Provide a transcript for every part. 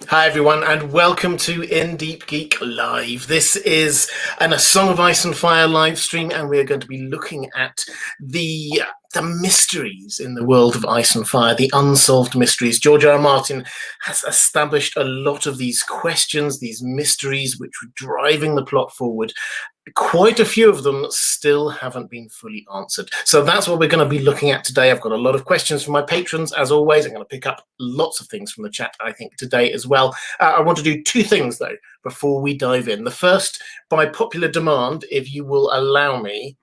Hi everyone, and welcome to Deep Geek Live. This is a Song of Ice and Fire live stream, and we're going to be looking at the mysteries in the world of Ice and Fire, the unsolved mysteries. George R. R. Martin has established a lot of these questions, these mysteries, which were driving the plot forward. Quite a few of them still haven't been fully answered. So that's what we're going to be looking at today. I've got a lot of questions from my patrons, as always. I'm going to pick up lots of things from the chat, I think, today as well. I want to do two things, though, before we dive in. The first, by popular demand, if you will allow me,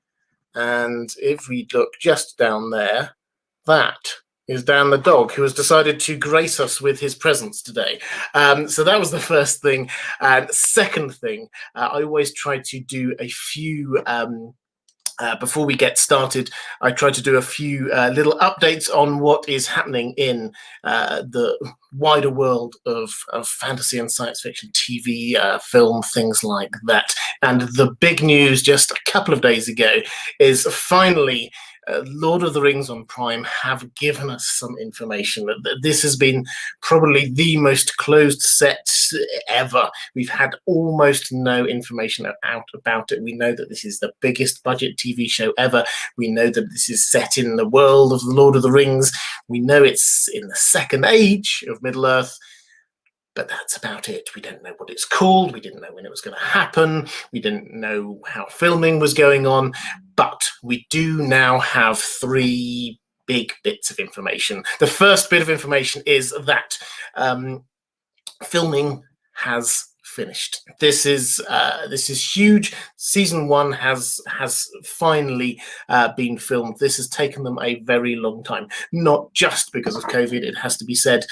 and if we look just down there, that is Dan the dog, who has decided to grace us with his presence today. So that was the first thing. And second thing, I always try to do a few, before we get started, I try to do a few little updates on what is happening in the wider world of fantasy and science fiction TV, film, things like that. And the big news just a couple of days ago is finally Lord of the Rings on Prime have given us some information. This has been probably the most closed set ever. We've had almost no information out about it. We know that this is the biggest budget TV show ever. We know that this is set in the world of the Lord of the Rings. We know it's in the Second Age of Middle-earth. But that's about it. We don't know what it's called. We didn't know when it was going to happen. We didn't know how filming was going on. But we do now have three big bits of information. The first bit of information is that filming has finished. This is huge. Season 1 has finally been filmed. This has taken them a very long time, not just because of COVID, it has to be said.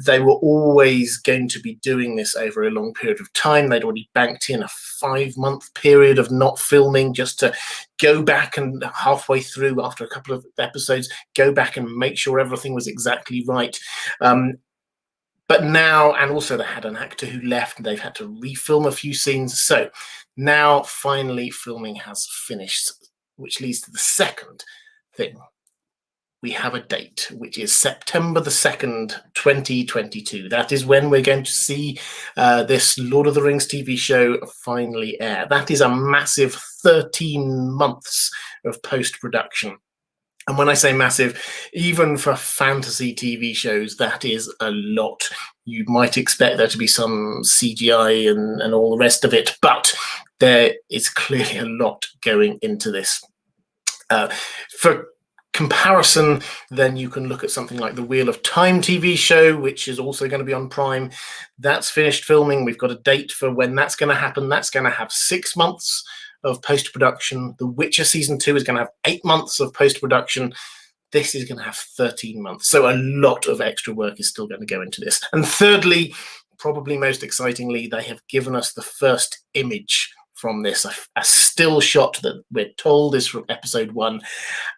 They were always going to be doing this over a long period of time. They'd already banked in a 5-month period of not filming just to go back and halfway through, after a couple of episodes, go back and make sure everything was exactly right. But now, and also they had an actor who left and they've had to refilm a few scenes. So now finally filming has finished, which leads to the second thing. We have a date, which is September the 2nd, 2022. That is when we're going to see this Lord of the Rings TV show finally air. That is a massive 13 months of post-production. And when I say massive, even for fantasy TV shows, that is a lot. You might expect there to be some CGI and all the rest of it, but there is clearly a lot going into this. For comparison, then you can look at something like the Wheel of Time TV show, which is also going to be on Prime. That's finished filming. We've got a date for when that's going to happen. That's going to have 6 months of post-production. The Witcher season 2 is going to have 8 months of post-production. This is going to have 13 months. So a lot of extra work is still going to go into this. And thirdly, probably most excitingly, they have given us the first image from this, a still shot that we're told is from episode 1,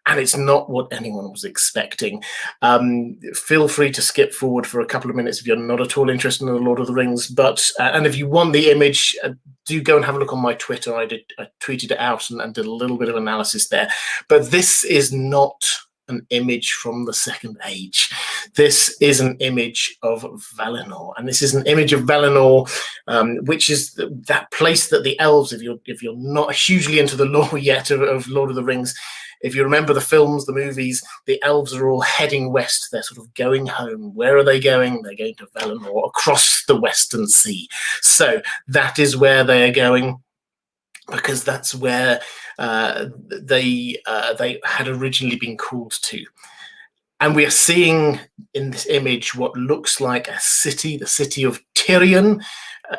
and it's not what anyone was expecting. Feel free to skip forward for a couple of minutes if you're not at all interested in the Lord of the Rings, but and if you want the image, do go and have a look on my Twitter. I tweeted it out and did a little bit of analysis there. But this is not an image from the Second Age. This is an image of Valinor, and this is an image of Valinor, which is that place that the elves, if you're not hugely into the lore yet of Lord of the Rings, if you remember the films, the movies, the elves are all heading west. They're sort of going home. Where are they going? They're going to Valinor, across the Western Sea. So that is where they are going, because that's where they had originally been called to. And we are seeing in this image what looks like a city, the city of Tyrion.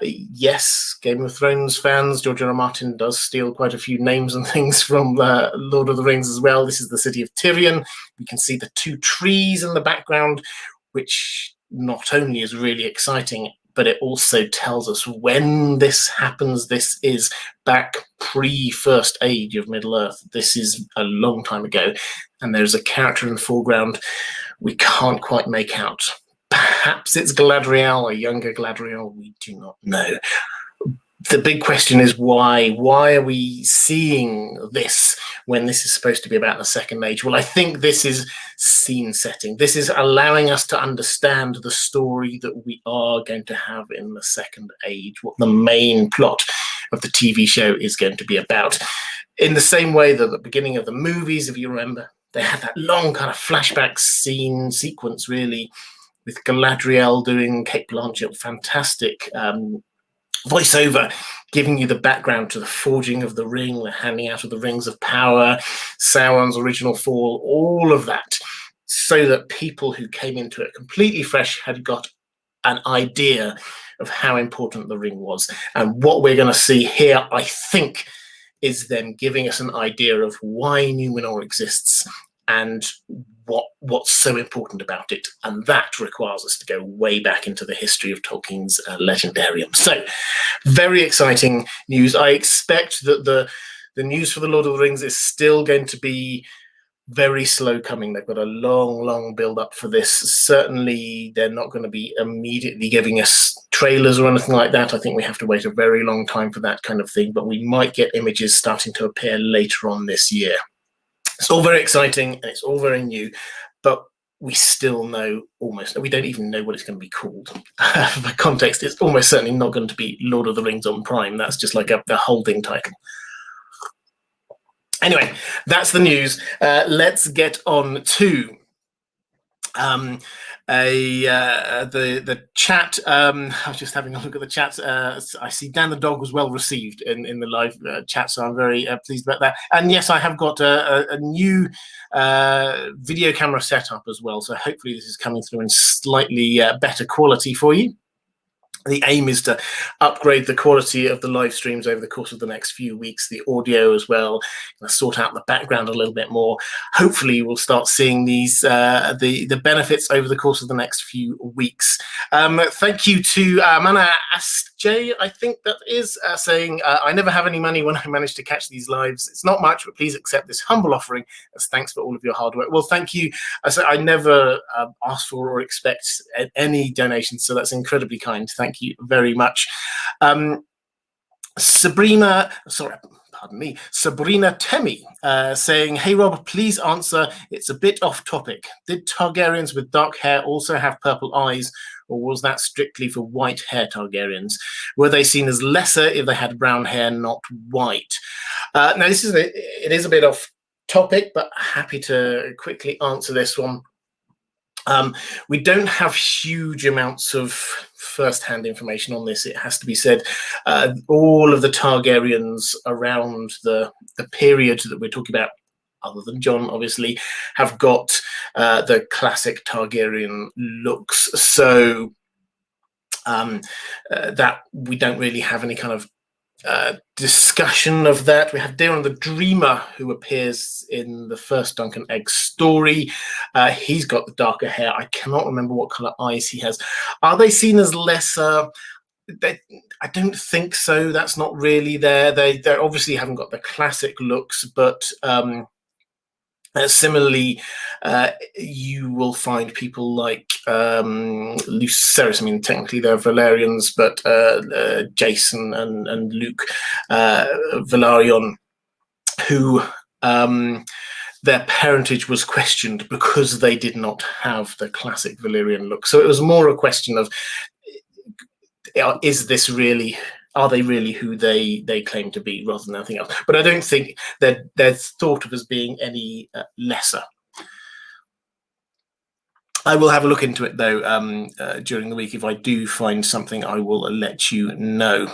Yes, Game of Thrones fans, George R. R. Martin does steal quite a few names and things from Lord of the Rings as well. This is the city of Tyrion. We can see the 2 trees in the background, which not only is really exciting, but it also tells us when this happens. This is back pre-First Age of Middle-earth. This is a long time ago. And there's a character in the foreground we can't quite make out. Perhaps it's Galadriel, a younger Galadriel, we do not know. the big question is why? Why are we seeing this when this is supposed to be about the Second Age? Well, I think this is scene setting. This is allowing us to understand the story that we are going to have in the Second Age, what the main plot of the TV show is going to be about. In the same way that at the beginning of the movies, if you remember, they had that long kind of flashback sequence, really, with Galadriel doing Kate Blanchett, fantastic voiceover, giving you the background to the forging of the ring, the handing out of the rings of power, Sauron's original fall, all of that, so that people who came into it completely fresh had got an idea of how important the ring was. And what we're going to see here, I think, is them giving us an idea of why Numenor exists and what's so important about it. And that requires us to go way back into the history of Tolkien's Legendarium. So, very exciting news. I expect that the news for the Lord of the Rings is still going to be very slow coming. They've got a long build up for this. Certainly, they're not going to be immediately giving us trailers or anything like that. I think we have to wait a very long time for that kind of thing, but we might get images starting to appear later on this year. It's all very exciting and it's all very new, but we still know we don't even know what it's going to be called. For context, it's almost certainly not going to be Lord of the Rings on Prime. That's just like a holding title. Anyway, that's the news. Let's get on to the chat. I was just having a look at the chat. I see Dan the dog was well received in the live chat, so I'm very pleased about that. And yes, I have got a new video camera setup as well, so hopefully this is coming through in slightly better quality for you. The aim is to upgrade the quality of the live streams over the course of the next few weeks, the audio as well, sort out the background a little bit more. Hopefully we'll start seeing these the benefits over the course of the next few weeks. Thank you to Maester Aemon, I think that is, saying, I never have any money when I manage to catch these lives. It's not much, but please accept this humble offering as thanks for all of your hard work. Well, thank you. I never ask for or expect any donations, so that's incredibly kind. Thank you very much. Sabrina Temi, saying, hey Rob, please answer, it's a bit off topic. Did Targaryens with dark hair also have purple eyes, or was that strictly for white hair Targaryens? Were they seen as lesser if they had brown hair, not white? Now this is it is a bit off topic, but happy to quickly answer this one. We don't have huge amounts of first-hand information on this, it has to be said. All of the Targaryens around the period that we're talking about, other than Jon, obviously, have got the classic Targaryen looks. So that we don't really have any kind of discussion of that. We have Daeron the Dreamer, who appears in the first Dunk and Egg story. He's got the darker hair. I cannot remember what colour eyes he has. Are they seen as lesser? I don't think so. That's not really there. They obviously haven't got the classic looks, but similarly, you will find people like Lucerys. I mean, technically they're Valerians, but Jason and Luke Velaryon, who their parentage was questioned because they did not have the classic Valyrian look. So it was more a question of, is this really, are they really who they claim to be, rather than anything else? But I don't think that they're thought of as being any lesser. I will have a look into it, though, during the week. If I do find something, I will let you know.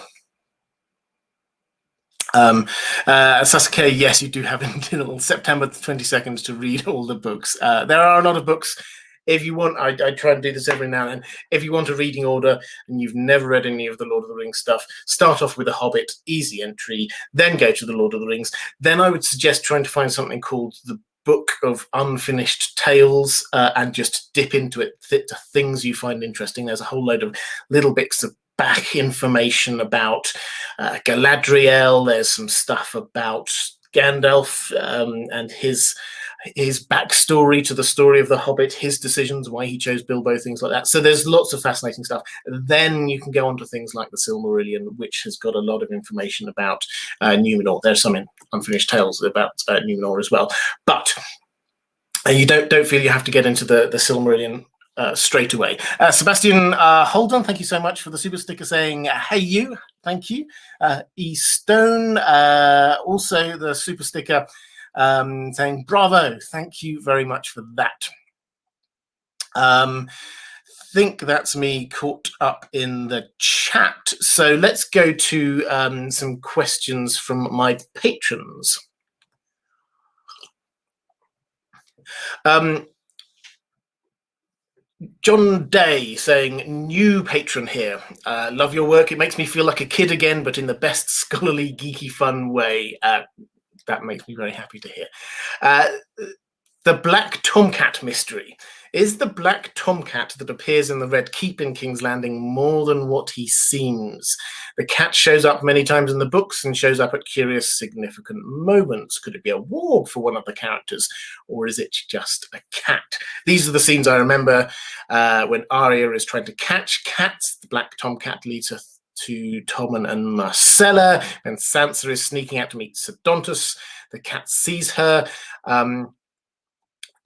Sasuke, yes, you do have until September 22nd to read all the books. There are a lot of books. If you want, I try and do this every now and then. If you want a reading order and you've never read any of the Lord of the Rings stuff, start off with The Hobbit, easy entry, then go to the Lord of the Rings. Then I would suggest trying to find something called the Book of Unfinished Tales and just dip into it to things you find interesting. There's a whole load of little bits of back information about Galadriel. There's some stuff about Gandalf and his his backstory to the story of The Hobbit, his decisions, why he chose Bilbo, things like that. So there's lots of fascinating stuff. Then you can go on to things like the Silmarillion, which has got a lot of information about Numenor. There's some unfinished tales about Numenor as well. But you don't feel you have to get into the Silmarillion straight away. Sebastian Holden, thank you so much for the super sticker saying, hey you, thank you. E. Stone, also the super sticker saying, bravo, thank you very much for that. Think that's me caught up in the chat. So let's go to some questions from my patrons. John Day saying, new patron here. Love your work. It makes me feel like a kid again, but in the best scholarly, geeky, fun way. That makes me very happy to hear. The Black Tomcat mystery. Is the Black Tomcat that appears in the Red Keep in King's Landing more than what he seems? The cat shows up many times in the books and shows up at curious, significant moments. Could it be a warg for one of the characters, or is it just a cat? These are the scenes I remember when Arya is trying to catch cats. The Black Tomcat leads her to Tommen and Marcella, and Sansa is sneaking out to meet Sodontus. The cat sees her.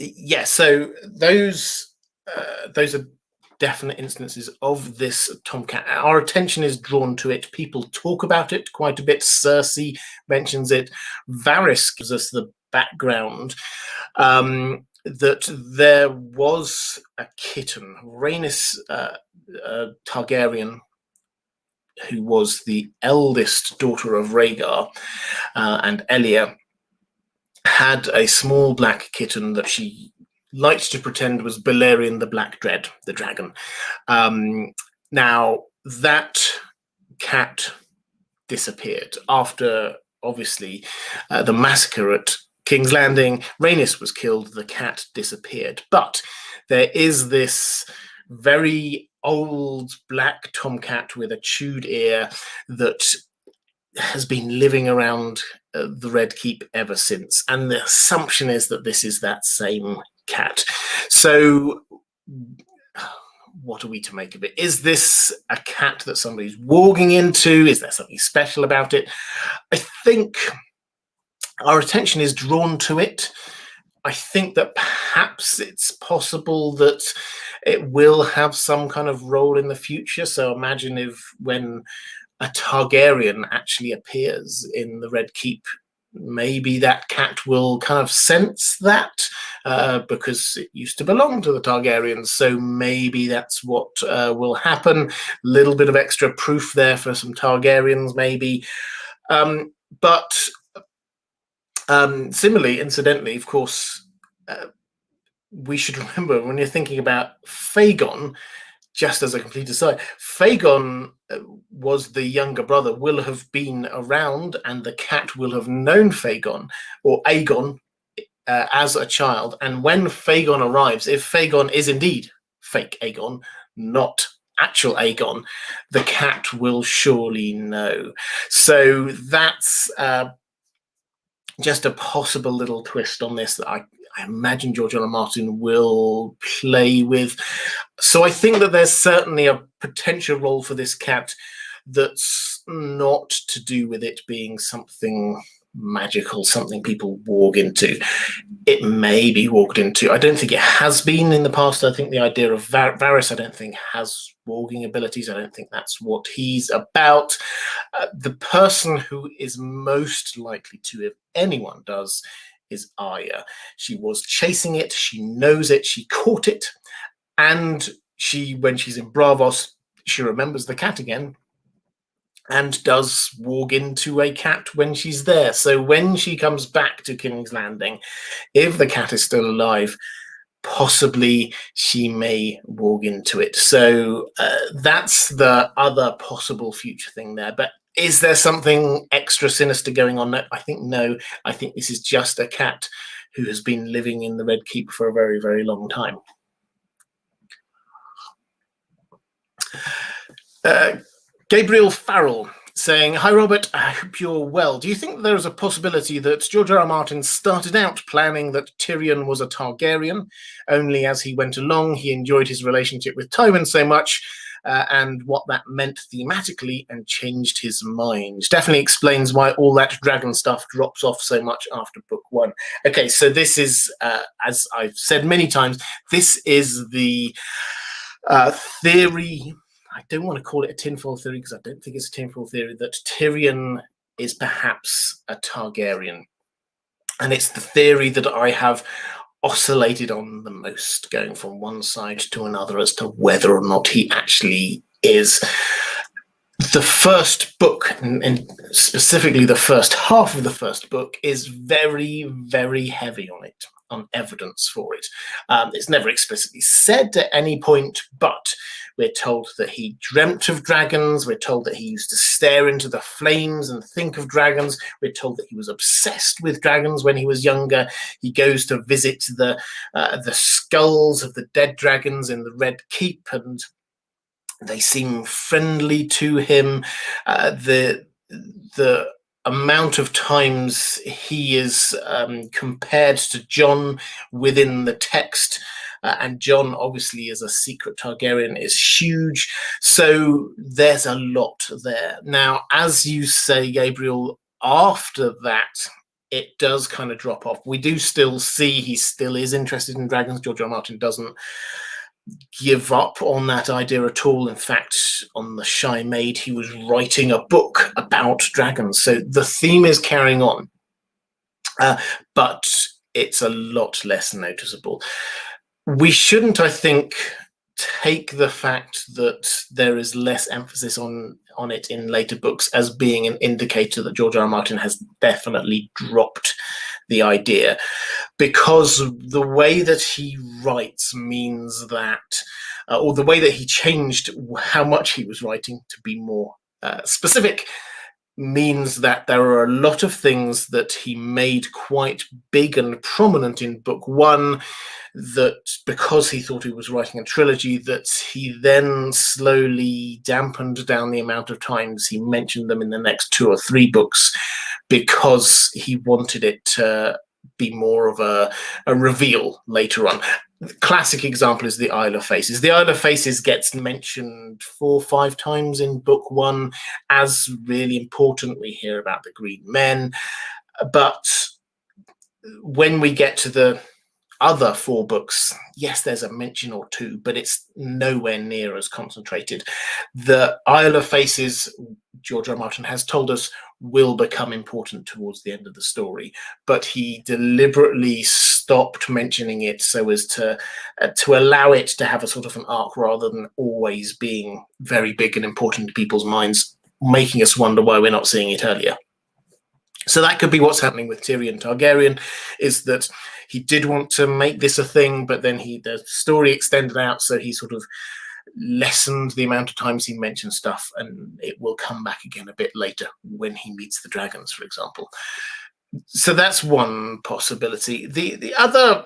Yeah, so those are definite instances of this tomcat. Our attention is drawn to it. People talk about it quite a bit. Cersei mentions it. Varys gives us the background that there was a kitten, Rhaenys Targaryen, who was the eldest daughter of Rhaegar and Elia, had a small black kitten that she liked to pretend was Balerion the Black Dread, the dragon. Now, that cat disappeared after, obviously, the massacre at King's Landing. Rhaenys was killed, the cat disappeared. But there is this very old black tomcat with a chewed ear that has been living around the Red Keep ever since, and the assumption is that this is that same cat. So what are we to make of it? Is this a cat that somebody's warging into? Is there something special about it? I think our attention is drawn to it. I think that perhaps it's possible that it will have some kind of role in the future. So imagine if when a Targaryen actually appears in the Red Keep, maybe that cat will kind of sense that because it used to belong to the Targaryens. So maybe that's what will happen. A little bit of extra proof there for some Targaryens, maybe. But similarly, incidentally, of course, we should remember when you're thinking about Fagon, just as a complete aside, Fagon was the younger brother, will have been around, and the cat will have known Fagon, or Aegon, as a child. And when Fagon arrives, if Fagon is indeed fake Aegon, not actual Aegon, the cat will surely know. So that's just a possible little twist on this that I imagine George R. R. Martin will play with. So I think that there's certainly a potential role for this cat that's not to do with it being something magical, something people walk into. It may be walked into. I don't think it has been in the past. I think the idea of Varys, I don't think has warging abilities. I don't think that's what he's about. The person who is most likely to, if anyone does, is Arya. She was chasing it. She knows it. She caught it. And she, when she's in Bravos, she remembers the cat again and does walk into a cat when she's there. So when she comes back to King's Landing, if the cat is still alive, possibly she may walk into it. So that's the other possible future thing there. But is there something extra sinister going on? No, I think no. I think this is just a cat who has been living in the Red Keep for a very, very long time. Gabriel Farrell saying, "Hi Robert, I hope you're well. Do you think there is a possibility that George R.R. Martin started out planning that Tyrion was a Targaryen, only as he went along he enjoyed his relationship with Tywin so much, and what that meant thematically, and changed his mind? Definitely explains why all that dragon stuff drops off so much after book 1." Okay, so this is, as I've said many times, this is the theory. I don't want to call it a tinfoil theory because I don't think it's a tinfoil theory, that Tyrion is perhaps a Targaryen. And it's the theory that I have oscillated on the most, going from one side to another as to whether or not he actually is. The first book, and specifically the first half of the first book, is very, very heavy on it, on evidence for it. It's never explicitly said at any point, but we're told that he dreamt of dragons. We're told that he used to stare into the flames and think of dragons. We're told that he was obsessed with dragons when he was younger. He goes to visit the skulls of the dead dragons in the Red Keep, and they seem friendly to him. The amount of times he is compared to Jon within the text, and Jon obviously as a secret Targaryen is huge, so there's a lot there. Now, as you say, Gabriel, after that it does kind of drop off. We do still see he still is interested in dragons. George R. R. Martin doesn't give up on that idea at all. In fact, on The Shy Maid, he was writing a book about dragons. So the theme is carrying on, but it's a lot less noticeable. We shouldn't, I think, take the fact that there is less emphasis on it in later books as being an indicator that George R. R. Martin has definitely dropped the idea, because the way that he writes means that, or the way that he changed how much he was writing to be more specific, means that there are a lot of things that he made quite big and prominent in book 1, that because he thought he was writing a trilogy, that he then slowly dampened down the amount of times he mentioned them in the next 2 or 3 books, because he wanted it to be more of a reveal later on. The classic example is the Isle of Faces. The Isle of Faces gets mentioned 4 or 5 times in book 1 as really important. We hear about the Green Men, but when we get to the other 4 books, yes, there's a mention or 2, but it's nowhere near as concentrated. The Isle of Faces, George R. R. Martin has told us, will become important towards the end of the story, but he deliberately stopped mentioning it so as to allow it to have a sort of an arc, rather than always being very big and important to people's minds, making us wonder why we're not seeing it earlier. So that could be what's happening with Tyrion Targaryen, is that he did want to make this a thing, but then the story extended out, so he sort of lessened the amount of times he mentioned stuff, and it will come back again a bit later when he meets the dragons, for example. So that's one possibility. The other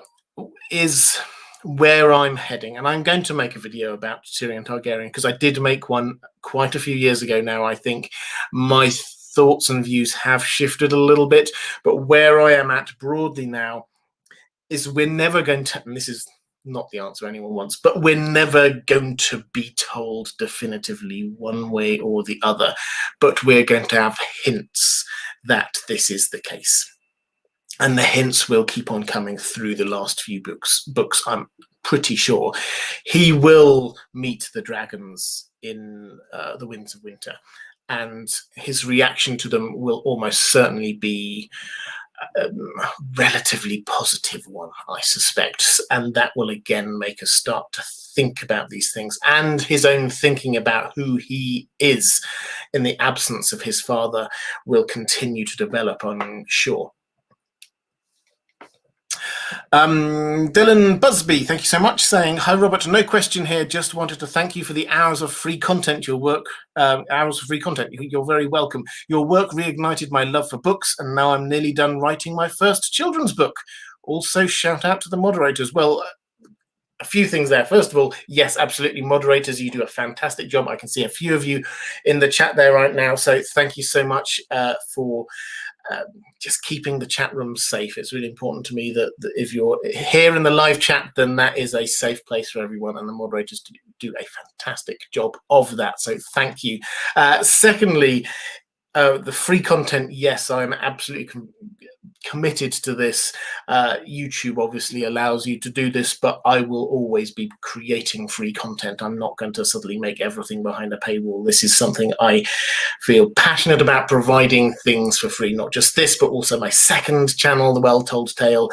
is where I'm heading, and I'm going to make a video about Tyrion Targaryen, because I did make one quite a few years ago now. I think my thoughts and views have shifted a little bit, but where I am at broadly now is we're never going to, and this is not the answer anyone wants, but we're never going to be told definitively one way or the other, but we're going to have hints that this is the case. And the hints will keep on coming through the last few books, I'm pretty sure. He will meet the dragons in The Winds of Winter, and his reaction to them will almost certainly be a relatively positive one, I suspect. And that will again make us start to think about these things, and his own thinking about who he is in the absence of his father will continue to develop, I'm sure. Dylan Busby, thank you so much, saying, "Hi Robert, no question here, just wanted to thank you for the hours of free content, your work, hours of free content, you're very welcome. Your work reignited my love for books, and now I'm nearly done writing my first children's book. Also, shout out to the moderators." Well, a few things there. First of all, yes, absolutely, moderators, you do a fantastic job. I can see a few of you in the chat there right now, so thank you so much for just keeping the chat room safe. It's really important to me that if you're here in the live chat, then that is a safe place for everyone, and the moderators do a fantastic job of that, so thank you. Secondly, the free content, yes, I'm absolutely committed to this. YouTube obviously allows you to do this, but I will always be creating free content. I'm not going to suddenly make everything behind a paywall. This is something I feel passionate about, providing things for free, not just this, but also my second channel, The Well Told Tale,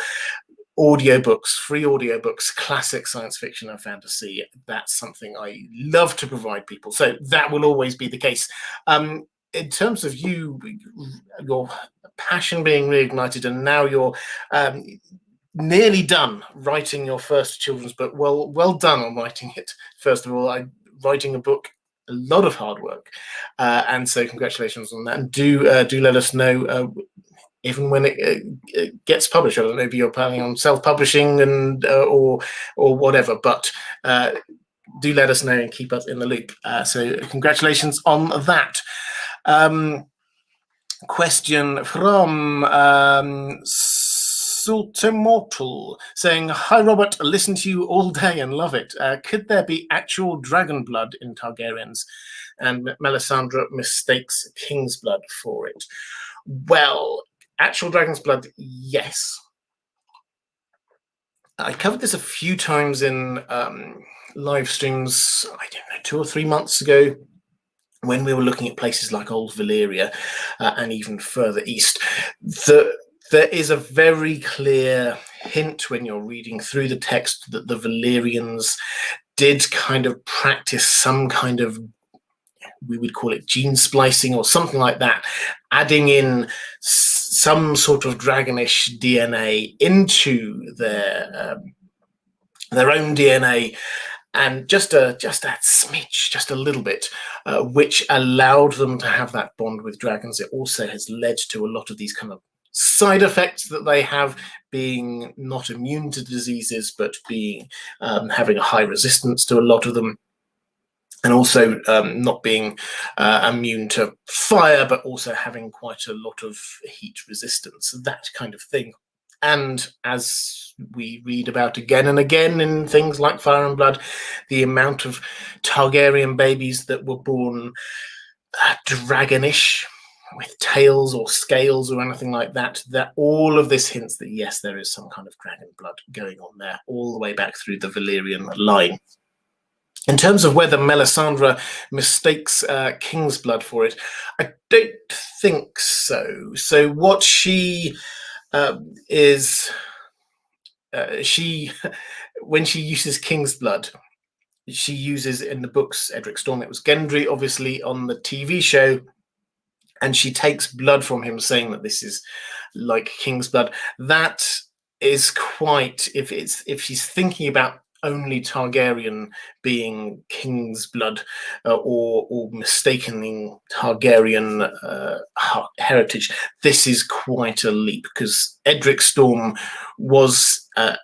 audiobooks, free audiobooks, classic science fiction and fantasy. That's something I love to provide people. So that will always be the case. In terms of your passion being reignited, and now you're nearly done writing your first children's book. Well done on writing it. First of all, writing a book, a lot of hard work, and so congratulations on that. And do let us know even when it gets published. I don't know if you're planning on self-publishing and or whatever, but do let us know and keep us in the loop. So congratulations on that. Question from Sultimortal saying, "Hi Robert, listen to you all day and love it. Could there be actual dragon blood in Targaryens, and Melisandre mistakes king's blood for it?" Well, actual dragon's blood, yes. I covered this a few times in live streams, I don't know, 2 or 3 months ago, when we were looking at places like Old Valyria and even further east. There is a very clear hint when you're reading through the text that the Valyrians did kind of practice some kind of, we would call it gene splicing or something like that, adding in some sort of dragonish DNA into their own DNA, and just that smidge, just a little bit, which allowed them to have that bond with dragons. It also has led to a lot of these kind of side effects that they have, being not immune to diseases, but being having a high resistance to a lot of them, and also not being immune to fire, but also having quite a lot of heat resistance, that kind of thing. And as we read about again and again in things like Fire and Blood, the amount of Targaryen babies that were born dragonish, with tails or scales or anything like that, that all of this hints that yes, there is some kind of dragon blood going on there, all the way back through the Valyrian line. In terms of whether Melisandre mistakes king's blood for it, I don't think so. So what she is, when she uses king's blood, she uses in the books Edric Storm, it was Gendry, obviously on the TV show, and she takes blood from him, saying that this is like king's blood. That is quite, if she's thinking about only Targaryen being king's blood, or mistaking Targaryen heritage, this is quite a leap, because Edric Storm was a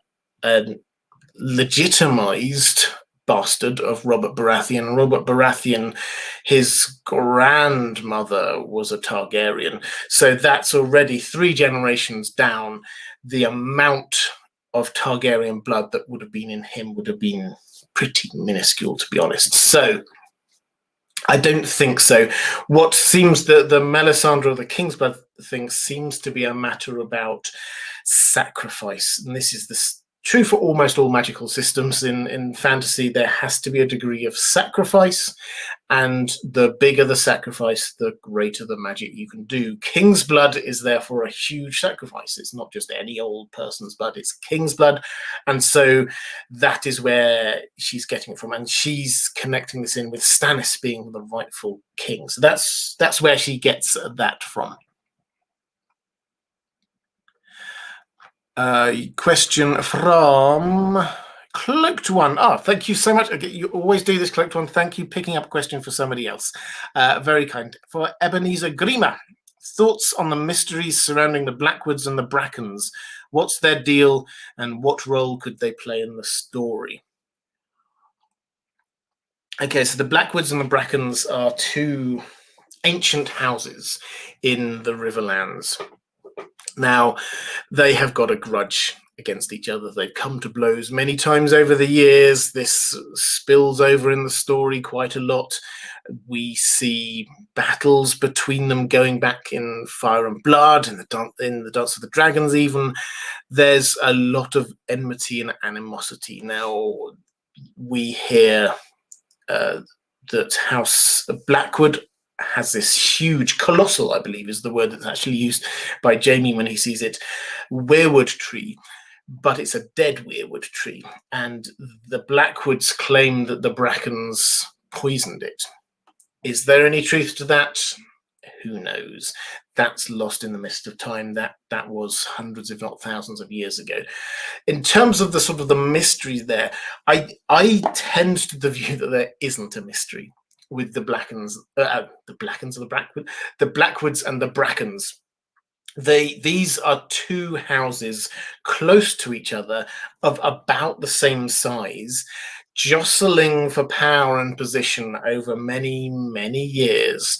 legitimized bastard of Robert Baratheon. Robert Baratheon, his grandmother was a Targaryen, so that's already 3 generations down. The amount of Targaryen blood that would have been in him would have been pretty minuscule, to be honest. So I don't think so. What seems the Melisandre, the king's blood thing, seems to be a matter about sacrifice, and this is true for almost all magical systems. In fantasy, there has to be a degree of sacrifice, and the bigger the sacrifice, the greater the magic you can do. King's blood is therefore a huge sacrifice. It's not just any old person's blood, it's king's blood. And so that is where she's getting it from, and she's connecting this in with Stannis being the rightful king. So that's where she gets that from. Question from Cloaked One. Thank you so much. You always do this, Cloaked One. Thank you. Picking up a question for somebody else. Very kind. For Ebenezer Grima, thoughts on the mysteries surrounding the Blackwoods and the Brackens? What's their deal, and what role could they play in the story? Okay, so the Blackwoods and the Brackens are two ancient houses in the Riverlands. Now, they have got a grudge against each other. They've come to blows many times over the years. This spills over in the story quite a lot. We see battles between them going back in Fire and Blood, in the Dance of the Dragons even. There's a lot of enmity and animosity. Now, we hear that House Blackwood has this huge, colossal, I believe is the word that's actually used by Jaime when he sees it, weirwood tree, but it's a dead weirwood tree. And the Blackwoods claim that the Brackens poisoned it. Is there any truth to that? Who knows? That's lost in the mist of time. That was hundreds, if not thousands of years ago. In terms of the sort of the mystery there, I tend to the view that there isn't a mystery with the Blackwoods and the Brackens. These are two houses close to each other of about the same size, jostling for power and position over many, many years,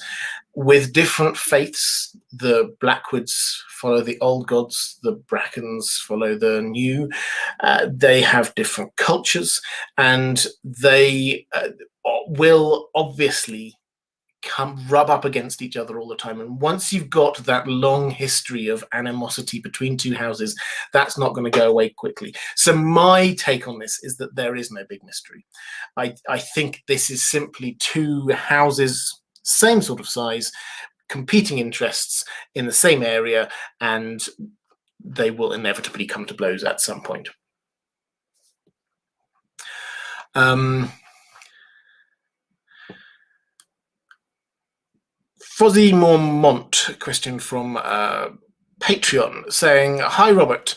with different faiths. The Blackwoods follow the old gods, the Brackens follow the new. They have different cultures, and they will obviously rub up against each other all the time. And once you've got that long history of animosity between two houses, that's not going to go away quickly. So my take on this is that there is no big mystery. I think this is simply two houses, same sort of size, competing interests in the same area, and they will inevitably come to blows at some point. Fozzie Mormont, question from Patreon, saying, "Hi Robert,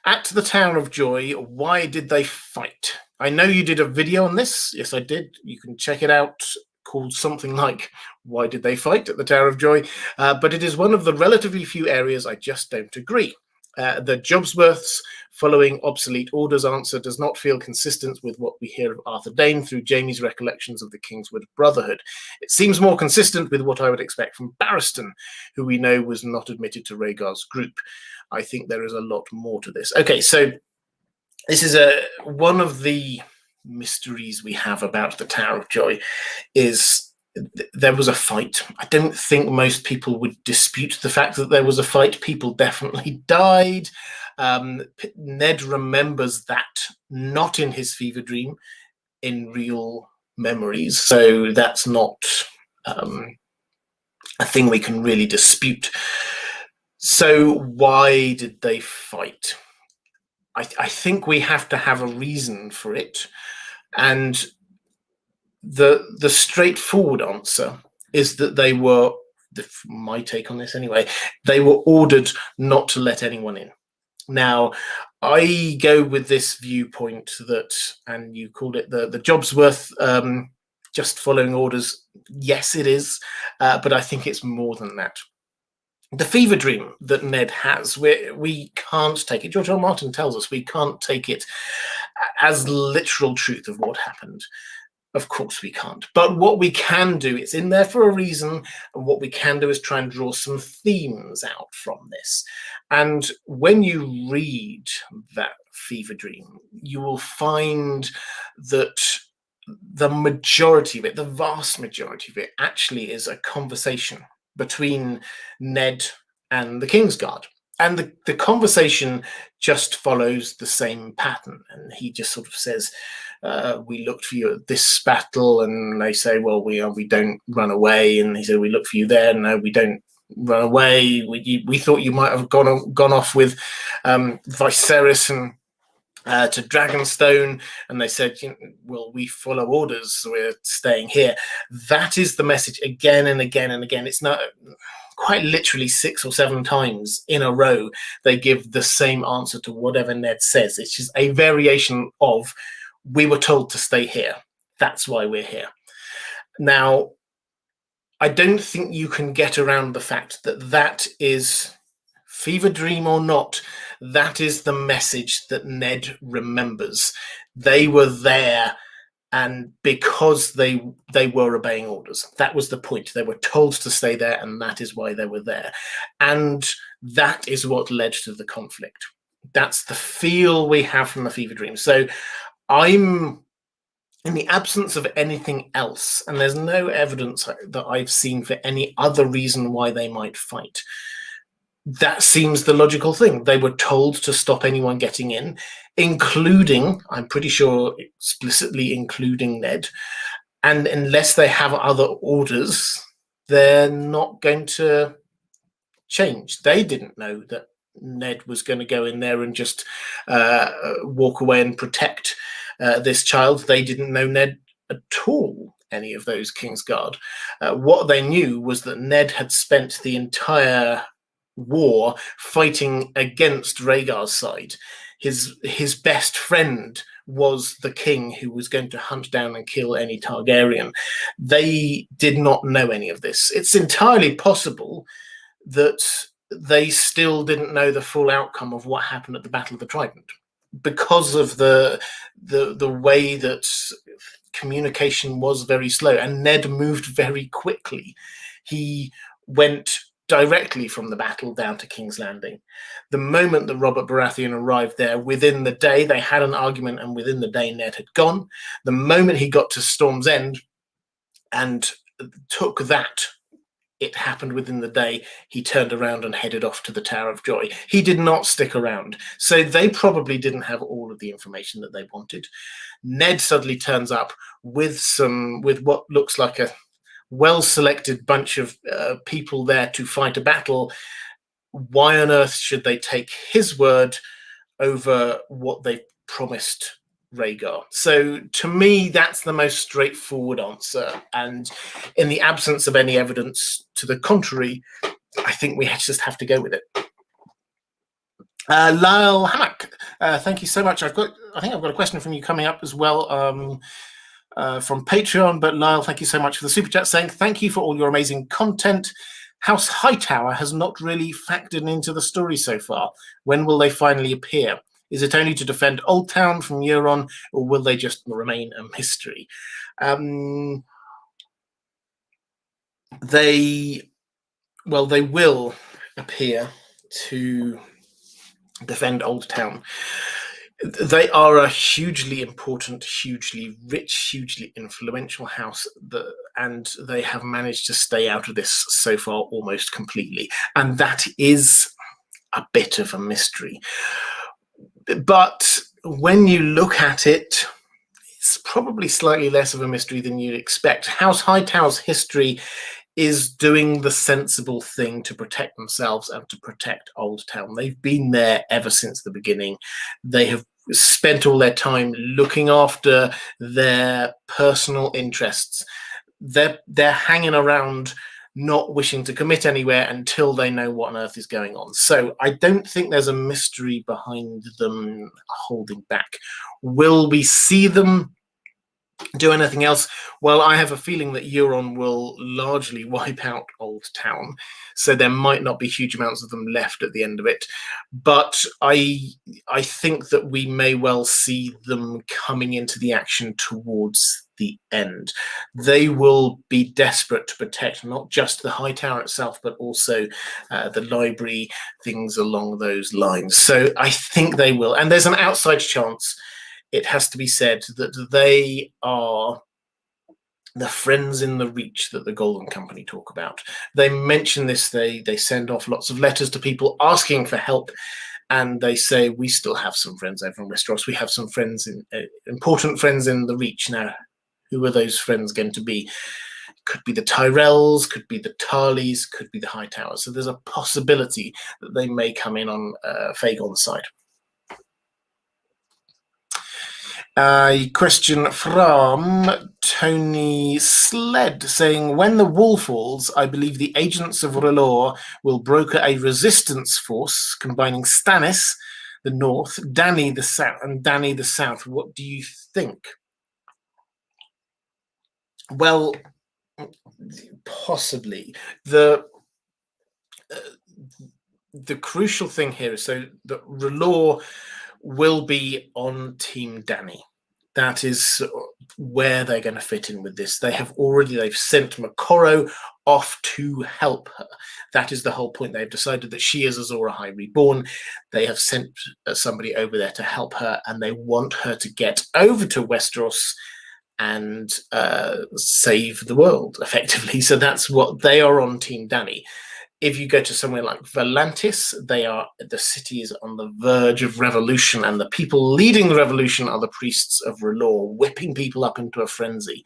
at the Tower of Joy, why did they fight? I know you did a video on this." Yes, I did. You can check it out, called something like "Why Did They Fight at the Tower of Joy?" But it is one of the relatively few areas I just don't agree. The Jobsworth's following obsolete orders answer does not feel consistent with what we hear of Arthur Dane through Jaime's recollections of the Kingswood Brotherhood. It seems more consistent with what I would expect from Barristan, who we know was not admitted to Rhaegar's group. I think there is a lot more to this. Okay, so this is one of the mysteries we have about the Tower of Joy is there was a fight. I don't think most people would dispute the fact that there was a fight. People definitely died. Ned remembers that, not in his fever dream, in real memories. So that's not a thing we can really dispute. So why did they fight? I think we have to have a reason for it. And the straightforward answer is that they were, my take on this anyway, they were ordered not to let anyone in. Now, I go with this viewpoint that, and you called it the Jobsworth, just following orders. Yes, it is, but I think it's more than that. The fever dream that Ned has, we can't take it. George R. R. Martin tells us we can't take it as literal truth of what happened. Of course we can't. But what we can do, it's in there for a reason, and what we can do is try and draw some themes out from this. And when you read that fever dream, you will find that the majority of it, the vast majority of it, actually is a conversation between Ned and the Kingsguard. And the conversation just follows the same pattern. And he just sort of says, we looked for you at this battle, and they say, well, we don't run away. And he said, we look for you there. No, we don't run away. We thought you might have gone off with Viserys and to Dragonstone, and they said, well, we follow orders, so we're staying here. That is the message again and again and again. It's not quite literally 6 or 7 times in a row they give the same answer to whatever Ned says. It's just a variation of, we were told to stay here. That's why we're here. Now, I don't think you can get around the fact that that is, fever dream or not, that is the message that Ned remembers. They were there, and because they were obeying orders. That was the point. They were told to stay there, and that is why they were there. And that is what led to the conflict. That's the feel we have from the fever dream. So I'm, in the absence of anything else, and there's no evidence that I've seen for any other reason why they might fight, that seems the logical thing. They were told to stop anyone getting in, including, I'm pretty sure, explicitly including Ned. And unless they have other orders, they're not going to change. They didn't know that Ned was going to go in there and just walk away and protect this child. They didn't know Ned at all, any of those Kingsguard. What they knew was that Ned had spent the entire war fighting against Rhaegar's side. His best friend was the king who was going to hunt down and kill any Targaryen. They did not know any of this. It's entirely possible that they still didn't know the full outcome of what happened at the Battle of the Trident, because of the way that communication was very slow, and Ned moved very quickly. He went directly from the battle down to King's Landing. The moment that Robert Baratheon arrived there, within the day, they had an argument, and within the day, Ned had gone. The moment he got to Storm's End and took that, it happened within the day. He turned around and headed off to the Tower of Joy. He did not stick around. So they probably didn't have all of the information that they wanted. Ned suddenly turns up with what looks like a well-selected bunch of people there to fight a battle. Why on earth should they take his word over what they promised Rhaegar? So to me, that's the most straightforward answer. And in the absence of any evidence to the contrary, I think we just have to go with it. Lyle Hammock, thank you so much. I think I've got a question from you coming up as well. From Patreon, but Lyle, thank you so much for the super chat, saying thank you for all your amazing content. House Hightower has not really factored into the story so far. When will they finally appear? Is it only to defend Old Town from Euron, or will they just remain a mystery? They will appear to defend Old Town. They are a hugely important, hugely rich, hugely influential house, and they have managed to stay out of this so far almost completely. And that is a bit of a mystery. But when you look at it, it's probably slightly less of a mystery than you'd expect. House Hightower's history is doing the sensible thing to protect themselves and to protect Old Town. They've been there ever since the beginning. They have spent all their time looking after their personal interests. They're hanging around, not wishing to commit anywhere until they know what on earth is going on. So I don't think there's a mystery behind them holding back. Will we see them do anything else? Well, I have a feeling that Euron will largely wipe out Old Town, so there might not be huge amounts of them left at the end of it. But I think that we may well see them coming into the action towards the end. They will be desperate to protect not just the High Tower itself, but also the library, things along those lines. So I think they will. And there's an outside chance, it has to be said, that they are the friends in the Reach that the Golden Company talk about. They mention this, they send off lots of letters to people asking for help, and they say, we still have some friends over in Westeros. We have some friends, important friends in the Reach. Now, who are those friends going to be? Could be the Tyrells, could be the Tarleys, could be the Hightowers. So there's a possibility that they may come in on Fagon's side. A question from Tony Sled saying, when the wall falls, I believe the agents of R+L will broker a resistance force combining Stannis, the north, Dany, the south, and Dany, the south. What do you think? Well, possibly. The crucial thing here is so that R+L will be on Team Dany. that is where they're going to fit in with this. They've sent Moqorro off to help her. That is the whole point. They've decided that she is Azor Ahai reborn. They have sent somebody over there to help her, and they want her to get over to Westeros and save the world, effectively. So that's what they are on Team Dany. If you go to somewhere like Volantis, the city is on the verge of revolution, and the people leading the revolution are the priests of R'hllor, whipping people up into a frenzy.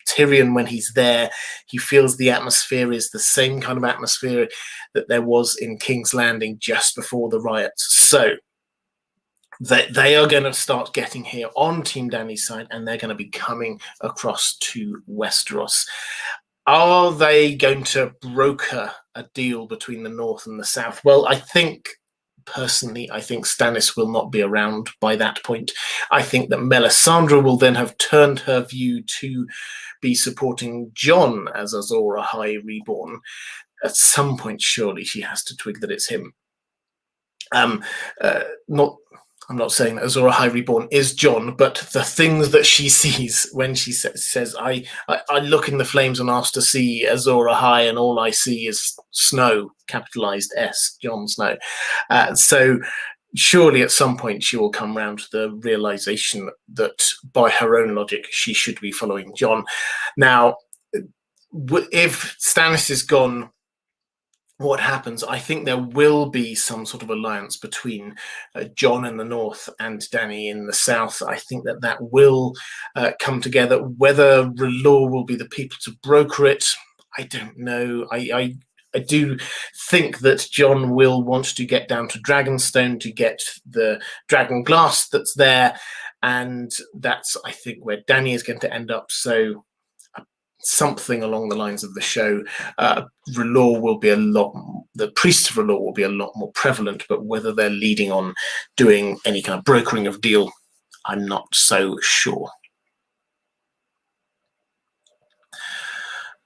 Tyrion, when he's there, he feels the atmosphere is the same kind of atmosphere that there was in King's Landing just before the riots. So they are going to start getting here on Team Dany's side, and they're going to be coming across to Westeros. Are they going to broker a deal between the North and the South? Well, personally, I think Stannis will not be around by that point. I think that Melisandre will then have turned her view to be supporting Jon as Azor Ahai reborn. At some point, surely she has to twig that it's him. I'm not saying that Azor Ahai reborn is Jon, but the things that she sees when she says, I look in the flames and ask to see Azor Ahai, and all I see is Snow, capitalized S, Jon Snow. So surely at some point she will come round to the realization that by her own logic, she should be following Jon. Now, if Stannis is gone, what happens? I think there will be some sort of alliance between Jon in the north and Dany in the south. I think that will come together. Whether R'hllor will be the people to broker it, I don't know. I do think that Jon will want to get down to Dragonstone to get the dragon glass that's there, and that's, I think, where Dany is going to end up. So something along the lines of the show, R'hllor will be the priests of R'hllor will be a lot more prevalent, but whether they're leading on doing any kind of brokering of deal, I'm not so sure.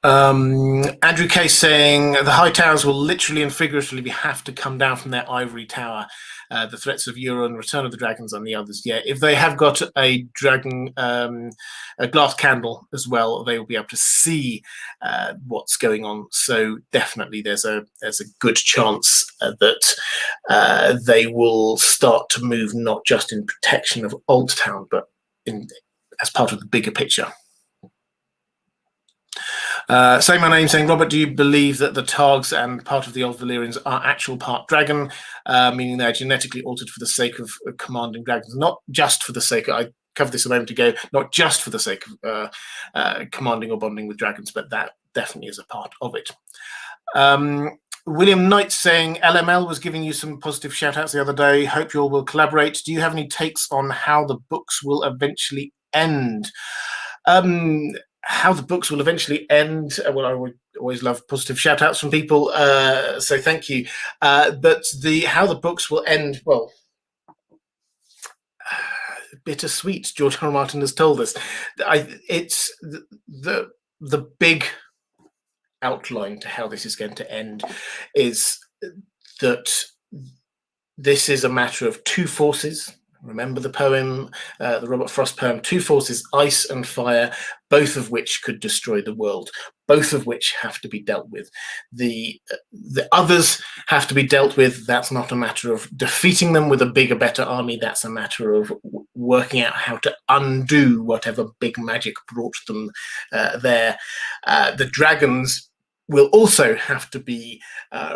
Andrew K saying the Hightowers will literally and figuratively have to come down from their ivory tower. The threats of Euron, Return of the Dragons, and the others. Yeah, if they have got a dragon, a glass candle as well, they will be able to see what's going on. So definitely, there's a good chance that they will start to move not just in protection of Old Town, but as part of the bigger picture. Say my name saying, Robert, do you believe that the Targs and part of the Old Valyrians are actual part dragon, meaning they're genetically altered for the sake of commanding dragons, not just for the sake of, I covered this a moment ago, not just for the sake of commanding or bonding with dragons, but that definitely is a part of it. William Knight saying, LML was giving you some positive shout-outs the other day. Hope you all will collaborate. Do you have any takes on how the books will eventually end? How the books will eventually end. Well, I would always love positive shout-outs from people, so thank you. But how the books will end, well, bittersweet. George R. R. Martin has told us. It's the big outline to how this is going to end is that this is a matter of two forces. Remember the poem, the Robert Frost poem, two forces, ice and fire, both of which could destroy the world, both of which have to be dealt with. The others have to be dealt with. That's not a matter of defeating them with a bigger, better army. That's a matter of working out how to undo whatever big magic brought them there. The dragons will also have to be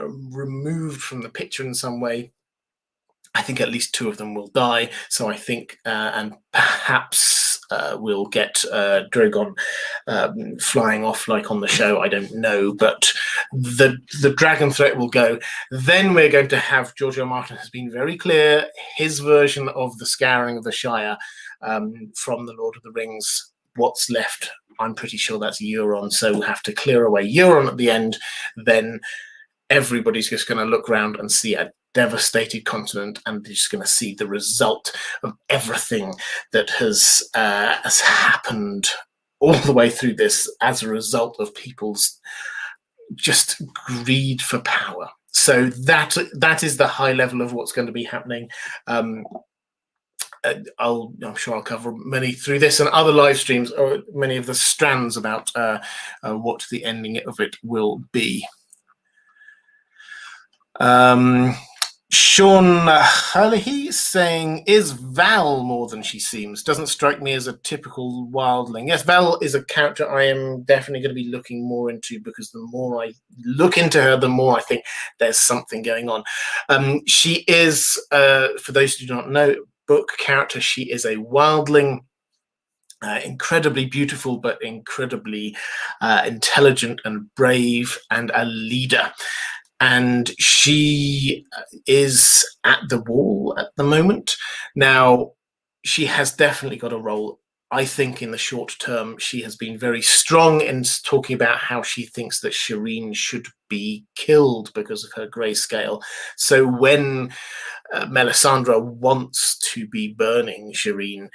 removed from the picture in some way. I think at least two of them will die. So I think, and perhaps we'll get Drogon flying off like on the show. I don't know, but the dragon threat will go. Then we're going to have, George R. R. Martin has been very clear, his version of the scouring of the Shire from the Lord of the Rings. What's left? I'm pretty sure that's Euron. So we'll have to clear away Euron at the end. Then everybody's just going to look around and see a devastated continent, and they're just going to see the result of everything that has happened all the way through this as a result of people's just greed for power. So that is the high level of what's going to be happening. I'm sure I'll cover many through this and other live streams, or many of the strands about what the ending of it will be. Sean Hurley saying, is Val more than she seems? Doesn't strike me as a typical wildling. Yes, Val is a character I am definitely going to be looking more into, because the more I look into her, the more I think there's something going on. She is, for those who do not know, book character, she is a wildling. Incredibly beautiful, but incredibly intelligent and brave, and a leader. And she is at the wall at the moment. Now, she has definitely got a role. I think in the short term, she has been very strong in talking about how she thinks that Shireen should be killed because of her grayscale. So when Melisandre wants to be burning Shireen,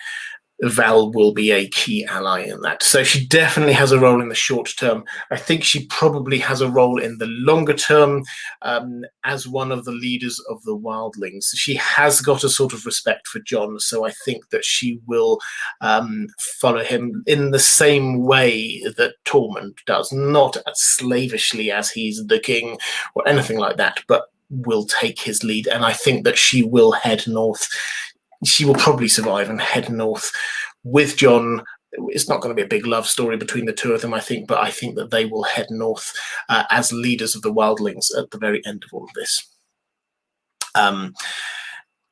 Val will be a key ally in that. So she definitely has a role in the short term. I think she probably has a role in the longer term as one of the leaders of the wildlings. She has got a sort of respect for Jon, so I think that she will follow him in the same way that Tormund does, not as slavishly as he's the king or anything like that, but will take his lead. And I think that she will head north. She will probably survive and head north with Jon. It's not going to be a big love story between the two of them, I think, but I think that they will head north as leaders of the wildlings at the very end of all of this.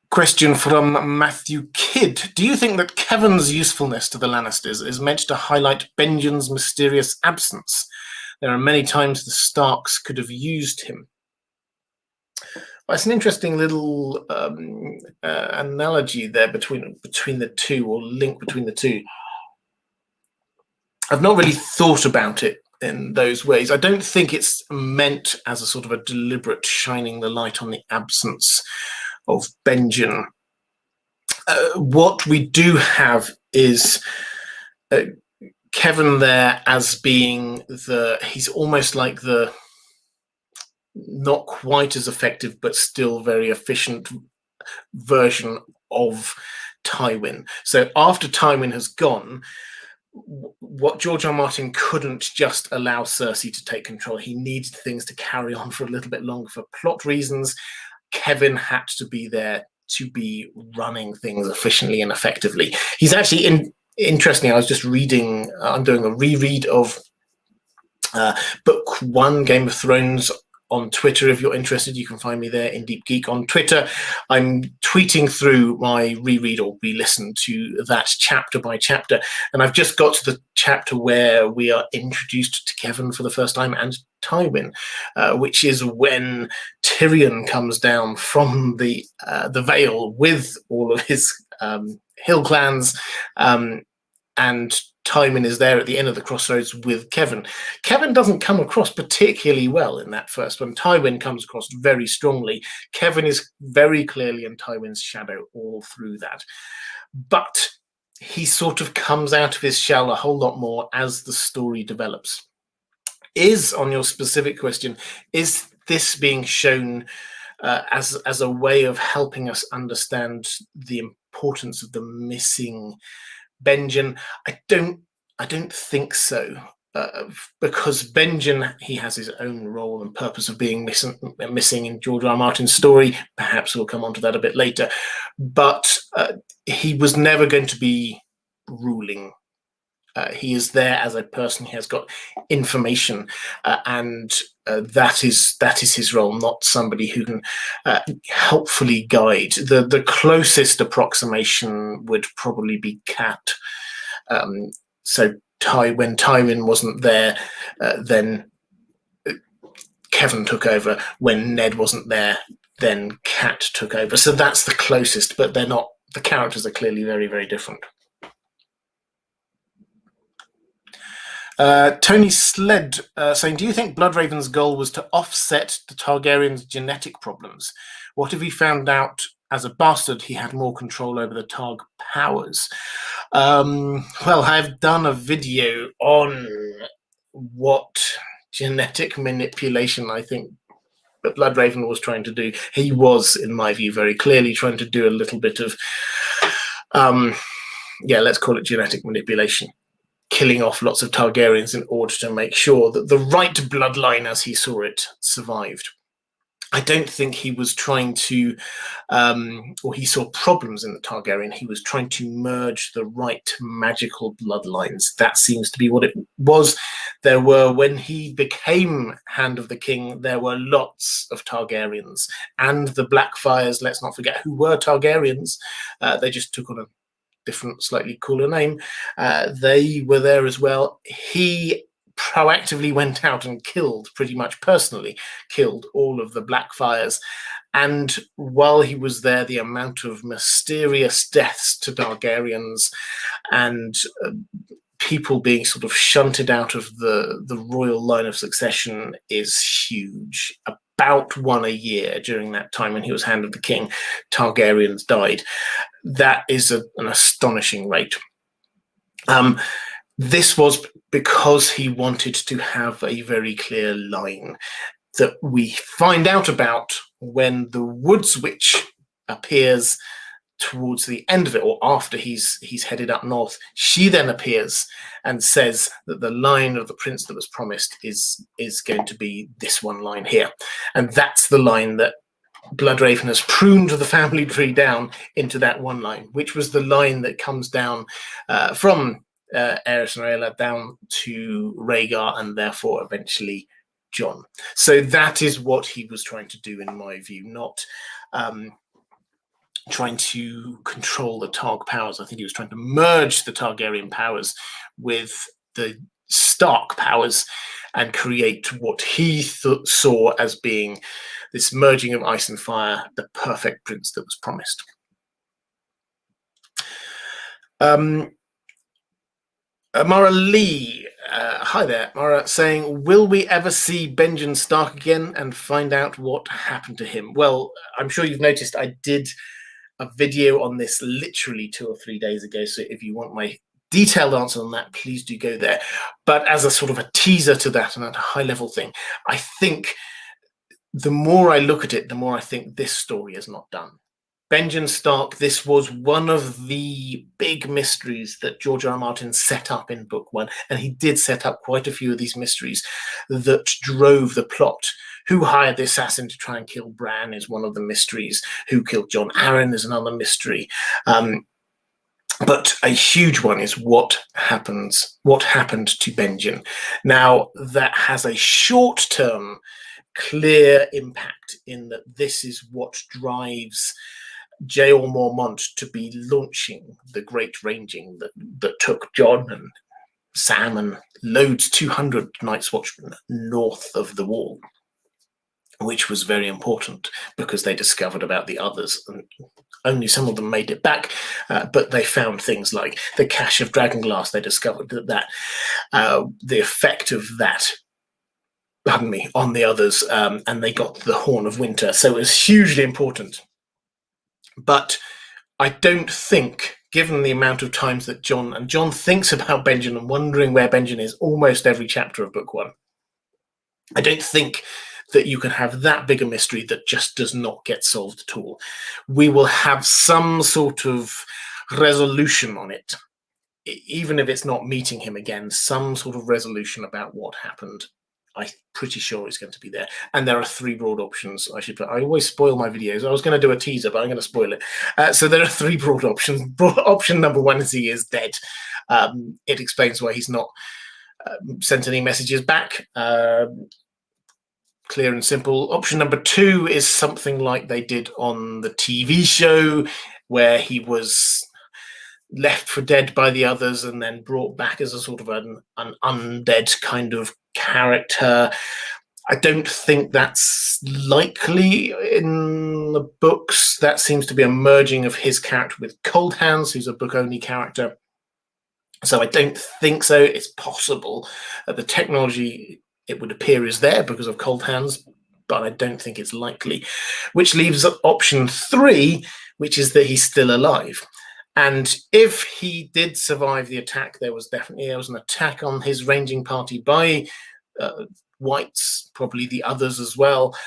Question from Matthew Kidd. Do you think that Kevan's usefulness to the Lannisters is meant to highlight Benjen's mysterious absence? There are many times the Starks could have used him. Well, it's an interesting little analogy there between the two, or link between the two. I've not really thought about it in those ways. I don't think it's meant as a sort of a deliberate shining the light on the absence of Benjen. What we do have is Kevan there as being he's almost like the not quite as effective but still very efficient version of Tywin. So after Tywin has gone, what George R. Martin couldn't just allow Cersei to take control. He needed things to carry on for a little bit longer for plot reasons. Kevan had to be there to be running things efficiently and effectively. He's actually interesting. I was just reading, I'm doing a reread of book 1, Game of Thrones, on Twitter. If you're interested, you can find me there in Deep Geek on Twitter. I'm tweeting through my reread or re-listen to that chapter by chapter, and I've just got to the chapter where we are introduced to Kevan for the first time and Tywin, which is when Tyrion comes down from the Vale with all of his hill clans, and Tywin is there at the end of the crossroads with Kevan. Kevan doesn't come across particularly well in that first one. Tywin comes across very strongly. Kevan is very clearly in Tywin's shadow all through that. But he sort of comes out of his shell a whole lot more as the story develops. On your specific question, is this being shown as a way of helping us understand the importance of the missing Benjen? I don't think so, because Benjen, he has his own role and purpose of being missing in George R. Martin's story. Perhaps we'll come on to that a bit later, but he was never going to be ruling. He is there as a person. He has got information, and that is his role, not somebody who can helpfully guide. The closest approximation would probably be Cat. So when Tywin wasn't there, then Kevan took over. When Ned wasn't there, then Cat took over. So that's the closest, but they're not. The characters are clearly very, very different. Tony Sled saying, do you think Bloodraven's goal was to offset the Targaryens' genetic problems? What if he found out as a bastard he had more control over the Targ powers? Well, I've done a video on what genetic manipulation I think that Bloodraven was trying to do. He was, in my view, very clearly trying to do a little bit of Yeah, let's call it genetic manipulation, killing off lots of Targaryens in order to make sure that the right bloodline, as he saw it, survived. I don't think he was trying to, or he saw problems in the Targaryen. He was trying to merge the right magical bloodlines. That seems to be what it was. There were, when he became Hand of the King, there were lots of Targaryens. And the Blackfires, let's not forget, who were Targaryens. They just took on a different, slightly cooler name. They were there as well. He proactively went out and killed, pretty much personally killed, all of the Blackfires. And while he was there, the amount of mysterious deaths to Targaryens and people being sort of shunted out of the royal line of succession is huge. About one a year during that time when he was Hand of the King, Targaryens died. That is an astonishing rate. This was because he wanted to have a very clear line that we find out about when the Woods Witch appears towards the end of it, or after he's headed up north. She then appears and says that the line of the prince that was promised is going to be this one line here. And that's the line that Bloodraven has pruned the family tree down into that one line, which was the line that comes down from Aerys and Rhaella down to Rhaegar and therefore eventually Jon. So that is what he was trying to do, in my view, not trying to control the Targ powers. I think he was trying to merge the Targaryen powers with the Stark powers and create what he saw as being this merging of ice and fire, the perfect prince that was promised. Mara Lee, hi there, Mara, saying, will we ever see Benjen Stark again and find out what happened to him? Well, I'm sure you've noticed I did a video on this literally 2 or 3 days ago, so if you want my detailed answer on that, please do go there. But as a sort of a teaser to that and at a high level thing, I think the more I look at it, the more I think this story is not done. Benjen Stark, this was one of the big mysteries that George R. R. Martin set up in book 1, and he did set up quite a few of these mysteries that drove the plot. Who hired the assassin to try and kill Bran is one of the mysteries. Who killed Jon Arryn is another mystery. But a huge one is what happened to Benjen. Now, that has a short-term clear impact in that this is what drives J.R. Mormont to be launching the Great Ranging that took Jon and Sam and loads 200 Night's Watchmen north of the Wall, which was very important because they discovered about the others, and only some of them made it back, but they found things like the cache of dragonglass. They discovered that the effect of that, pardon me, on the others, and they got the Horn of Winter. So it was hugely important. But I don't think, given the amount of times that Jon thinks about Benjen and wondering where Benjen is almost every chapter of book 1, I don't think that you can have that big a mystery that just does not get solved at all. We will have some sort of resolution on it, even if it's not meeting him again, some sort of resolution about what happened. I'm pretty sure it's going to be there. And there are 3 broad options. I always spoil my videos. I was going to do a teaser, but I'm going to spoil it. So there are 3 broad options. Option number 1 is he is dead. It explains why he's not sent any messages back. Clear and simple. Option number 2 is something like they did on the TV show, where he was left for dead by the others and then brought back as a sort of an undead kind of character. I don't think that's likely in the books. That seems to be a merging of his character with Cold Hands, who's a book-only character. So I don't think so. It's possible that the technology, it would appear, is there because of Cold Hands, but I don't think it's likely. Which leaves option 3, which is that he's still alive. And if he did survive the attack, there was an attack on his ranging party by whites, probably the others as well.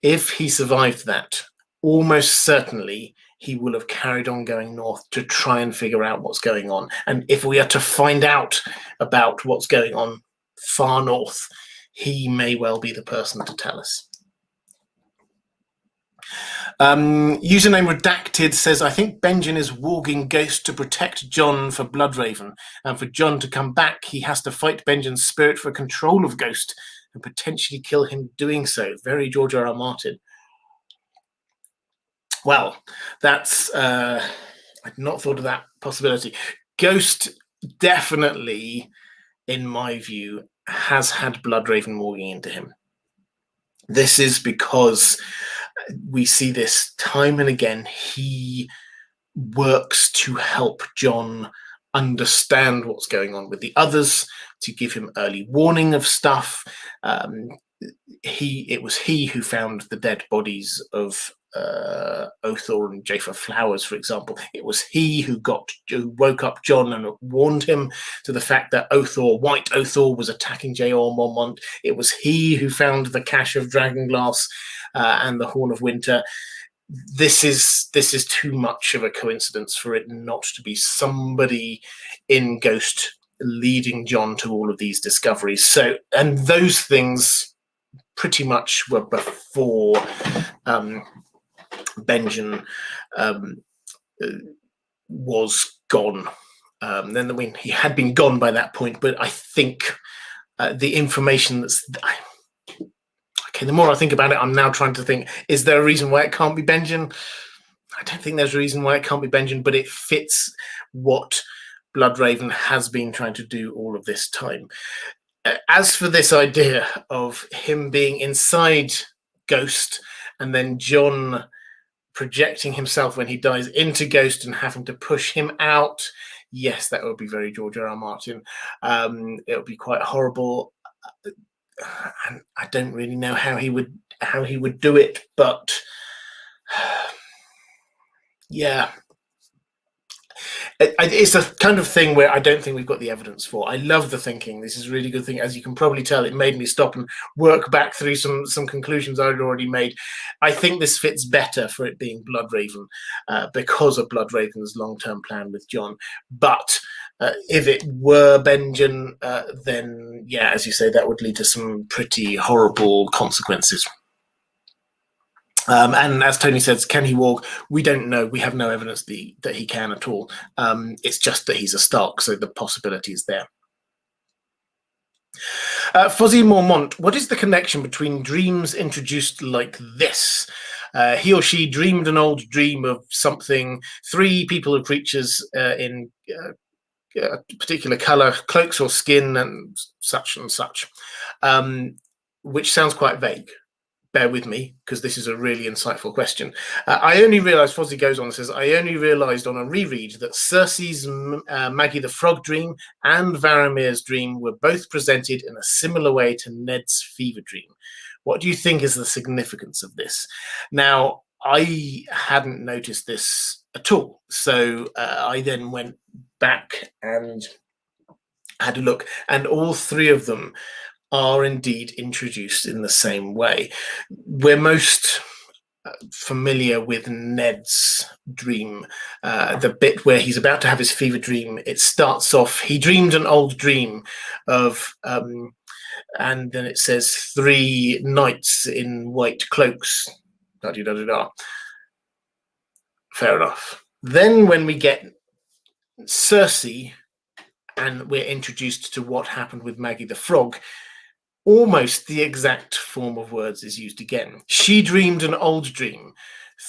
If he survived that, almost certainly he will have carried on going north to try and figure out what's going on. And if we are to find out about what's going on far north, he may well be the person to tell us. Username Redacted says, I think Benjen is warging Ghost to protect Jon for Bloodraven. And for Jon to come back, he has to fight Benjen's spirit for control of Ghost and potentially kill him doing so. Very George R.R. Martin. Well, that's... I'd not thought of that possibility. Ghost definitely, in my view, has had Bloodraven warging into him. This is because we see this time and again. He works to help Jon understand what's going on with the others, to give him early warning of stuff. It was he who found the dead bodies of Othor and Jafer Flowers, for example. It was he who woke up Jon and warned him to the fact that White Othor, was attacking Jeor Mormont. It was he who found the cache of Dragonglass and the Horn of Winter. This is too much of a coincidence for it not to be somebody in Ghost leading Jon to all of these discoveries. So, and those things pretty much were before Benjen was gone. Then he had been gone by that point, but I think the information that's... Okay, the more I think about it, I'm now trying to think, is there a reason why it can't be Benjen? I don't think there's a reason why it can't be Benjen, but it fits what Bloodraven has been trying to do all of this time. As for this idea of him being inside Ghost and then Jon projecting himself when he dies into Ghost and having to push him out, yes, that would be very George R.R. Martin. It would be quite horrible. And I don't really know how he would do it, but yeah, it's a kind of thing where I don't think we've got the evidence for. I love the thinking. This is a really good thing. As you can probably tell, it made me stop and work back through some conclusions I'd already made. I think this fits better for it being Bloodraven because of Bloodraven's long-term plan with Jon. But if it were Benjen, then, yeah, as you say, that would lead to some pretty horrible consequences. And as Tony says, can he warg? We don't know. We have no evidence that he can at all. It's just that he's a Stark, so the possibility is there. Fuzzy Mormont, what is the connection between dreams introduced like this? He or she dreamed an old dream of something, 3 people or creatures in a particular colour, cloaks or skin, and such, which sounds quite vague. Bear with me, because this is a really insightful question. I only realised, Fozzie goes on and says, I only realised on a reread that Cersei's Maggie the Frog dream and Varamir's dream were both presented in a similar way to Ned's fever dream. What do you think is the significance of this? Now, I hadn't noticed this at all, so I then went back and had a look, and all 3 of them are indeed introduced in the same way. We're most familiar with Ned's dream, the bit where he's about to have his fever dream. It starts off, he dreamed an old dream of, and then it says 3 knights in white cloaks. Da-da-da-da-da. Fair enough. Then when we get Cersei and we're introduced to what happened with Maggie the Frog, almost the exact form of words is used again. She dreamed an old dream.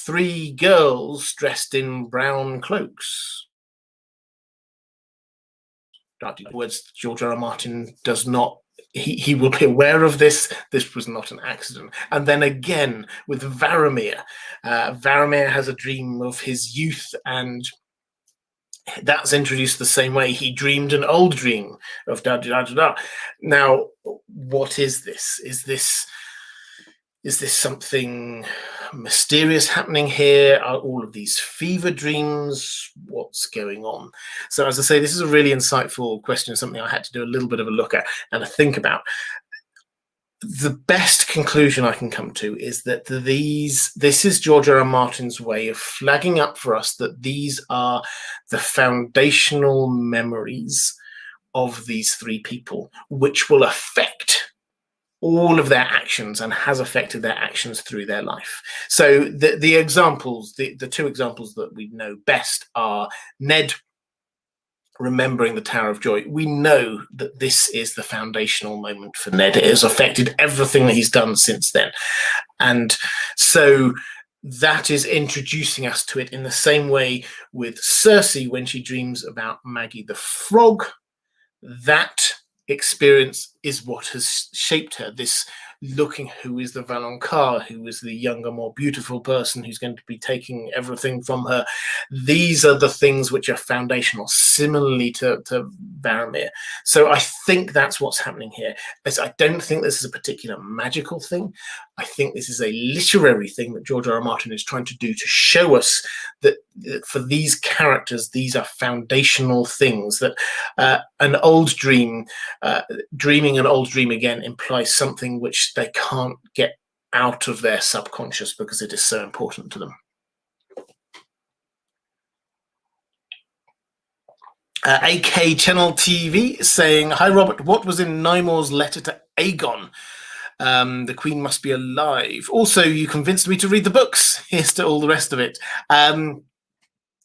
3 girls dressed in brown cloaks. Words George R.R. Martin does not, he will be aware of this. This was not an accident. And then again with Varamir. Varamir has a dream of his youth, and that's introduced the same way. He dreamed an old dream of da-da-da-da-da. Now, what is this? Is this something mysterious happening here? Are all of these fever dreams? What's going on? So, as I say, this is a really insightful question, something I had to do a little bit of a look at and a think about. the best conclusion I can come to is that this is George R. R. Martin's way of flagging up for us that these are the foundational memories of these three people, which will affect all of their actions and has affected their actions through their life. So the examples, the two examples that we know best are Ned remembering the Tower of Joy. We know that this is the foundational moment for Ned. It has affected everything that he's done since then. And so that is introducing us to it in the same way with Cersei when she dreams about Maggie the Frog. That experience is what has shaped her, this looking who is the Valonqar, who is the younger, more beautiful person who's going to be taking everything from her. These are the things which are foundational, similarly to Varamir. So I think that's what's happening here. I don't think this is a particular magical thing. I think this is a literary thing that George R. R. Martin is trying to do to show us that for these characters, these are foundational things, that an old dream, dreaming an old dream again implies something which they can't get out of their subconscious because it is so important to them. AK Channel TV saying, "Hi Robert, what was in Nymore's letter to Aegon? The Queen must be alive. Also, you convinced me to read the books. Here's to all the rest of it."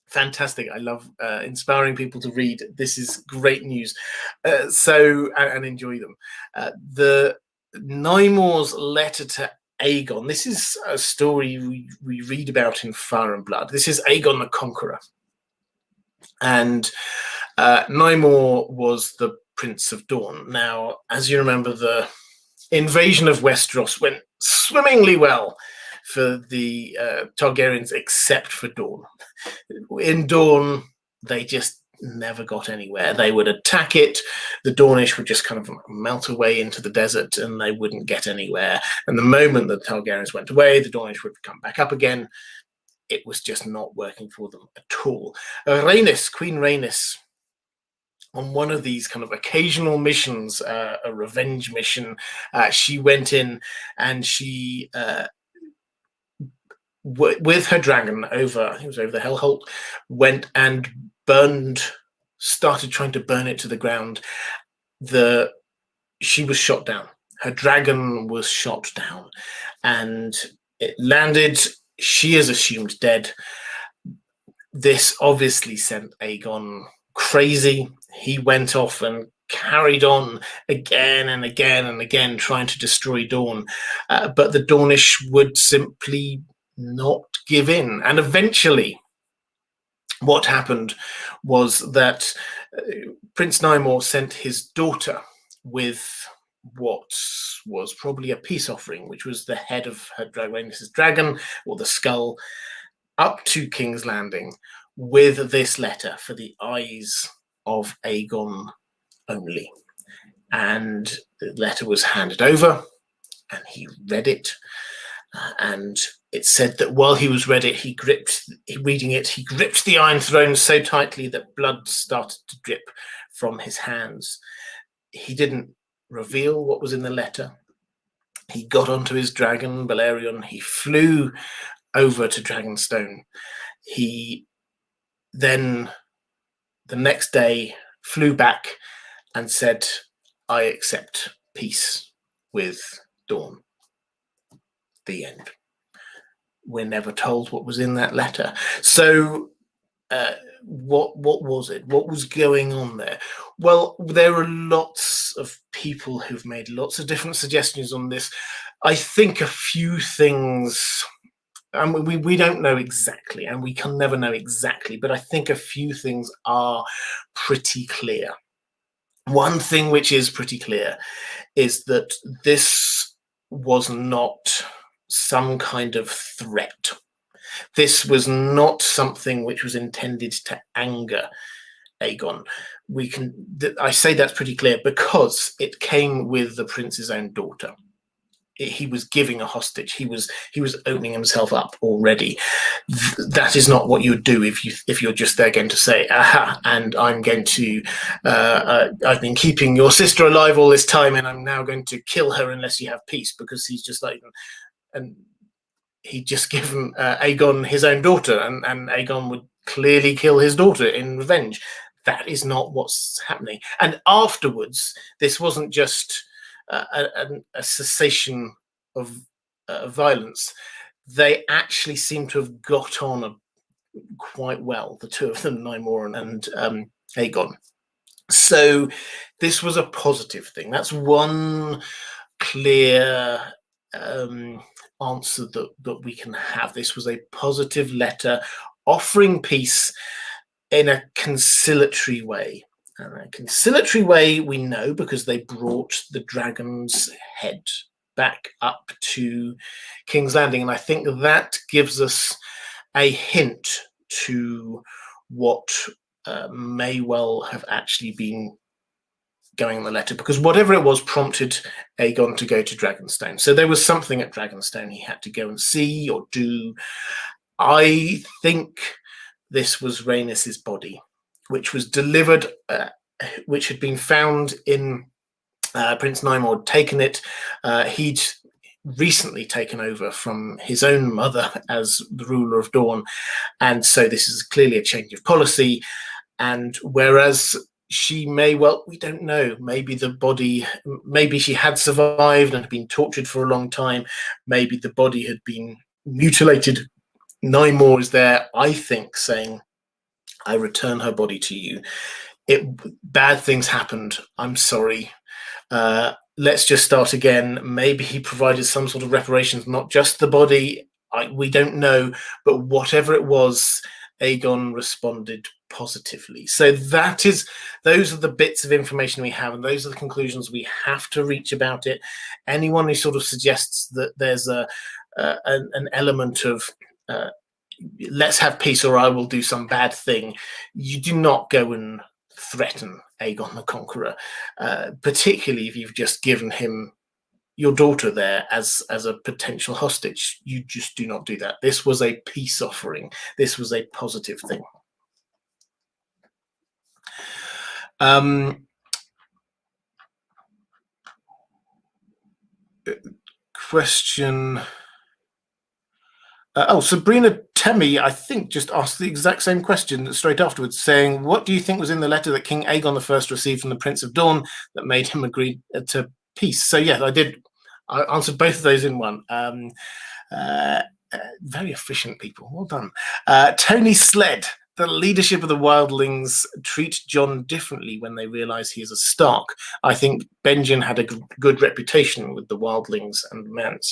Fantastic. I love inspiring people to read. This is great news. And enjoy them. The Nymore's letter to Aegon. This is a story we read about in Fire and Blood. This is Aegon the Conqueror. And Nymore was the Prince of Dawn. Now, as you remember, the invasion of Westeros went swimmingly well for the Targaryens, except for Dawn. In Dawn, they just never got anywhere. They would attack it, the Dornish would just kind of melt away into the desert, and they wouldn't get anywhere. And the moment the Targaryens went away, the Dornish would come back up again. It was just not working for them at all. Queen Rhaenys, on one of these kind of occasional missions, a revenge mission, she went in and she, with her dragon over, I think it was over the Hellholt, went and started trying to burn it to the ground. She was shot down. Her dragon was shot down, and it landed. She is assumed dead. This obviously sent Aegon crazy. He went off and carried on again and again and again, trying to destroy Dawn. But the Dornish would simply not give in. And eventually, what happened was that Prince Nymore sent his daughter with what was probably a peace offering, which was the head of her Rhaenys' dragon, or the skull, up to King's Landing with this letter for the eyes of Aegon only. And the letter was handed over, and he read it. And it said that while he was reading it, he gripped the Iron Throne so tightly that blood started to drip from his hands. He didn't reveal what was in the letter. He got onto his dragon, Balerion. He flew over to Dragonstone. He then, the next day, flew back and said, "I accept peace with Dawn." The end. We're never told what was in that letter. So what was it? What was going on there? Well, there are lots of people who've made lots of different suggestions on this. I think a few things, and we don't know exactly, and we can never know exactly, but I think a few things are pretty clear. One thing which is pretty clear is that this was not some kind of threat. This was not something which was intended to anger Aegon. I say that's pretty clear because it came with the prince's own daughter. he was giving a hostage. He was opening himself up already. That is not what you would do if you're just there going to say, aha, and I'm going to I've been keeping your sister alive all this time, and I'm now going to kill her unless you have peace, because he's just like, and he'd just given Aegon his own daughter, and Aegon would clearly kill his daughter in revenge. That is not what's happening. And afterwards, this wasn't just a cessation of violence. They actually seem to have got on quite well, the two of them, Nymoran and Aegon. So this was a positive thing. That's one clear answer that we can have. This was a positive letter offering peace in a conciliatory way. And a conciliatory way we know because they brought the dragon's head back up to King's Landing. And I think that gives us a hint to what may well have actually been going in the letter, because whatever it was prompted Aegon to go to Dragonstone. So there was something at Dragonstone he had to go and see or do. I think this was Rhaenys's body, which was delivered, which had been found in Prince Nymor had taken it. He'd recently taken over from his own mother as the ruler of Dorne, and so this is clearly a change of policy. And whereas she may well, we don't know, maybe the body, maybe she had survived and had been tortured for a long time, maybe the body had been mutilated. Nymor is there, I think, saying, I return her body to you. Bad things happened. I'm sorry. Let's just start again. Maybe he provided some sort of reparations, not just the body. We don't know. But whatever it was, Aegon responded positively. So those are the bits of information we have, and those are the conclusions we have to reach about it. Anyone who sort of suggests that there's an element of let's have peace or I will do some bad thing, you do not go and threaten Aegon the Conqueror, particularly if you've just given him your daughter there as a potential hostage. You just do not do that. This was a peace offering. This was a positive thing. Question. Sabrina Temi, I think, just asked the exact same question straight afterwards, saying, what do you think was in the letter that King Aegon I received from the Prince of Dorne that made him agree to peace? So, yeah, I answered both of those in one. Very efficient people. Well done. Tony Sled. The leadership of the wildlings treat Jon differently when they realise he is a Stark. I think Benjen had a good reputation with the wildlings and Mance.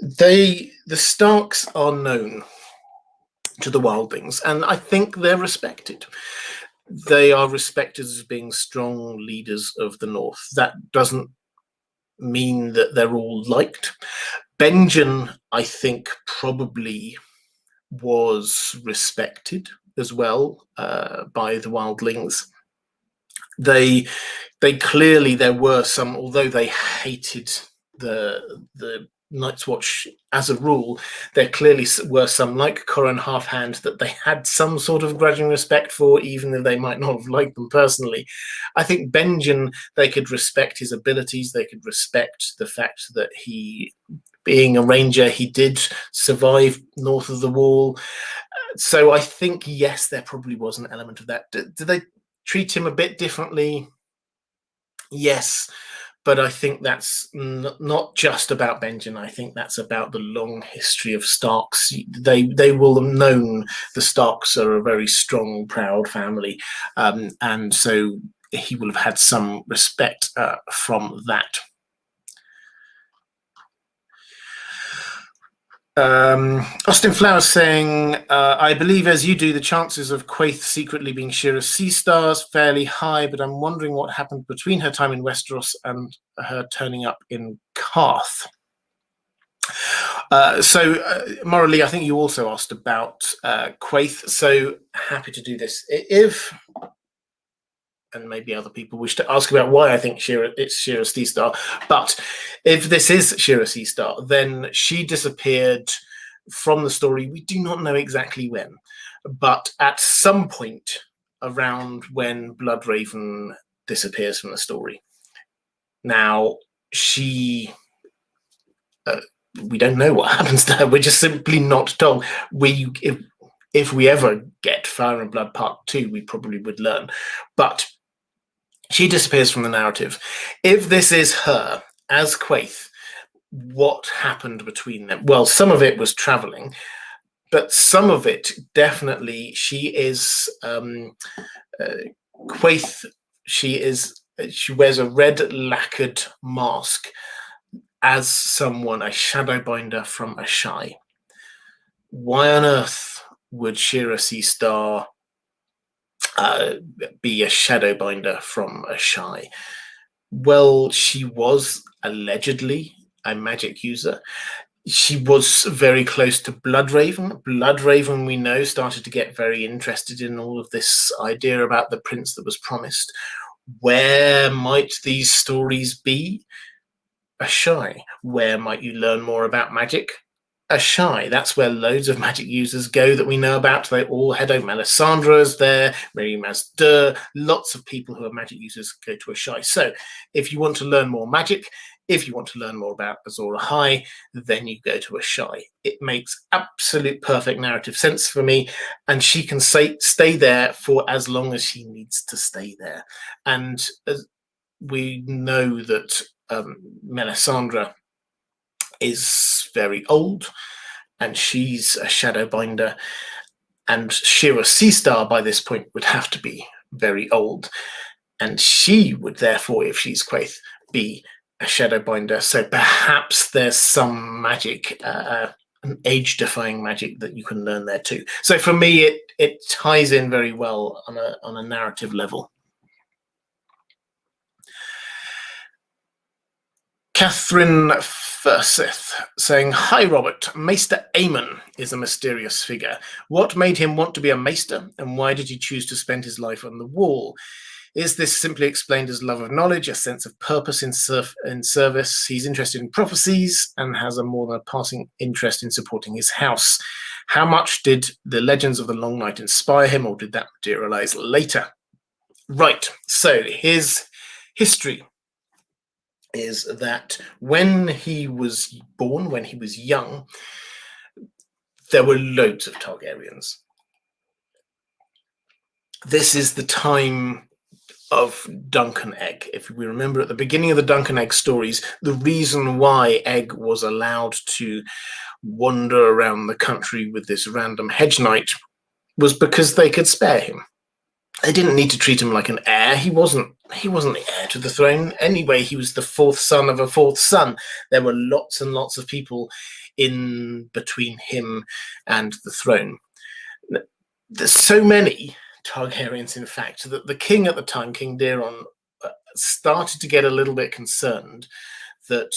The Starks are known to the wildlings, and I think they're respected. They are respected as being strong leaders of the North. That doesn't mean that they're all liked. Benjen, I think, probably was respected as well by the wildlings. They clearly, there were some, although they hated the Night's Watch as a rule, there clearly were some, like Corran Halfhand, that they had some sort of grudging respect for, even though they might not have liked them personally. I think Benjen, they could respect his abilities, they could respect the fact that he, being a ranger, he did survive north of the wall. So I think, yes, there probably was an element of that. Did they treat him a bit differently? Yes. But I think that's not just about Benjen. I think that's about the long history of Starks. They will have known the Starks are a very strong, proud family. And so he will have had some respect from that. Austin Flowers saying, I believe as you do, the chances of Quaithe secretly being Shira's sea stars fairly high, but I'm wondering what happened between her time in Westeros and her turning up in Karth. Morally, I think you also asked about Quaithe, so happy to do this. and maybe other people wish to ask about why I think it's Shira Seastar. But if this is Shira Seastar, then she disappeared from the story. We do not know exactly when, but at some point around when Bloodraven disappears from the story. Now, we don't know what happens to her. We're just simply not told. If we ever get Fire and Blood Part 2, we probably would learn. But she disappears from the narrative. If this is her as Quaithe, what happened between them? Well, some of it was traveling, but some of it definitely, she is Quaithe. She wears a red lacquered mask as someone, a Shadowbinder from Ashai. Why on earth would Shira Seastar be a Shadowbinder from Ashai? Well, she was allegedly a magic user. She was very close to Bloodraven. Bloodraven, we know, started to get very interested in all of this idea about the prince that was promised. Where might these stories be? Ashai. Where might you learn more about magic? Ashai. That's where loads of magic users go that we know about. They all head over. Melisandre's there, Mary Mazdur, lots of people who are magic users go to Ashai. So if you want to learn more magic, if you want to learn more about Azor Ahai, then you go to Ashai. It makes absolute perfect narrative sense for me, and she can stay there for as long as she needs to stay there. And we know that Melisandre is very old, and she's a Shadowbinder, and Shira Seastar by this point would have to be very old, and she would therefore, if she's Quaithe, be a Shadowbinder. So perhaps there's some magic, an age-defying magic that you can learn there too. So for me, it ties in very well on a narrative level. Catherine Furseth saying, "Hi Robert, Maester Aemon is a mysterious figure. What made him want to be a maester, and why did he choose to spend his life on the wall? Is this simply explained as love of knowledge, a sense of purpose in service? He's interested in prophecies and has a more than a passing interest in supporting his house. How much did the legends of the Long Night inspire him, or did that materialize later?" Right, so his history is that when he was born, when he was young, there were loads of Targaryens. This is the time of Dunk and Egg. If we remember at the beginning of the Dunk and Egg stories, the reason why Egg was allowed to wander around the country with this random hedge knight was because they could spare him. They didn't need to treat him like an heir. He wasn't the heir to the throne. Anyway, he was the fourth son of a fourth son. There were lots and lots of people in between him and the throne. There's so many Targaryens, in fact, that the king at the time, King Daeron, started to get a little bit concerned that,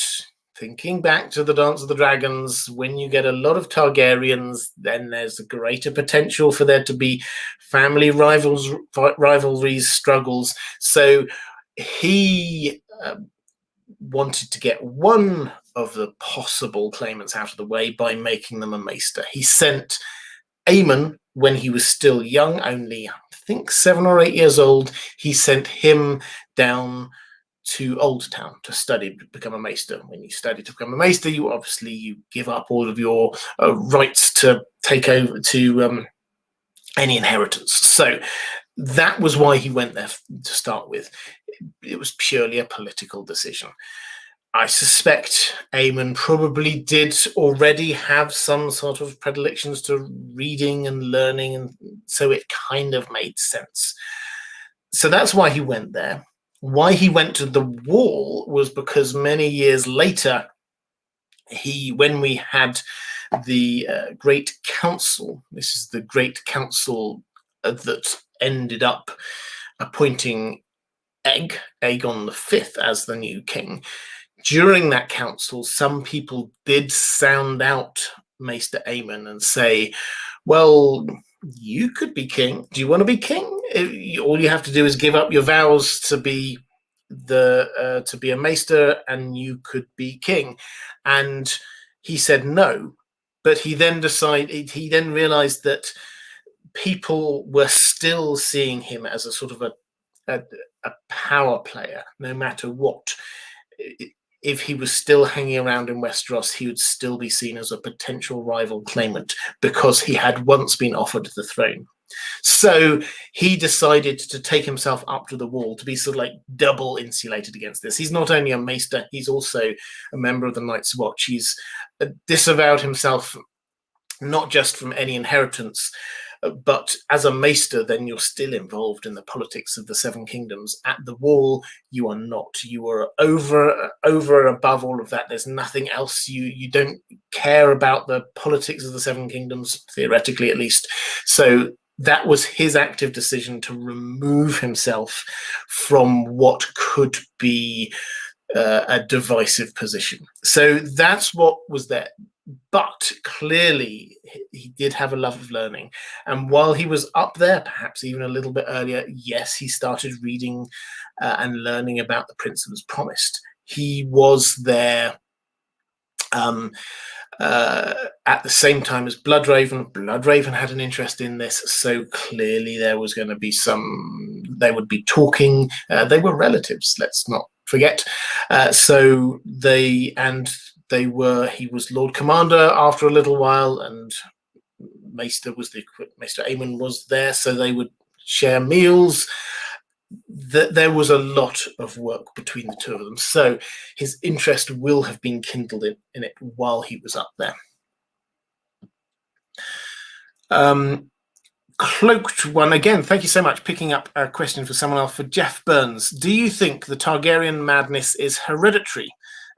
thinking back to the Dance of the Dragons, when you get a lot of Targaryens, then there's a greater potential for there to be family rivalries, struggles. So he wanted to get one of the possible claimants out of the way by making them a maester. He sent Aemon, when he was still young, only I think 7 or 8 years old, he sent him down to Old Town to study to become a maester. When you study to become a maester, you give up all of your rights to take over to any inheritance. So that was why he went there to start with. It was purely a political decision. I suspect Aemon probably did already have some sort of predilections to reading and learning, and so it kind of made sense. So that's why he went there. Why he went to the wall was because many years later, when we had the Great Council, this is the Great Council that ended up appointing Aegon V as the new king. During that council, some people did sound out Maester Aemon and say, well, you could be king. Do you want to be king? All you have to do is give up your vows to be a maester, and you could be king. And he said no, but he then realized that people were still seeing him as a sort of a power player, no matter what. If he was still hanging around in Westeros, he would still be seen as a potential rival claimant because he had once been offered the throne. So he decided to take himself up to the wall to be sort of like double insulated against this. He's not only a maester, he's also a member of the Night's Watch. He's disavowed himself not just from any inheritance, but as a maester, then you're still involved in the politics of the Seven Kingdoms. At the wall, you are not. You are over and above all of that. There's nothing else. You don't care about the politics of the Seven Kingdoms, theoretically at least. So that was his active decision to remove himself from what could be a divisive position. So that's what was there. But clearly, he did have a love of learning. And while he was up there, perhaps even a little bit earlier, yes, he started reading and learning about the Principles Promised. He was there at the same time as Bloodraven. Bloodraven had an interest in this, so clearly there was going to be they would be talking. They were relatives, let's not forget. He was Lord Commander after a little while, and Maester Aemon was there, so they would share meals. There was a lot of work between the two of them, so his interest will have been kindled in it while he was up there. Cloaked one again, thank you so much. Picking up a question for someone else, for Jeff Burns. Do you think the Targaryen madness is hereditary,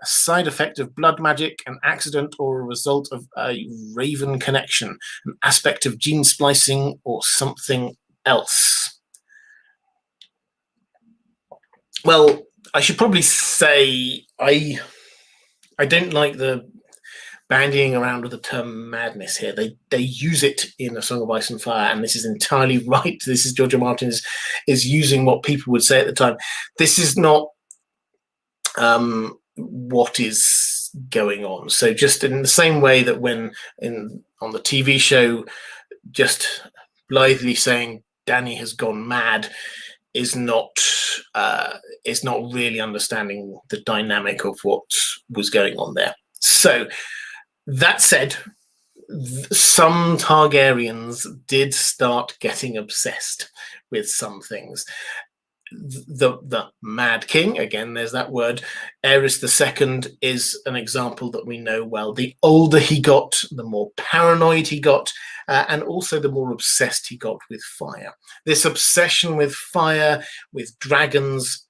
a side effect of blood magic, an accident, or a result of a raven connection, an aspect of gene splicing, or something else? Well, I should probably say I don't like the bandying around with the term madness here. They use it in A Song of Ice and Fire, and this is entirely right. This is George R. Martin is using what people would say at the time. This is not what is going on. So just in the same way that when on the TV show, just blithely saying Dany has gone mad is not really understanding the dynamic of what was going on there. So that said, some Targaryens did start getting obsessed with some things. The Mad King, again, there's that word. Aerys II is an example that we know well. The older he got, the more paranoid he got, and also the more obsessed he got with fire. This obsession with fire, with dragons,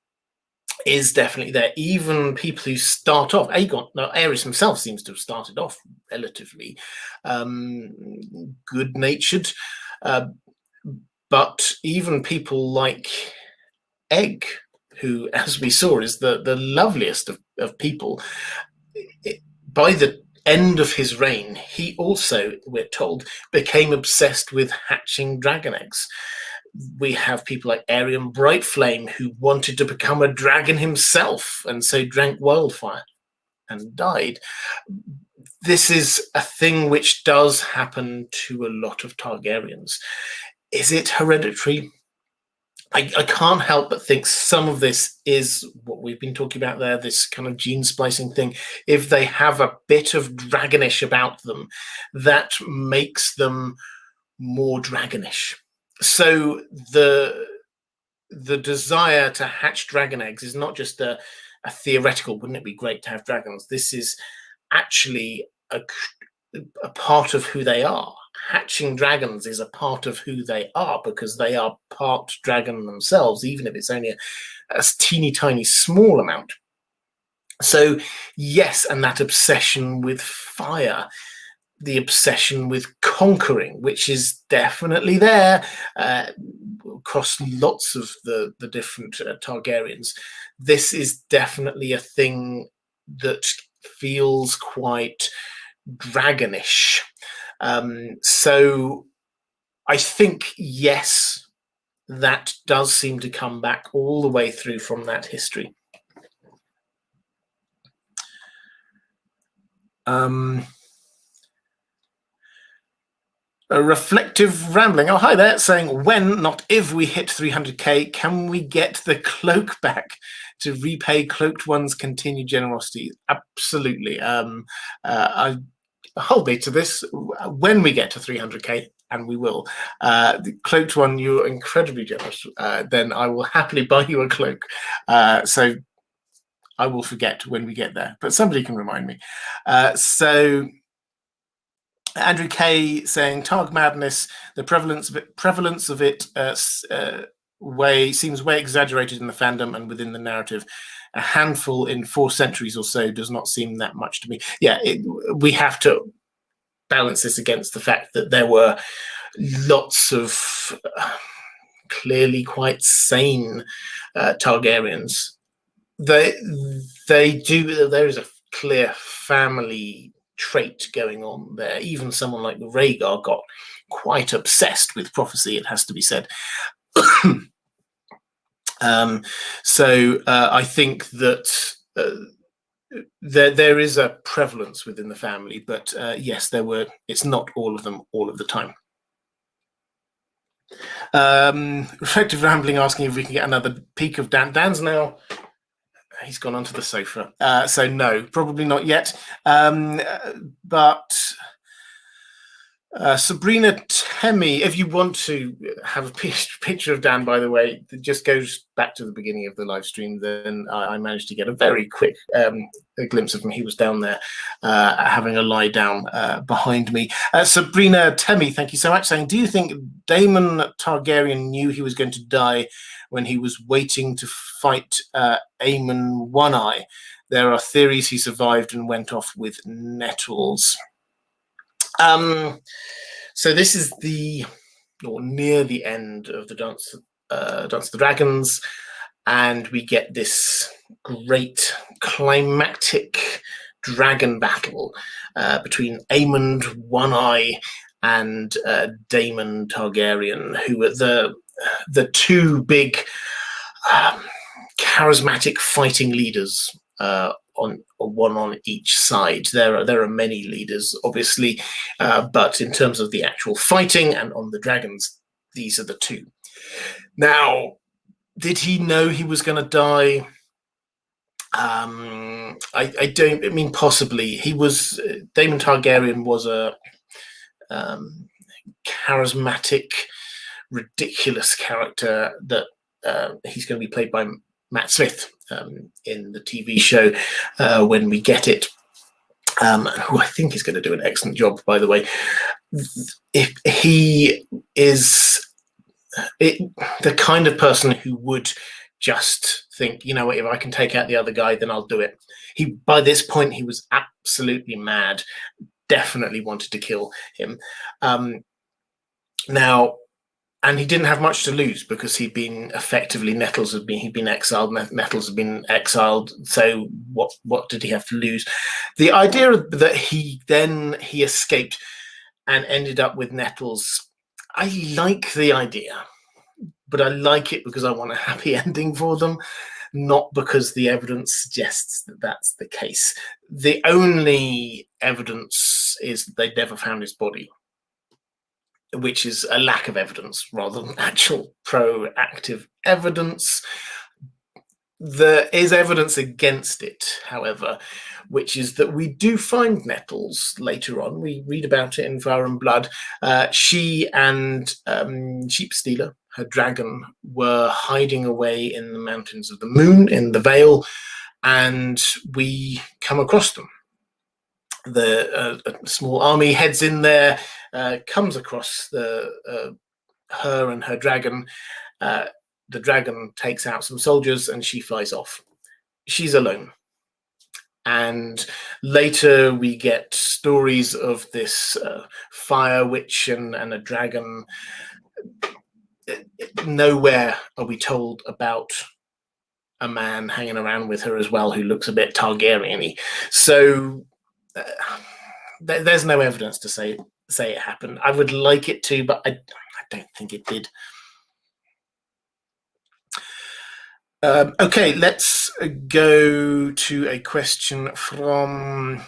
is definitely there. Even people who start off, Aerys himself seems to have started off relatively good-natured, but even people like Egg, who, as we saw, is the loveliest of people, by the end of his reign, he also, we're told, became obsessed with hatching dragon eggs. We have people like Aerion Brightflame, who wanted to become a dragon himself, and so drank wildfire and died. This is a thing which does happen to a lot of Targaryens. Is it hereditary? I can't help but think some of this is what we've been talking about there, this kind of gene splicing thing. If they have a bit of dragonish about them, that makes them more dragonish. So the desire to hatch dragon eggs is not just a theoretical, wouldn't it be great to have dragons? This is actually a part of who they are. Hatching dragons is a part of who they are, because they are part dragon themselves, even if it's only a teeny tiny small amount. So yes, and that obsession with fire, the obsession with conquering, which is definitely there across lots of the different Targaryens. This is definitely a thing that feels quite dragonish. So I think, yes, that does seem to come back all the way through from that history. A reflective rambling. Oh, hi there, saying when, not if we hit 300k, can we get the cloak back to repay Cloaked One's continued generosity? Absolutely. I hold me to this. When we get to 300k, and we will, the Cloaked One, you're incredibly generous, then I will happily buy you a cloak. So I will forget when we get there, but somebody can remind me. So Andrew K saying Targ madness, the prevalence of it seems way exaggerated in the fandom and within the narrative. A handful in 4 centuries or so does not seem that much to me. Yeah, we have to balance this against the fact that there were lots of clearly quite sane Targaryens. There is a clear family trait going on there. Even someone like Rhaegar got quite obsessed with prophecy, it has to be said. So I think that there is a prevalence within the family, but yes, it's not all of them all of the time. Reflective Rambling asking if we can get another peek of Dan. Dan's now... He's gone onto the sofa. So no, probably not yet. But Sabrina Temi, if you want to have a picture of Dan, by the way, that just goes back to the beginning of the live stream. Then I managed to get a very quick a glimpse of him. He was down there having a lie down behind me. Sabrina Temi, thank you so much, saying, do you think Daemon Targaryen knew he was going to die when he was waiting to fight Aemon One Eye? There are theories he survived and went off with nettles. So this is near the end of the Dance of the Dragons, and we get this great climactic dragon battle between Aemond One Eye and Daemon Targaryen, who are the two big charismatic fighting leaders on one on each side. There are many leaders, obviously, but in terms of the actual fighting and on the dragons, these are the two. Now, did he know he was going to die? I don't. I mean, possibly. Daemon Targaryen was a charismatic, ridiculous character that he's going to be played by Matt Smith in the TV show when we get it, who I think is going to do an excellent job, by the way. If he is the kind of person who would just think, you know what, if I can take out the other guy, then I'll do it. By this point, he was absolutely mad, definitely wanted to kill him. Now, and he didn't have much to lose because he'd been effectively, he'd been exiled, Nettles had been exiled. So what did he have to lose? The idea that he escaped and ended up with Nettles, I like the idea, but I like it because I want a happy ending for them, not because the evidence suggests that that's the case. The only evidence is that they never found his body, which is a lack of evidence rather than actual proactive evidence. There is evidence against it, however, which is that we do find Nettles later on. We read about it in Fire and Blood. She and Sheepstealer, her dragon, were hiding away in the Mountains of the Moon, in the Vale, and we come across them. A small army heads in there, comes across her and her dragon. The dragon takes out some soldiers and she flies off. She's alone. And later we get stories of this fire witch and a dragon. Nowhere are we told about a man hanging around with her as well who looks a bit Targaryen-y. So there's no evidence to say it happened. I would like it to, but I don't think it did. Okay, let's go to a question from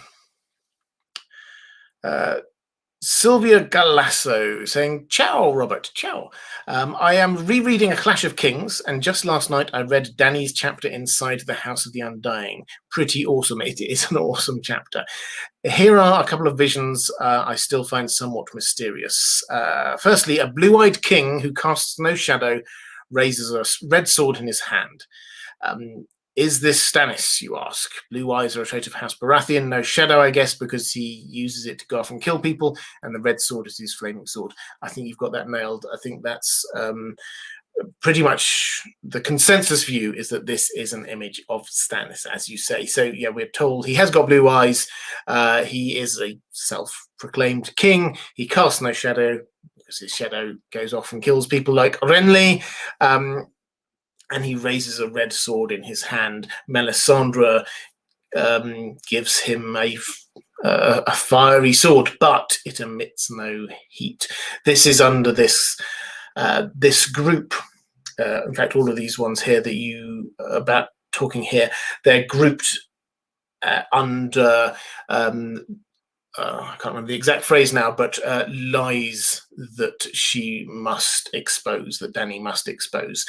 Sylvia Galasso saying, "Ciao, Robert. Ciao. I am rereading A Clash of Kings, and just last night I read Dany's chapter inside the House of the Undying. Pretty awesome. It is an awesome chapter. Here are a couple of visions I still find somewhat mysterious. Firstly, a blue-eyed king who casts no shadow raises a red sword in his hand. Is this Stannis, you ask? Blue eyes are a trait of House Baratheon. No shadow, I guess, because he uses it to go off and kill people, and the red sword is his flaming sword. I think you've got that nailed. I think that's pretty much the consensus view, is that this is an image of Stannis, as you say. So, yeah, we're told he has got blue eyes. He is a self-proclaimed king. He casts no shadow because his shadow goes off and kills people like Renly. And he raises a red sword in his hand. Melisandre gives him a fiery sword, but it emits no heat. This is under this group. In fact, all of these ones here that you about talking here, they're grouped under. I can't remember the exact phrase now, but lies that she must expose, that Dany must expose.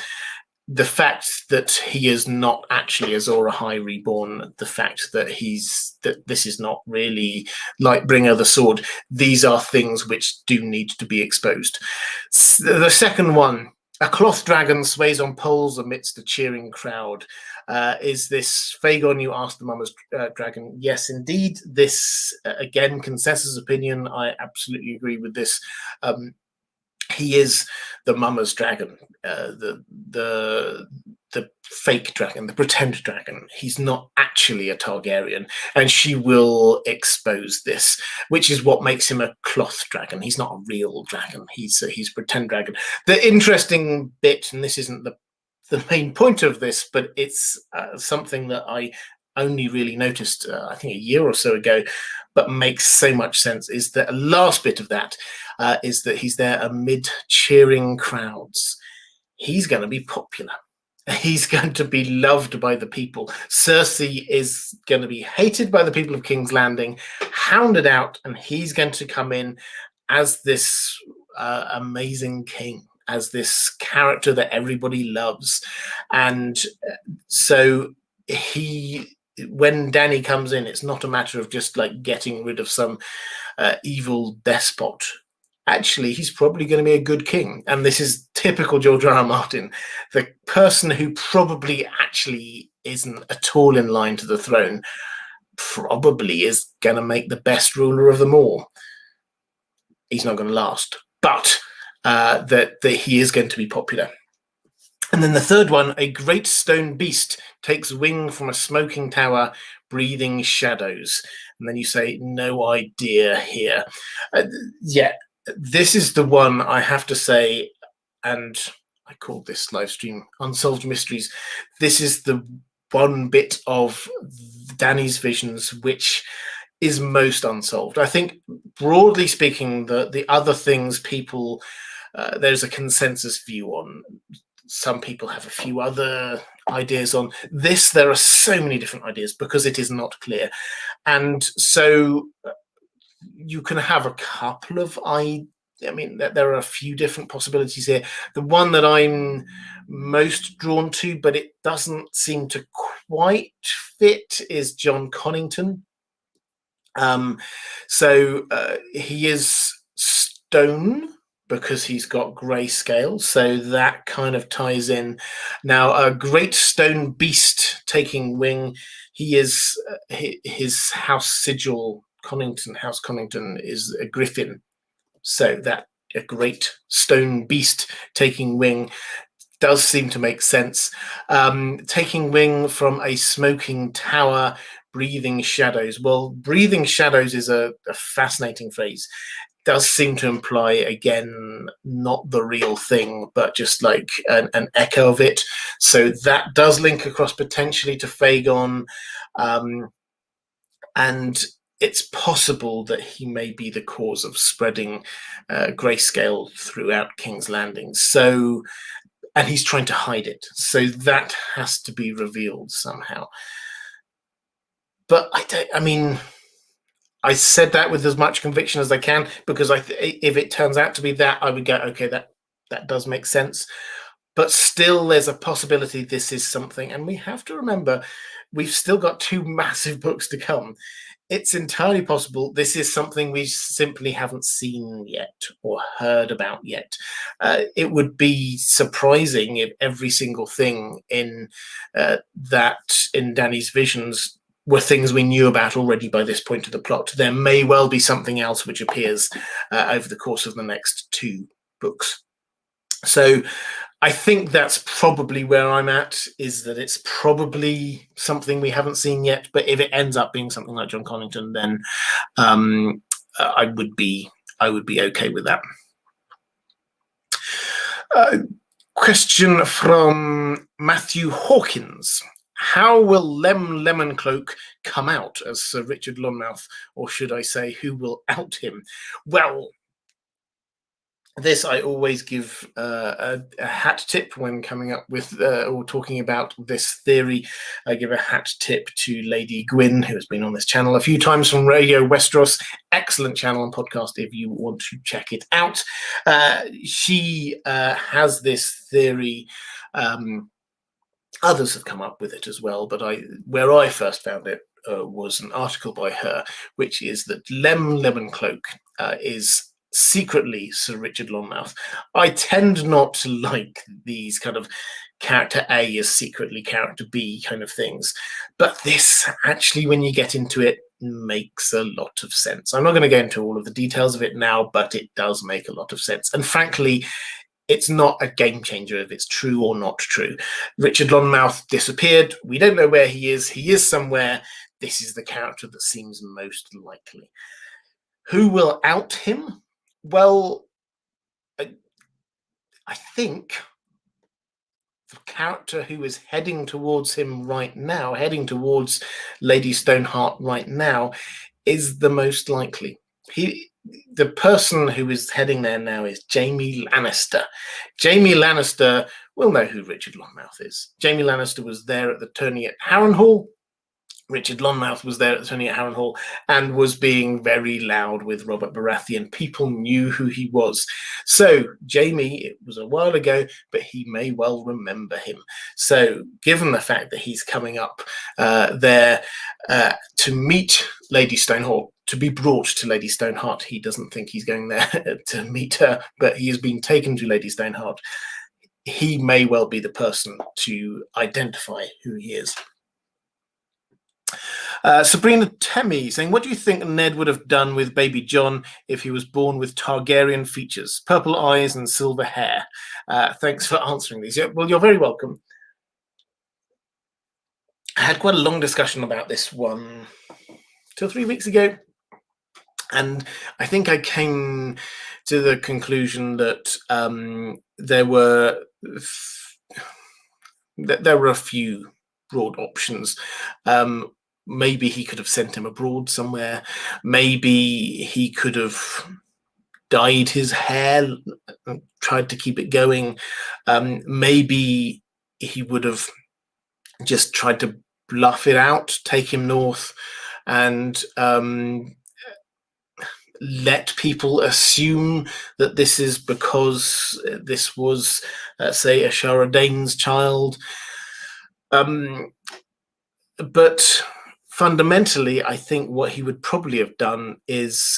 The fact that he is not actually Azor Ahai reborn, the fact that this is not really Lightbringer the sword, these are things which do need to be exposed. The second one, a cloth dragon sways on poles amidst a cheering crowd. Is this Phaegon, you asked the Mama's dragon? Yes, indeed. This, again, consensus opinion. I absolutely agree with this. He is the Mama's dragon, the fake dragon, the pretend dragon. He's not actually a Targaryen, and she will expose this, which is what makes him a cloth dragon. He's not a real dragon. He's a pretend dragon. The interesting bit, and this isn't the main point of this, but it's something that I only really noticed, I think, a year or so ago, but makes so much sense, is that the last bit of that is that he's there amid cheering crowds. He's going to be popular. He's going to be loved by the people. Cersei is going to be hated by the people of King's Landing, hounded out, and he's going to come in as this amazing king, as this character that everybody loves. And so when Dany comes in, it's not a matter of just like getting rid of some evil despot. Actually, he's probably going to be a good king. And this is typical George R.R. Martin. The person who probably actually isn't at all in line to the throne probably is going to make the best ruler of them all. He's not going to last, but that he is going to be popular. And then the third one, a great stone beast takes wing from a smoking tower, breathing shadows. And then you say, no idea here. Yeah, this is the one I have to say, and I called this live stream Unsolved Mysteries. This is the one bit of Dany's visions which is most unsolved. I think, broadly speaking, the other things people, there's a consensus view on. Some people have a few other ideas on this. There are so many different ideas because it is not clear. And so you can have a couple of there are a few different possibilities here. The one that I'm most drawn to, but it doesn't seem to quite fit, is Jon Connington. He is stone because he's got grayscale, so that kind of ties in. Now, a great stone beast taking wing. He is his house sigil, House Connington, is a griffin. So that a great stone beast taking wing does seem to make sense. Taking wing from a smoking tower, breathing shadows. Well, breathing shadows is a fascinating phrase. Does seem to imply, again, not the real thing, but just like an echo of it. So that does link across potentially to Phaegon. And it's possible that he may be the cause of spreading grayscale throughout King's Landing. So, and he's trying to hide it. So that has to be revealed somehow. But I mean, I said that with as much conviction as I can, because if it turns out to be that, I would go, okay, that does make sense. But still, there's a possibility this is something, and we have to remember, we've still got 2 massive books to come. It's entirely possible this is something we simply haven't seen yet or heard about yet. It would be surprising if every single thing in in Dany's visions were things we knew about already by this point of the plot. There may well be something else which appears over the course of the next 2 books. So I think that's probably where I'm at, is that it's probably something we haven't seen yet. But if it ends up being something like John Connington, then I would be okay with that. Question from Matthew Hawkins. How will Lem Lemoncloak come out as Sir Richard Lonmouth, or should I say, who will out him? Well, this I always give a hat tip when coming up with or talking about this theory. I give a hat tip to Lady Gwyn, who has been on this channel a few times, from Radio Westeros. Excellent channel and podcast if you want to check it out. She has this theory. Others have come up with it as well, but where I first found it was an article by her, which is that Lem Lemoncloak is secretly Sir Richard Lonmouth. I tend not to like these kind of character A is secretly character B kind of things, but this actually, when you get into it, makes a lot of sense. I'm not going to go into all of the details of it now, but it does make a lot of sense. And frankly, it's not a game changer if it's true or not true. Richard Lonmouth disappeared. We don't know where he is. He is somewhere. This is the character that seems most likely. Who will out him? Well, I think the character who is heading towards him right now, heading towards Lady Stoneheart right now, is the most likely. The person who is heading there now is Jaime Lannister. Jaime Lannister will know who Richard Lonmouth is. Jaime Lannister was there at the tourney at Harrenhal. Richard Lonmouth was there at the tourney at Harrenhal and was being very loud with Robert Baratheon. People knew who he was. So Jaime, it was a while ago, but he may well remember him. So given the fact that he's coming up there to meet Lady Stoneheart, to be brought to Lady Stoneheart, he doesn't think he's going there to meet her, but he has been taken to Lady Stoneheart. He may well be the person to identify who he is. Sabrina Temi saying, what do you think Ned would have done with baby Jon if he was born with Targaryen features, purple eyes and silver hair? Thanks for answering these. Well, you're very welcome. I had quite a long discussion about this one 2 or 3 weeks ago, and I think I came to the conclusion that there were a few broad options. Maybe he could have sent him abroad somewhere. Maybe he could have dyed his hair, tried to keep it going. Maybe he would have just tried to bluff it out, take him north, and let people assume that this is because this was, say, a Shara Dane's child. But fundamentally, I think what he would probably have done is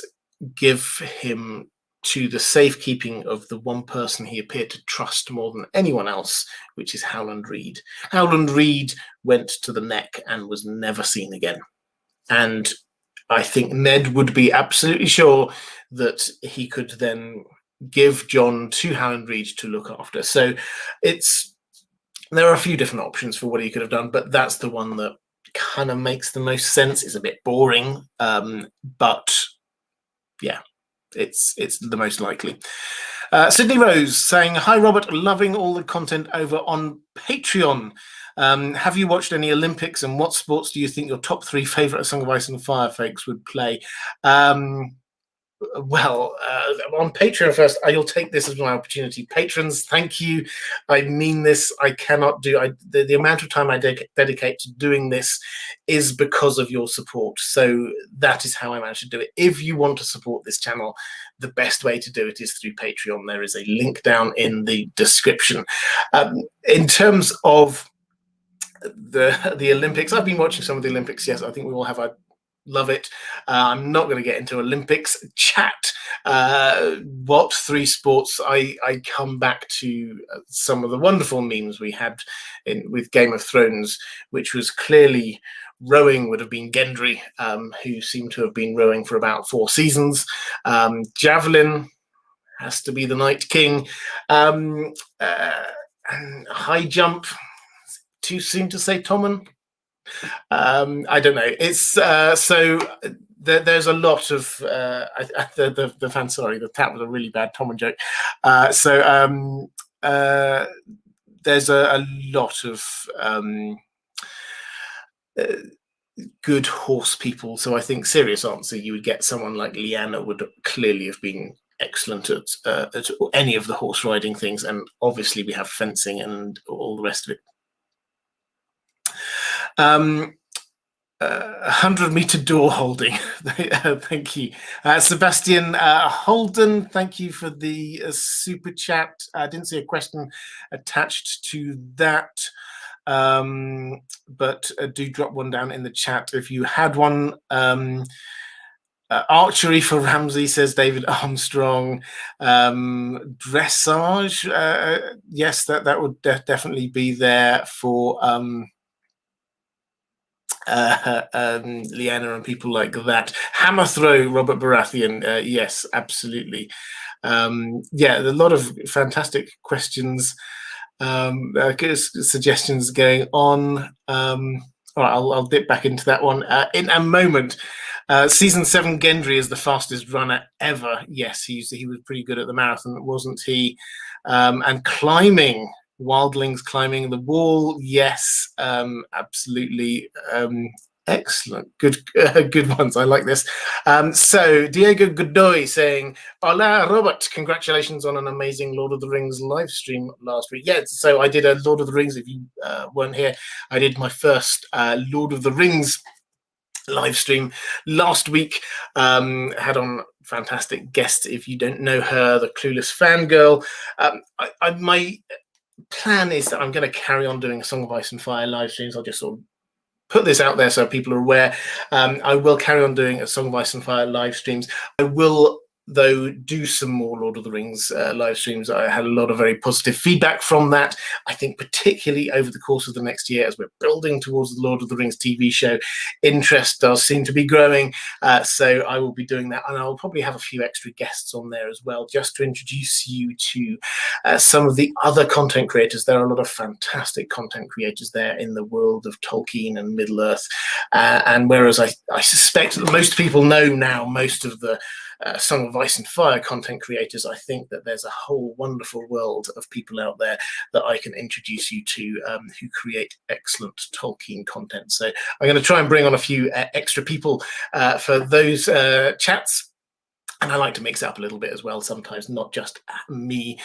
give him to the safekeeping of the one person he appeared to trust more than anyone else, which is Howland Reed. Howland Reed went to the Neck and was never seen again. And I think Ned would be absolutely sure that he could then give Jon to Howland Reed to look after. So there are a few different options for what he could have done, but that's the one that kind of makes the most sense. It's a bit boring, but yeah, it's the most likely. Sydney Rose saying, "Hi Robert, loving all the content over on Patreon. Have you watched any Olympics, and what sports do you think your top 3 favourite Song of Ice and Fire fakes would play?" Well, on Patreon first, I'll take this as my opportunity. Patrons, thank you. I mean this. I cannot do the amount of time I dedicate to doing this is because of your support. So that is how I managed to do it. If you want to support this channel, the best way to do it is through Patreon. There is a link down in the description. In terms of the Olympics, I've been watching some of the Olympics. Yes, I think we all have. Love it. I'm not going to get into Olympics chat. What 3 sports? I come back to some of the wonderful memes we had with Game of Thrones, which was clearly rowing would have been Gendry, who seemed to have been rowing for about 4 seasons. Javelin has to be the Night King. And high jump, too soon to say Tommen. I don't know. It's so there's a lot of the fan. Sorry, that was a really bad Tommen joke. There's a lot of good horse people. So I think serious answer, you would get someone like Lyanna would clearly have been excellent at any of the horse riding things, and obviously we have fencing and all the rest of it. 100-meter door holding. Thank you. Sebastian Holden, thank you for the super chat. I didn't see a question attached to that, but do drop one down in the chat if you had one. Archery for Ramsey, says David Armstrong. Dressage, yes, that would definitely be there for Lyanna and people like that. Hammer throw, Robert Baratheon. Yes, absolutely. Yeah, a lot of fantastic questions, suggestions going on. All right, I'll dip back into that one in a moment. Season 7 Gendry is the fastest runner ever. Yes, he was pretty good at the marathon, wasn't he? And climbing. Wildlings climbing the wall, yes, absolutely, excellent, good ones. I like this. So Diego Godoy saying, "Hola, Robert! Congratulations on an amazing Lord of the Rings live stream last week." Yeah, so I did a Lord of the Rings. If you weren't here, I did my first Lord of the Rings live stream last week. Had on fantastic guests. If you don't know her, the clueless fangirl. My plan is that I'm going to carry on doing a Song of Ice and Fire live streams. I'll just sort of put this out there so people are aware. I will carry on doing a Song of Ice and Fire live streams. I will, though, do some more Lord of the Rings live streams. I had a lot of very positive feedback from that. I think particularly over the course of the next year, as we're building towards the Lord of the Rings TV show, interest does seem to be growing. So I will be doing that, and I'll probably have a few extra guests on there as well, just to introduce you to some of the other content creators. There are a lot of fantastic content creators there in the world of Tolkien and Middle-earth. And whereas I suspect that most people know now most of the Song of Ice and Fire content creators, I think that there's a whole wonderful world of people out there that I can introduce you to who create excellent Tolkien content. So I'm going to try and bring on a few extra people for those chats. And I like to mix it up a little bit as well, sometimes not just me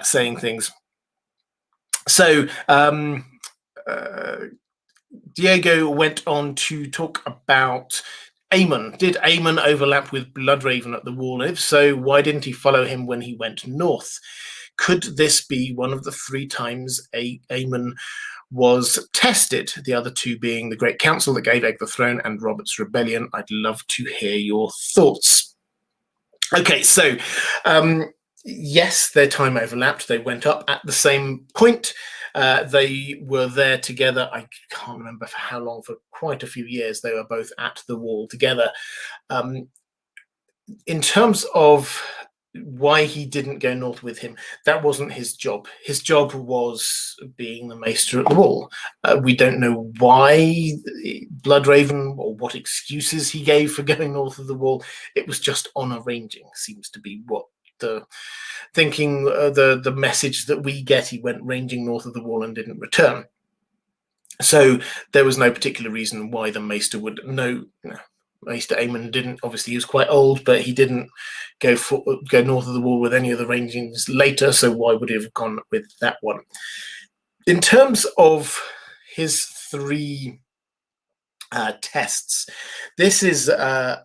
saying things. So Diego went on to talk about Aemon. Did Aemon overlap with Bloodraven at the Wall? And if so, why didn't he follow him when he went north? Could this be one of the 3 times Aemon was tested? The other 2 being the Great Council that gave Egg the throne and Robert's Rebellion. I'd love to hear your thoughts. Okay, so yes, their time overlapped. They went up at the same point. They were there together. I can't remember for how long, for quite a few years. They were both at the Wall together. In terms of why he didn't go north with him, that wasn't his job. His job was being the Maester at the Wall. We don't know why Bloodraven, or what excuses he gave for going north of the Wall. It was just on arranging, seems to be what thinking the message that we get, he went ranging north of the wall and didn't return. So there was no particular reason why the Maester would know. Maester Aemon didn't. Obviously, he was quite old, but he didn't go north of the wall with any of the rangings later. So why would he have gone with that one? In terms of his 3 tests, this is a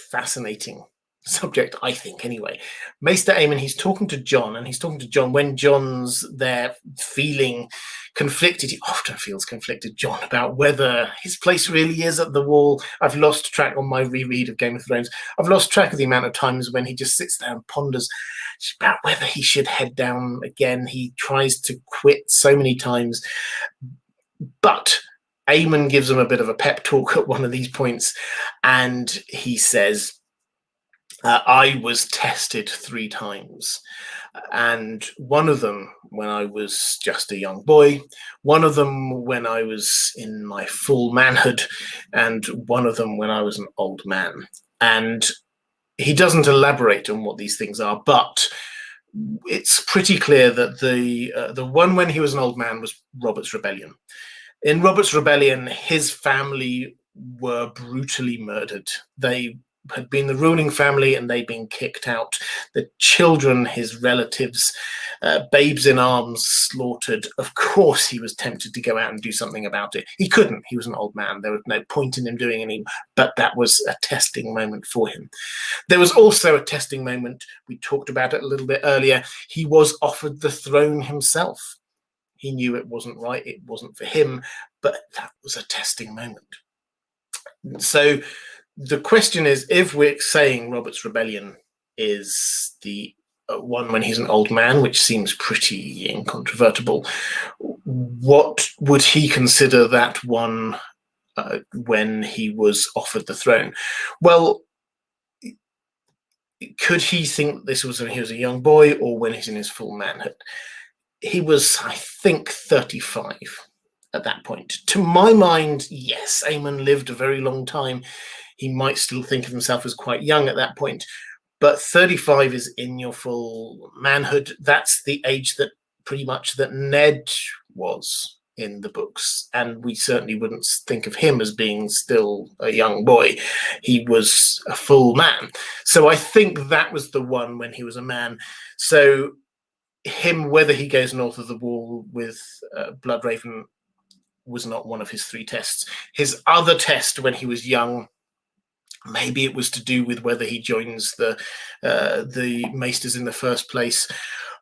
fascinating subject, I think, anyway. Maester Aemon, he's talking to Jon, and he's talking to Jon when Jon's there feeling conflicted. He often feels conflicted, Jon, about whether his place really is at the wall. I've lost track on my reread of Game of Thrones. I've lost track of the amount of times when he just sits there and ponders about whether he should head down again. He tries to quit so many times, but Aemon gives him a bit of a pep talk at one of these points, and he says, I was tested 3 times, and one of them when I was just a young boy, one of them when I was in my full manhood, and one of them when I was an old man. And he doesn't elaborate on what these things are, but it's pretty clear that the one when he was an old man was Robert's Rebellion. In Robert's Rebellion, his family were brutally murdered. They had been the ruling family and they'd been kicked out. The children, his relatives, babes in arms, slaughtered. Of course, he was tempted to go out and do something about it. He couldn't. He was an old man. There was no point in him doing any, but that was a testing moment for him. There was also a testing moment. We talked about it a little bit earlier. He was offered the throne himself. He knew it wasn't right. It wasn't for him, but that was a testing moment. So the question is, if we're saying Robert's Rebellion is the one when he's an old man, which seems pretty incontrovertible, what would he consider that one when he was offered the throne? Well, could he think this was when he was a young boy or when he's in his full manhood? He was, I think, 35 at that point. To my mind, yes, Aemon lived a very long time. He might still think of himself as quite young at that point, but 35 is in your full manhood. That's the age that pretty much that Ned was in the books, and we certainly wouldn't think of him as being still a young boy. He was a full man. So I think that was the one when he was a man. So him, whether he goes north of the wall with Bloodraven, was not one of his 3 tests. His other test when he was young, maybe it was to do with whether he joins the Maesters in the first place.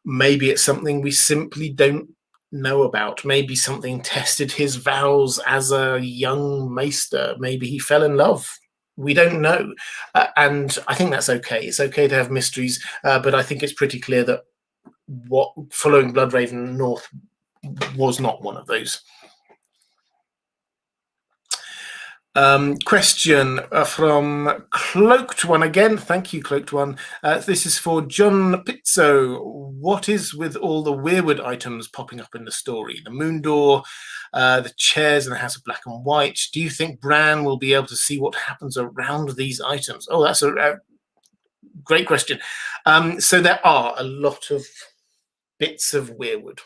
Maybe it's something we simply don't know about. Maybe something tested his vows as a young Maester. Maybe he fell in love. We don't know. And I think that's okay. It's okay to have mysteries, but I think it's pretty clear that what following Bloodraven north was not one of those. Question from Cloaked One again. Thank you, Cloaked One. This is for John Pizzo. What is with all the Weirwood items popping up in the story? The moon door, the chairs in the House of Black and White. Do you think Bran will be able to see what happens around these items? Oh, that's a great question. So there are a lot of bits of Weirwood.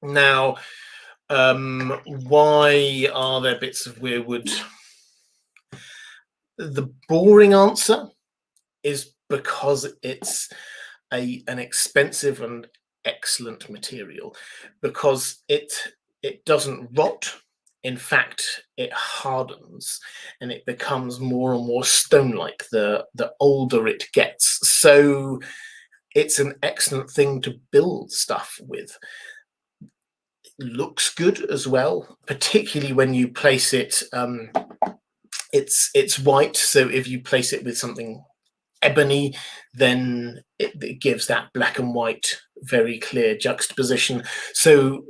Now, why are there bits of Weirwood? The boring answer is because it's an expensive and excellent material, because it doesn't rot. In fact, it hardens and it becomes more and more stone-like the older it gets. So it's an excellent thing to build stuff with. Looks good as well, particularly when you place it. It's white, so if you place it with something ebony, then it gives that black and white very clear juxtaposition. So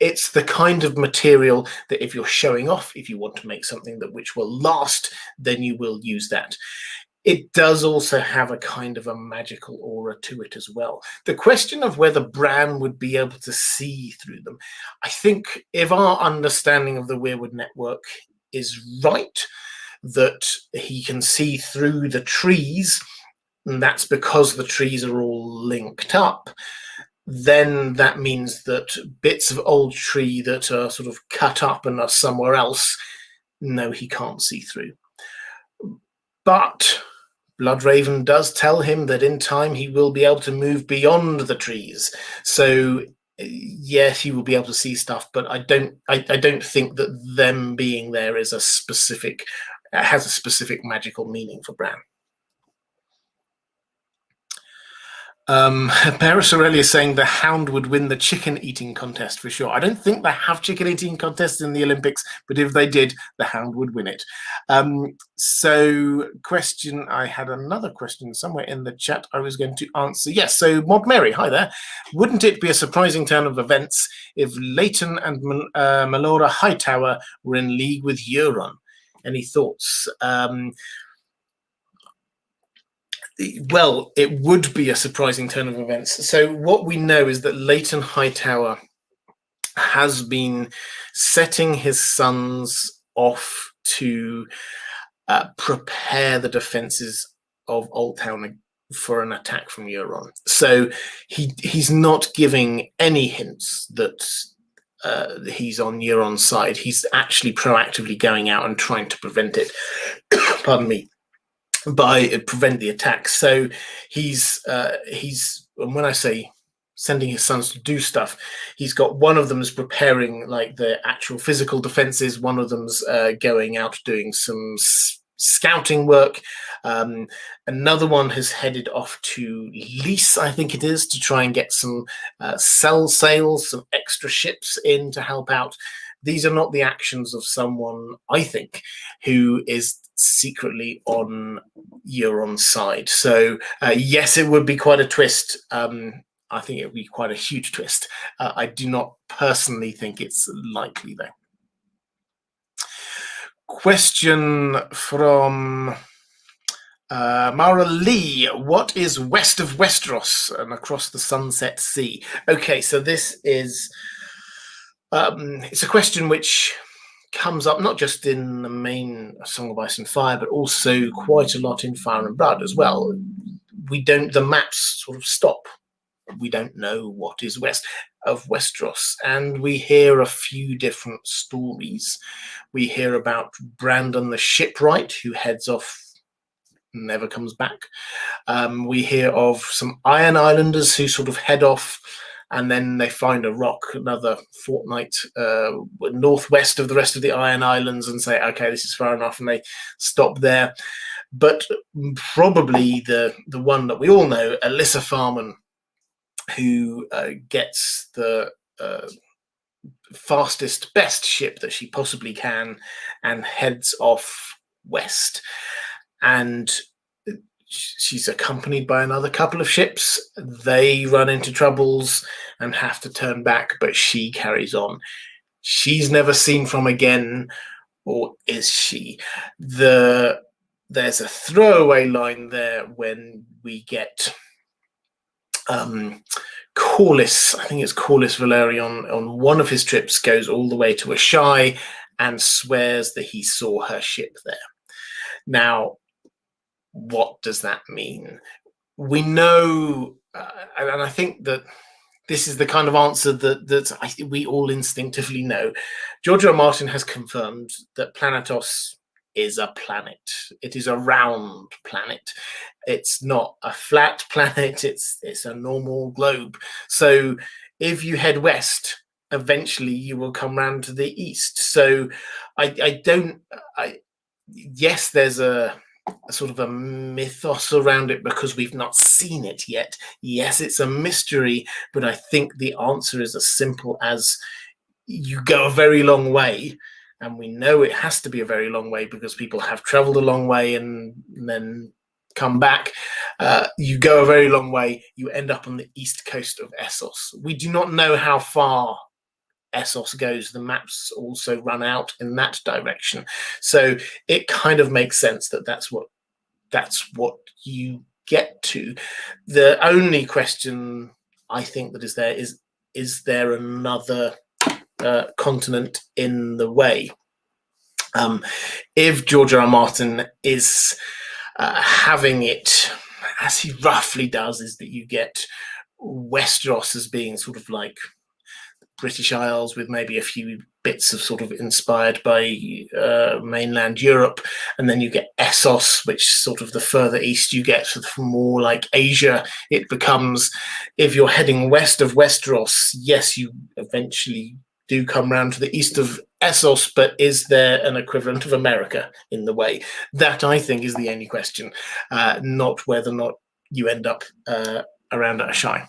it's the kind of material that if you're showing off, if you want to make something that which will last, then you will use that. It does also have a kind of a magical aura to it as well. The question of whether Bran would be able to see through them, I think if our understanding of the Weirwood network is right, that he can see through the trees, and that's because the trees are all linked up, then that means that bits of old tree that are sort of cut up and are somewhere else, no, he can't see through. But Bloodraven does tell him that in time he will be able to move beyond the trees. So yes, he will be able to see stuff, but I don't think that them being there is has a specific magical meaning for Bran. Paris Aurelia is saying the Hound would win the chicken eating contest for sure. I don't think they have chicken eating contests in the Olympics, but if they did, the Hound would win it. So question, I had another question somewhere in the chat I was going to answer. Yes, so Mod Mary, hi there. Wouldn't it be a surprising turn of events if Leighton and Melora Hightower were in league with Euron? Any thoughts? Well, it would be a surprising turn of events. So what we know is that Leighton Hightower has been setting his sons off to prepare the defenses of Old Town for an attack from Euron. So he's not giving any hints that he's on Euron's side. He's actually proactively going out and trying to prevent it. Pardon me. By prevent the attack. So he's and when I say sending his sons to do stuff, he's got one of them is preparing like the actual physical defenses, one of them's going out doing some scouting work, another one has headed off to Lease, I think it is, to try and get some sell sails, some extra ships in to help out. These are not the actions of someone, I think, who is secretly on Euron's side. So yes, it would be quite a twist. I think it would be quite a huge twist. I do not personally think it's likely, though. Question from Mara Lee. What is west of Westeros and across the Sunset Sea? Okay, so this is it's a question which comes up not just in the main Song of Ice and Fire, but also quite a lot in Fire and Blood as well. The maps sort of stop. We don't know what is west of Westeros, and we hear a few different stories. We hear about Brandon the shipwright, who heads off, never comes back. We hear of some Iron Islanders who sort of head off, and then they find a rock another fortnight northwest of the rest of the Iron Islands and say, okay, this is far enough, and they stop there. But probably the one that we all know, Alyssa Farman, who gets the fastest, best ship that she possibly can and heads off west. And she's accompanied by another couple of ships. They run into troubles and have to turn back, but she carries on. She's never seen from again, or is she? There's a throwaway line there when we get Corlys, I think it's Corlys Valerion, on one of his trips goes all the way to Ashai and swears that he saw her ship there. Now, what does that mean? We know, and I think that this is the kind of answer that I think we all instinctively know. George R. Martin has confirmed that Planetos is a planet. It is a round planet. It's not a flat planet. It's a normal globe. So if you head west, eventually you will come round to the east. So yes, there's a sort of a mythos around it because we've not seen it yet. Yes, it's a mystery, but I think the answer is as simple as you go a very long way, and we know it has to be a very long way because people have traveled a long way and then come back. You go a very long way, you end up on the east coast of Essos. We do not know how far Essos goes. The maps also run out in that direction, so it kind of makes sense that that's what you get to. The only question I think that is there another continent in the way? If George R. R. Martin is having as he roughly does, is that you get Westeros as being sort of like British Isles with maybe a few bits of sort of inspired by mainland Europe, and then you get Essos, which sort of the further east you get, sort of more like Asia. It becomes, if you're heading west of Westeros, yes, you eventually do come round to the east of Essos, but is there an equivalent of America in the way? That, I think, is the only question, not whether or not you end up around Asshai.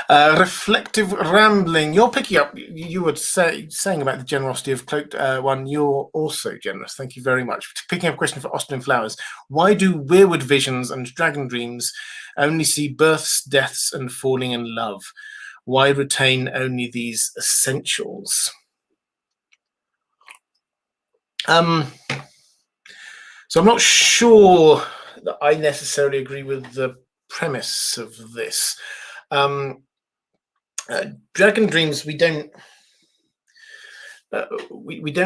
Reflective rambling. You're picking up. You were saying about the generosity of Cloaked One. You're also generous. Thank you very much. Picking up a question for Austin Flowers. Why do Weirwood visions and dragon dreams only see births, deaths, and falling in love? Why retain only these essentials? So I'm not sure that I necessarily agree with the premise of this. Dragon dreams, we don't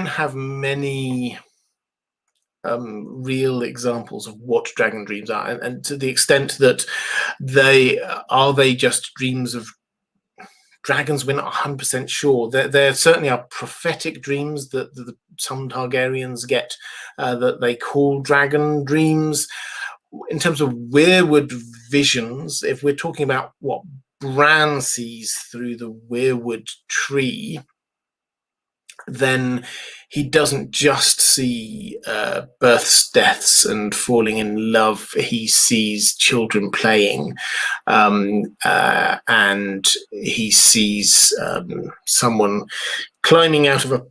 have many real examples of what dragon dreams are, and to the extent that they just dreams of dragons, we're not 100% sure. There certainly are prophetic dreams that some Targaryens get that they call dragon dreams. In terms of Weirwood visions, if we're talking about what Bran sees through the Weirwood tree, then he doesn't just see births, deaths, and falling in love. He sees children playing, and he sees someone climbing out of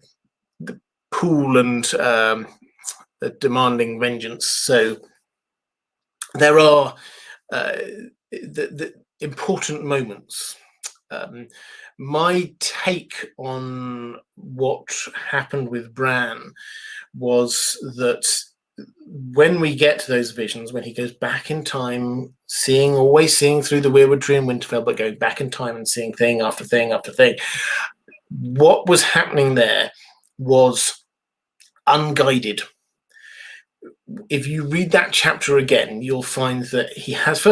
the pool and demanding vengeance. So there are the important moments. My take on what happened with Bran was that when we get to those visions, when he goes back in time, always seeing through the Weirwood tree in Winterfell, but going back in time and seeing thing after thing after thing, what was happening there was unguided. If you read that chapter again, you'll find that he has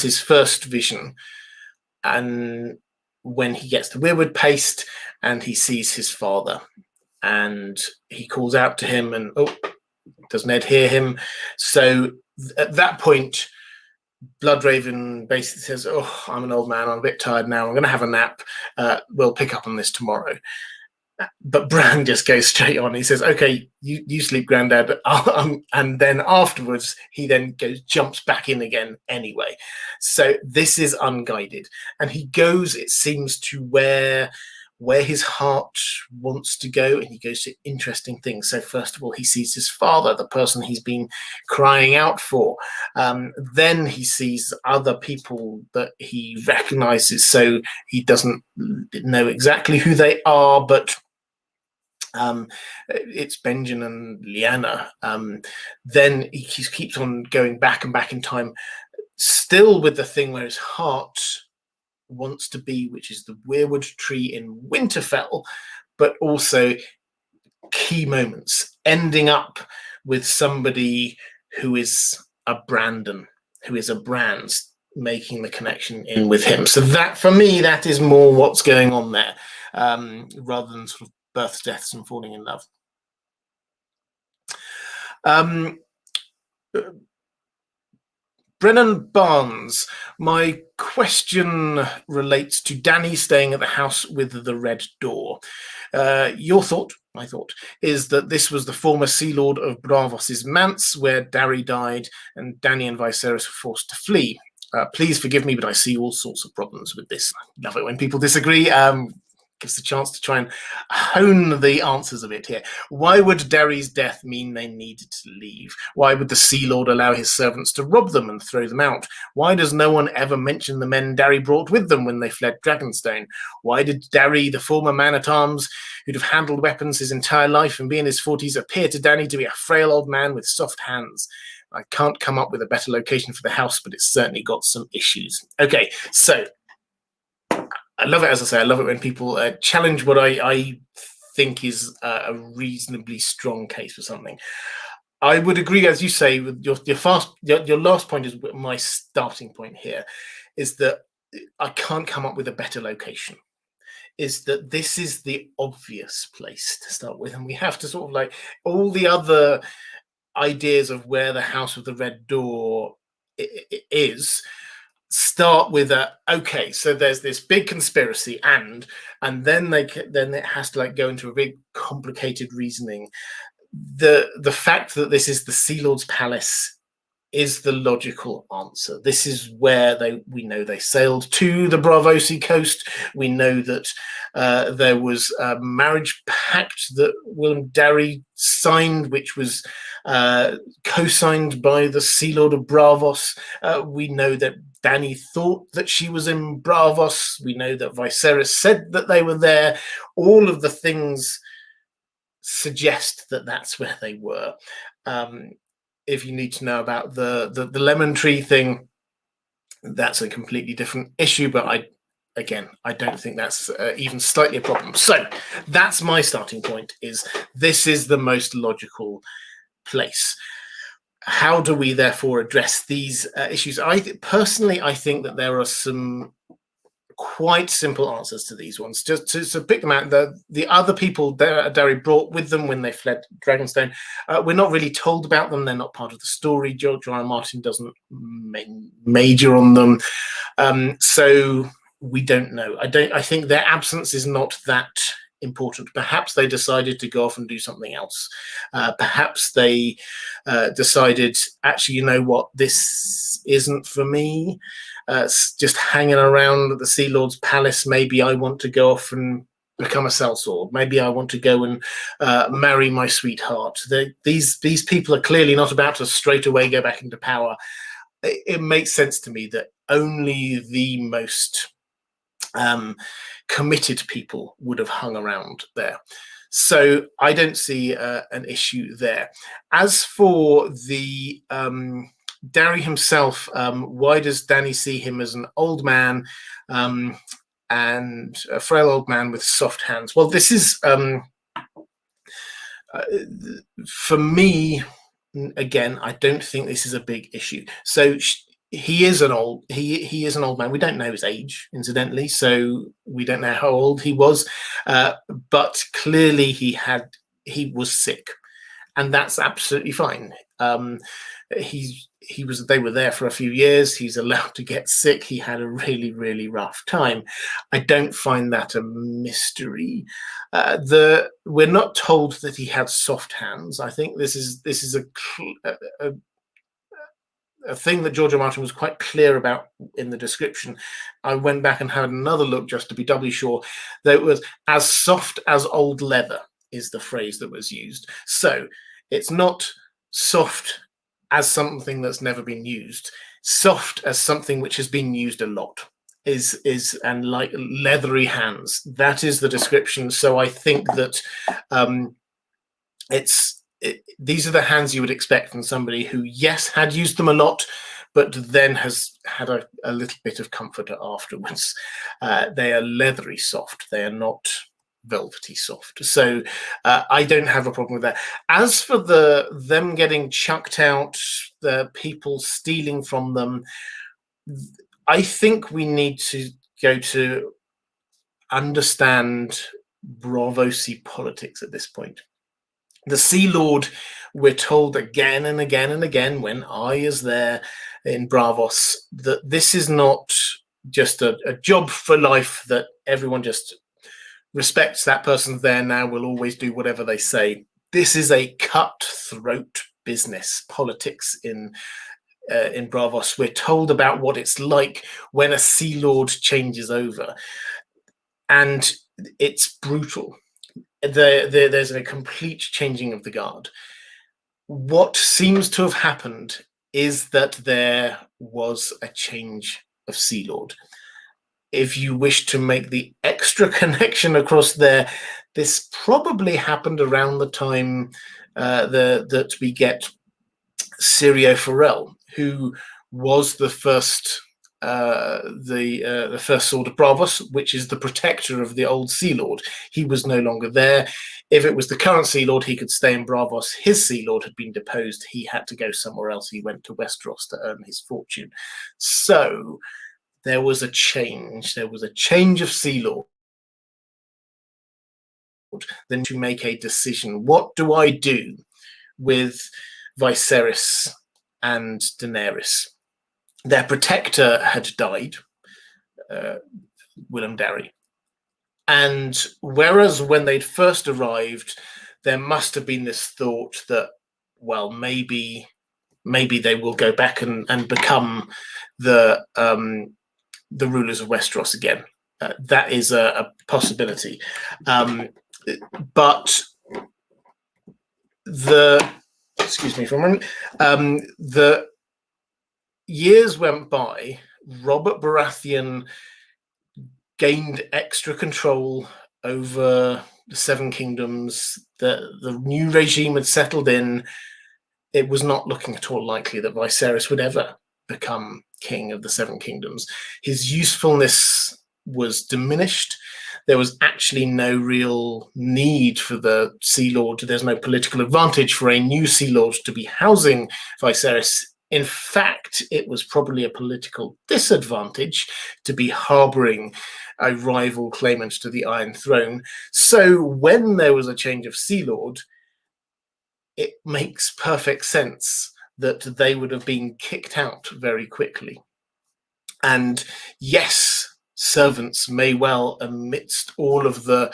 his first vision, and when he gets the Weirwood paste and he sees his father, and he calls out to him, and does Ned hear him? So at that point, Bloodraven basically says, I'm an old man, I'm a bit tired now, I'm going to have a nap, we'll pick up on this tomorrow. But Bran just goes straight on. He says, okay, you sleep, Grandad. And then afterwards, he then jumps back in again anyway. So this is unguided. And he goes, it seems, to where his heart wants to go, and he goes to interesting things. So first of all, he sees his father, the person he's been crying out for. Then he sees other people that he recognizes. So he doesn't know exactly who they are, but it's Benjen and Lyanna. Then he keeps on going back and back in time, still with the thing where his heart wants to be, which is the Weirwood tree in Winterfell, but also key moments, ending up with somebody who is a Brandon, who is a Brans, making the connection in with him. So that, for me, that is more what's going on there, rather than sort of births, deaths, and falling in love. Brennan Barnes, my question relates to Dany staying at the house with the red door. Your thought, my thought, is that this was the former Sea Lord of Bravos's Manse, where Darry died and Dany and Viserys were forced to flee. Please forgive me, but I see all sorts of problems with this. I love it when people disagree. Gives the chance to try and hone the answers a bit here. Why would Darry's death mean they needed to leave? Why would the Sea Lord allow his servants to rob them and throw them out? Why does no one ever mention the men Darry brought with them when they fled Dragonstone? Why did Darry, the former man-at-arms, who'd have handled weapons his entire life and be in his 40s, appear to Dany to be a frail old man with soft hands? I can't come up with a better location for the house, but it's certainly got some issues. Okay, so I love it, as I say, I love it when people challenge what I think is a reasonably strong case for something. I would agree, as you say, with your last point is my starting point here, is that I can't come up with a better location. Is that this is the obvious place to start with, and we have to sort of like all the other ideas of where the House of the Red Door is. Start with okay, so there's this big conspiracy, and then it has to like go into a big complicated reasoning. The fact that this is the Sea Lord's palace is the logical answer. This is where we know they sailed to the Braavosi coast. We know that there was a marriage pact that Willem Darry signed, which was co-signed by the Sea Lord of Braavos. We know that Dany thought that she was in Braavos. We know that Viserys said that they were there. All of the things suggest that that's where they were. If you need to know about the lemon tree thing, that's a completely different issue, but I don't think that's even slightly a problem. So that's my starting point, is this is the most logical place. How do we therefore address these issues? I think that there are some quite simple answers to these ones. Just to pick them out, the other people Darry brought with them when they fled Dragonstone, we're not really told about them. They're not part of the story. George R. R. Martin doesn't major on them, so we don't know. I think their absence is not that important. Perhaps they decided to go off and do something else. Perhaps they decided, actually, you know what, this isn't for me. Just hanging around the Sea Lord's palace. Maybe I want to go off and become a sellsword. Maybe I want to go and marry my sweetheart. These people are clearly not about to straight away go back into power. It makes sense to me that only the most committed people would have hung around there. So I don't see an issue there. As for the Darry himself, why does Dany see him as an old man and a frail old man with soft hands? Well, this is, for me, again, I don't think this is a big issue. So he is an old man. We don't know his age, incidentally, so we don't know how old he was, but clearly he was sick, and that's absolutely fine. They were there for a few years. He's allowed to get sick. He had a really, really rough time. I don't find that a mystery. We're not told that he had soft hands. I think this is a thing that George R. R. Martin was quite clear about in the description. I went back and had another look just to be doubly sure. That it was as soft as old leather is the phrase that was used. So it's not soft as something that's never been used. Soft as something which has been used a lot and like leathery hands. That is the description. So I think that these are the hands you would expect from somebody who, yes, had used them a lot, but then has had a little bit of comfort afterwards. They are leathery soft. They are not velvety soft. So I don't have a problem with that. As for them getting chucked out, the people stealing from them, I think we need to go to understand Braavosi politics at this point. The Sea Lord, we're told again and again and again when I is there in Braavos, that this is not just a job for life that everyone just respects. That person's there now, will always do whatever they say. This is a cutthroat business, politics in Braavos. We're told about what it's like when a Sea Lord changes over, and it's brutal. There's a complete changing of the guard. What seems to have happened is that there was a change of Sea Lord. If you wish to make the extra connection across there, this probably happened around the time that we get Syrio Forel, who was the first the first Sword of Braavos, which is the protector of the old Sea Lord. He was no longer there. If it was the current Sea Lord, he could stay in Braavos. His Sea Lord had been deposed. He had to go somewhere else. He went to Westeros to earn his fortune. So there was a change. There was a change of Sea Lord. Then to make a decision. What do I do with Viserys and Daenerys? Their protector had died, Willem Darry. And whereas when they'd first arrived, there must have been this thought that, well, maybe they will go back and become the rulers of Westeros again. That is a possibility. But excuse me for a moment, the years went by. Robert Baratheon gained extra control over the Seven Kingdoms. The new regime had settled in. It was not looking at all likely that Viserys would ever become king of the Seven Kingdoms. His usefulness was diminished. There was actually no real need for the Sea Lord. There's no political advantage for a new Sea Lord to be housing Viserys. In fact, it was probably a political disadvantage to be harbouring a rival claimant to the Iron Throne. So when there was a change of Sea Lord, it makes perfect sense that they would have been kicked out very quickly. And yes, servants may well, amidst all of the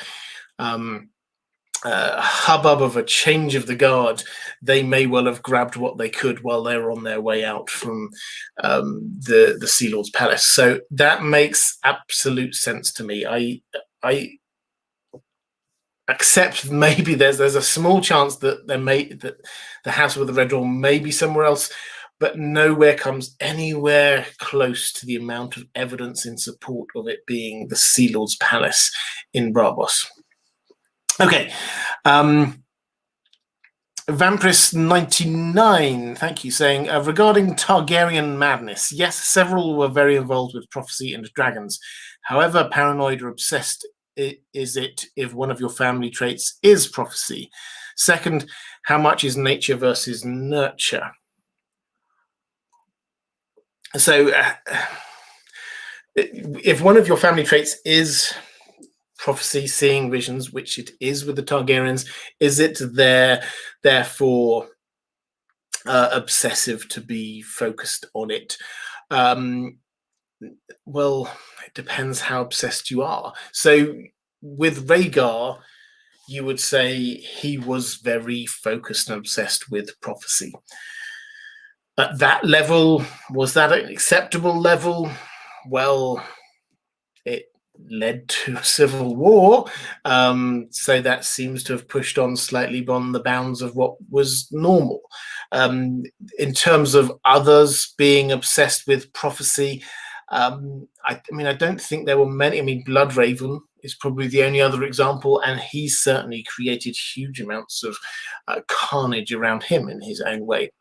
hubbub of a change of the guard, they may well have grabbed what they could while they were on their way out from the Sea Lord's palace. So that makes absolute sense to me. I accept maybe there's a small chance that that the House with the Red Door may be somewhere else, but nowhere comes anywhere close to the amount of evidence in support of it being the Sea Lord's palace in Braavos. Okay. Vampirus99, thank you, saying, regarding Targaryen madness, yes, several were very involved with prophecy and dragons. However, paranoid or obsessed is it if one of your family traits is prophecy? Second, how much is nature versus nurture? So, if one of your family traits is prophecy, seeing visions, which it is with the Targaryens, is it therefore obsessive to be focused on it? Well, it depends how obsessed you are. So with Rhaegar, you would say he was very focused and obsessed with prophecy. At that level, was that an acceptable level? Well, it led to a civil war, so that seems to have pushed on slightly beyond the bounds of what was normal. In terms of others being obsessed with prophecy, I mean, I don't think there were many. I mean, Bloodraven is probably the only other example, and he certainly created huge amounts of carnage around him in his own way.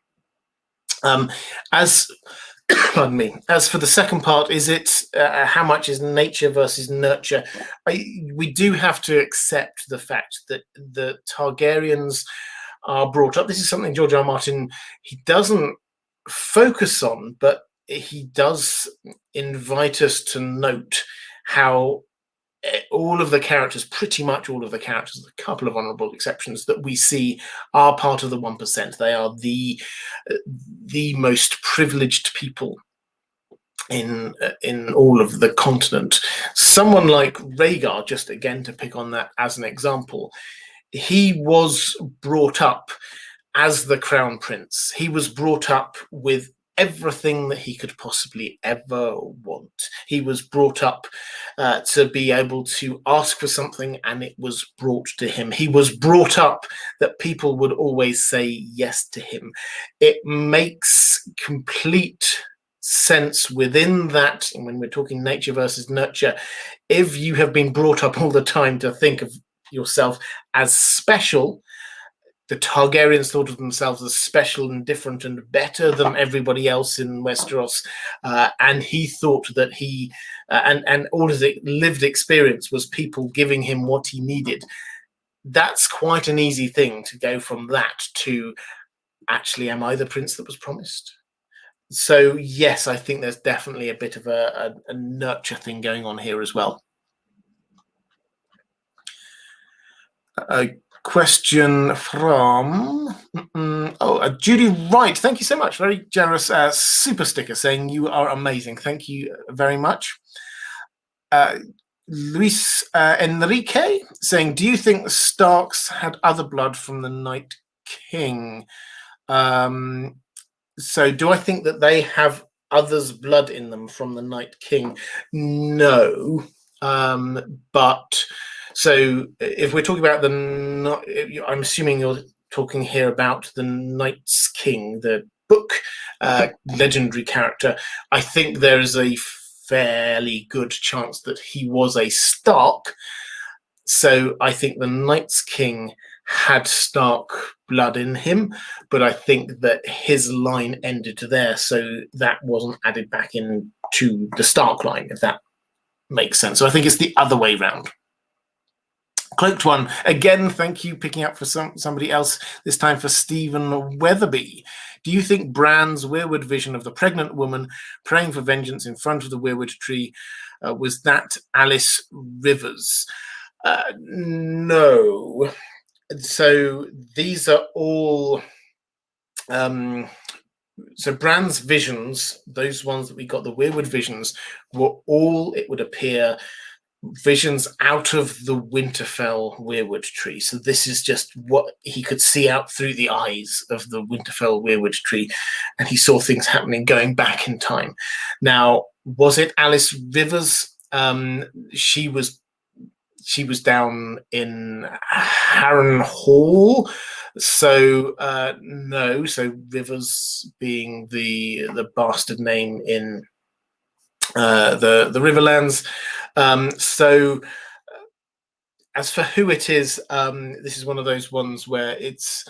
Pardon me. As for the second part, is it how much is nature versus nurture? We do have to accept the fact that the Targaryens are brought up. This is something George R. R. Martin, he doesn't focus on, but he does invite us to note how all of the characters, pretty much all of the characters, a couple of honourable exceptions that we see, are part of the 1%. They are the most privileged people in all of the continent. Someone like Rhaegar, just again to pick on that as an example, he was brought up as the crown prince. He was brought up with everything that he could possibly ever want. He was brought up to be able to ask for something and it was brought to him. He was brought up that people would always say yes to him. It makes complete sense within that, and when we're talking nature versus nurture, if you have been brought up all the time to think of yourself as special, the Targaryens thought of themselves as special and different and better than everybody else in Westeros, and he thought that he and all his lived experience was people giving him what he needed. that's quite an easy thing to go from that to actually, am I the prince that was promised? So yes, I think there's definitely a bit of a nurture thing going on here as well. A question from Judy Wright. Thank you so much. Very generous super sticker saying you are amazing. Thank you very much. Luis Enrique saying, do you think the Starks had other blood from the Night King? So do I think that they have others' blood in them from the Night King? No. But so if we're talking about I'm assuming you're talking here about the Night's King, the book legendary character. I think there is a fairly good chance that he was a Stark. So I think the Night's King had Stark blood in him, but I think that his line ended there, so that wasn't added back into the Stark line, if that makes sense. So I think it's the other way round. Cloaked One, again, thank you, picking up for somebody else, this time for Stephen Weatherby. Do you think Bran's Weirwood vision of the pregnant woman praying for vengeance in front of the Weirwood tree was that Alice Rivers? No. So these are all so Bran's visions, those ones that we got, the Weirwood visions, were all, it would appear, visions out of the Winterfell Weirwood tree. So this is just what he could see out through the eyes of the Winterfell Weirwood tree, and he saw things happening going back in time. Now, was it Alice Rivers? She was down in Harrenhal, so no. So Rivers being the bastard name in the Riverlands. So as for who it is, this is one of those ones where it's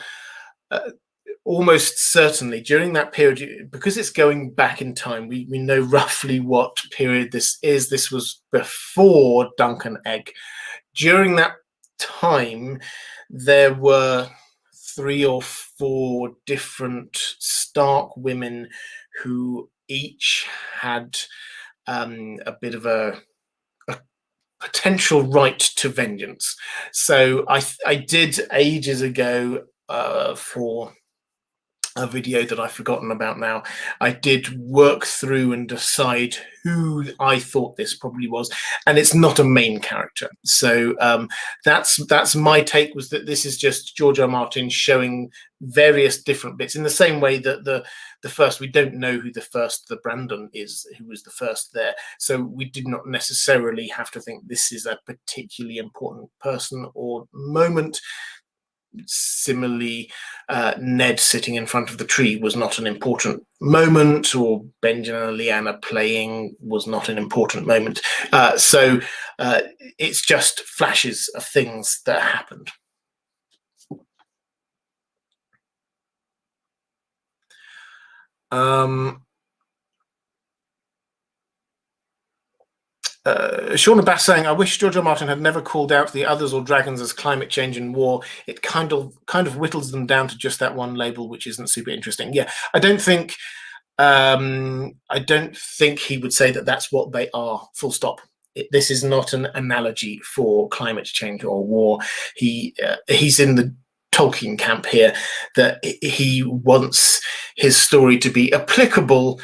almost certainly during that period, because it's going back in time, we know roughly what period this is. This was before Dunk and Egg. During that time, there were 3 or 4 different Stark women who each had a bit of a potential right to vengeance. So I did ages ago for a video that I've forgotten about now, I did work through and decide who I thought this probably was, and it's not a main character. So that's my take, was that this is just George R. Martin showing various different bits in the same way that the first, we don't know who the Brandon is, who was the first there. So we did not necessarily have to think this is a particularly important person or moment. Similarly, Ned sitting in front of the tree was not an important moment, or Benjen and Lyanna playing was not an important moment. So it's just flashes of things that happened. Shauna Bass saying, I wish George R. Martin had never called out the others or dragons as climate change and war. It kind of whittles them down to just that one label, which isn't super interesting. Yeah, I don't think he would say that that's what they are, full stop. This is not an analogy for climate change or war. He's in the Tolkien camp here, that he wants his story to be applicable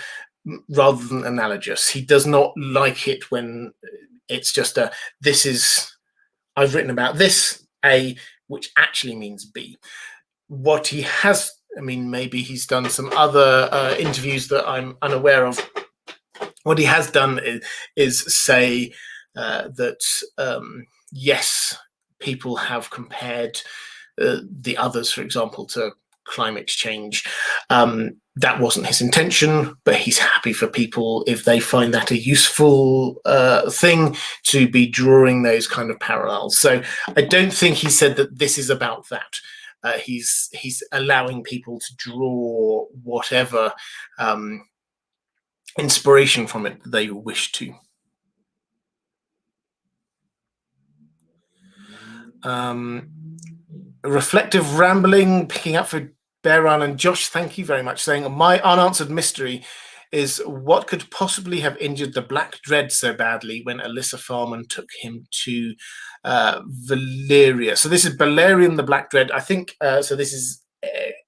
rather than analogous. He does not like it when it's just I've written about this A, which actually means B. What he has, maybe he's done some other interviews that I'm unaware of. What he has done is say that yes, people have compared the others, for example, to climate change. That wasn't his intention, but he's happy for people, if they find that a useful thing, to be drawing those kind of parallels. So I don't think he said that this is about that. He's allowing people to draw whatever inspiration from it they wish to. Reflective rambling, picking up for Beran and Josh, thank you very much, saying, my unanswered mystery is what could possibly have injured the Black Dread so badly when Alyssa Farman took him to Valyria. So this is Balerion the Black Dread. I think, so this is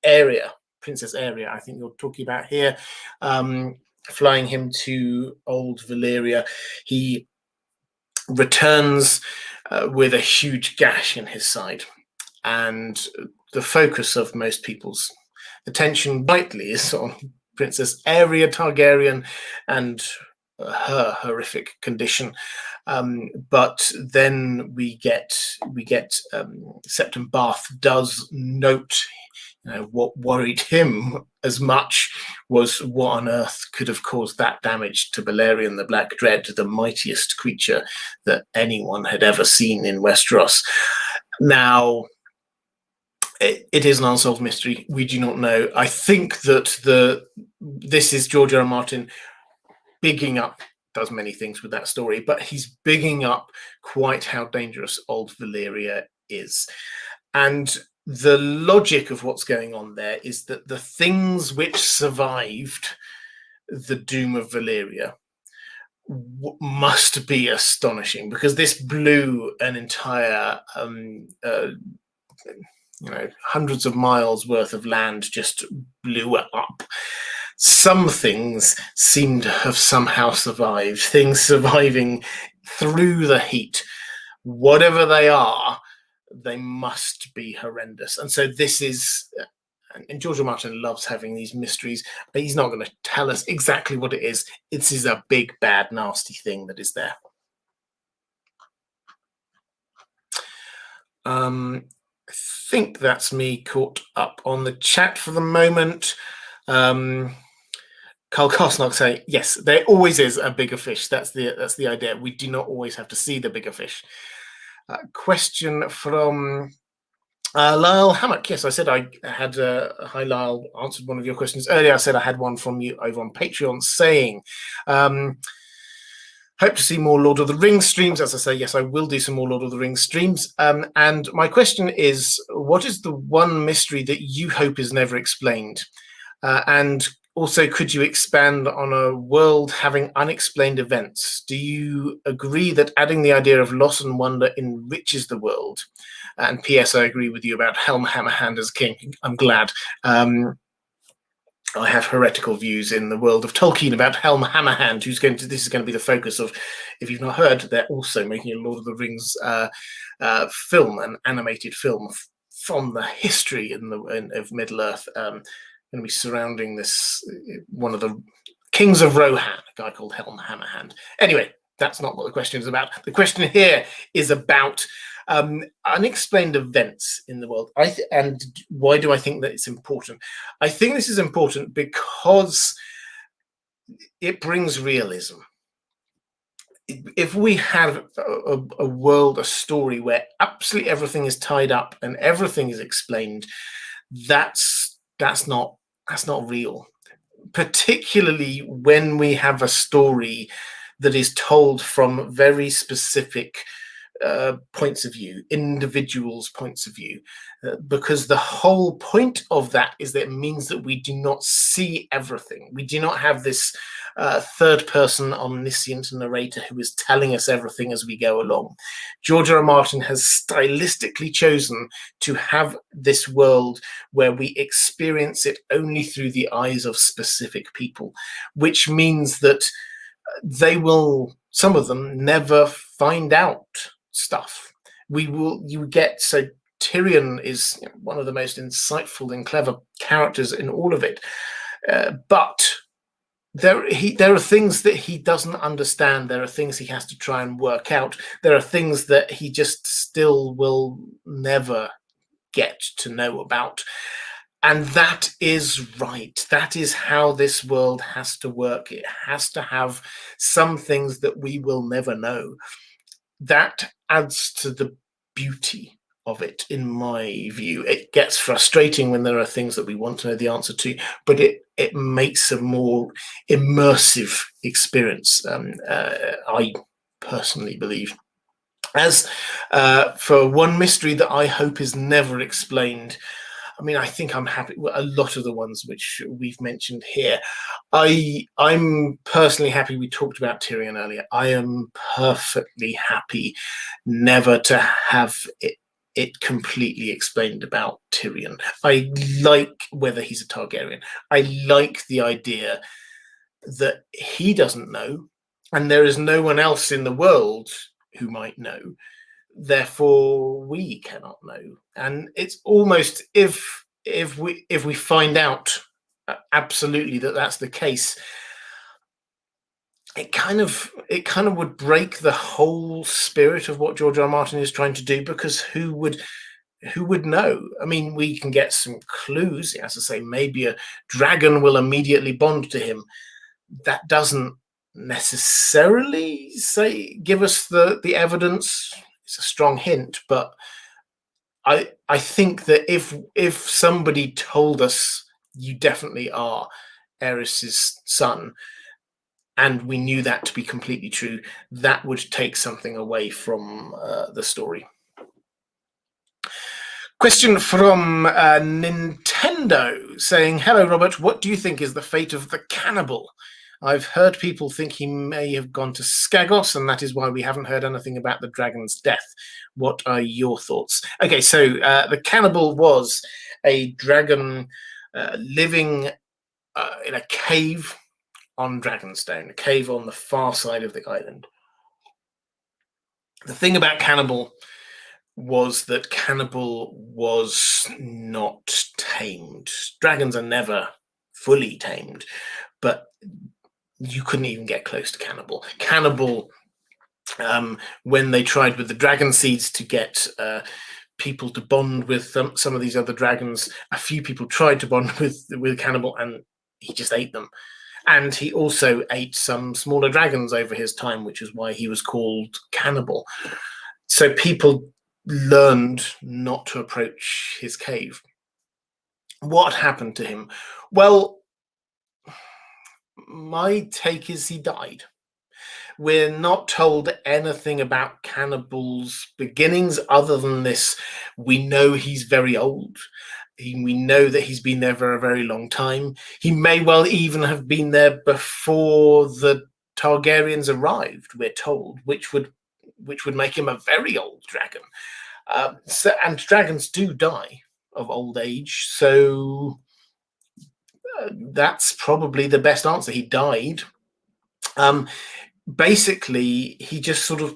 Arya, Princess Arya, I think you're talking about here, flying him to old Valyria. He returns with a huge gash in his side. And the focus of most people's attention, rightly, is on Princess Arya Targaryen and her horrific condition. But then we get Septon Bath does note, what worried him as much was what on earth could have caused that damage to Balerion the Black Dread, the mightiest creature that anyone had ever seen in Westeros. Now, it is an unsolved mystery. We do not know. I think that this is George R.R. Martin bigging up, does many things with that story, but he's bigging up quite how dangerous old Valyria is. And the logic of what's going on there is that the things which survived the doom of Valyria must be astonishing, because this blew an entire hundreds of miles worth of land just blew up. Some things seem to have somehow survived, things surviving through the heat. Whatever they are, they must be horrendous. And so this is, and George R. Martin loves having these mysteries, but he's not going to tell us exactly what it is. This is a big, bad, nasty thing that is there. I think that's me caught up on the chat for the moment. Carl Kosnock saying, yes, there always is a bigger fish. That's the idea. We do not always have to see the bigger fish. Question from Lyle Hammock. Yes, I said I had, hi Lyle, answered one of your questions earlier. I said I had one from you over on Patreon saying, hope to see more Lord of the Rings streams. As I say, yes, I will do some more Lord of the Rings streams. And my question is, what is the one mystery that you hope is never explained? And also, could you expand on a world having unexplained events? Do you agree that adding the idea of loss and wonder enriches the world? And P.S. I agree with you about Helm Hammerhand as king. I'm glad. I have heretical views in the world of Tolkien about Helm Hammerhand, this is going to be the focus of, if you've not heard, they're also making a Lord of the Rings film, an animated film from the history of Middle-earth, going to be surrounding this, one of the kings of Rohan, a guy called Helm Hammerhand. Anyway, that's not what the question is about. The question here is about unexplained events in the world. And why do I think that it's important? I think this is important because it brings realism. If we have a world, a story where absolutely everything is tied up and everything is explained, that's not real. Particularly when we have a story that is told from very specific points of view, individuals' points of view, because the whole point of that is that it means that we do not see everything. We do not have this third-person omniscient narrator who is telling us everything as we go along. George R. R. Martin has stylistically chosen to have this world where we experience it only through the eyes of specific people, which means that they will, some of them, never find out stuff. So Tyrion is one of the most insightful and clever characters in all of it, but there are things that he doesn't understand. There are things he has to try and work out. There are things that he just still will never get to know about. And that is right. That is how this world has to work. It has to have some things that we will never know. That adds to the beauty of it, in my view. It gets frustrating when there are things that we want to know the answer to, but it makes a more immersive experience, I personally believe. As for one mystery that I hope is never explained, I mean, I think I'm happy with a lot of the ones which we've mentioned here. I'm personally happy. We talked about Tyrion earlier. I am perfectly happy never to have it completely explained about Tyrion. I like whether he's a Targaryen. I like the idea that he doesn't know, and there is no one else in the world who might know. Therefore, we cannot know. And it's almost if we find out absolutely that that's the case, it kind of would break the whole spirit of what George R. R. Martin is trying to do, because who would know? I mean, we can get some clues. As I say, maybe a dragon will immediately bond to him. That doesn't necessarily give us the evidence. It's a strong hint, but I think that if somebody told us you definitely are Aerys's son, and we knew that to be completely true, that would take something away from the story. Question from Nintendo saying, "Hello, Robert. What do you think is the fate of the Cannibal? I've heard people think he may have gone to Skagos, and that is why we haven't heard anything about the dragon's death. What are your thoughts?" Okay, so the Cannibal was a dragon living in a cave on Dragonstone, a cave on the far side of the island. The thing about Cannibal was that Cannibal was not tamed. Dragons are never fully tamed, but you couldn't even get close to Cannibal. Cannibal, when they tried with the dragon seeds to get people to bond with some of these other dragons, a few people tried to bond with Cannibal, and he just ate them. And he also ate some smaller dragons over his time, which is why he was called Cannibal. So people learned not to approach his cave. What happened to him? Well, my take is he died. We're not told anything about Cannibal's beginnings other than this. We know he's very old. We know that he's been there for a very long time. He may well even have been there before the Targaryens arrived, we're told, which would make him a very old dragon. And dragons do die of old age, so that's probably the best answer. He died. Basically, he just sort of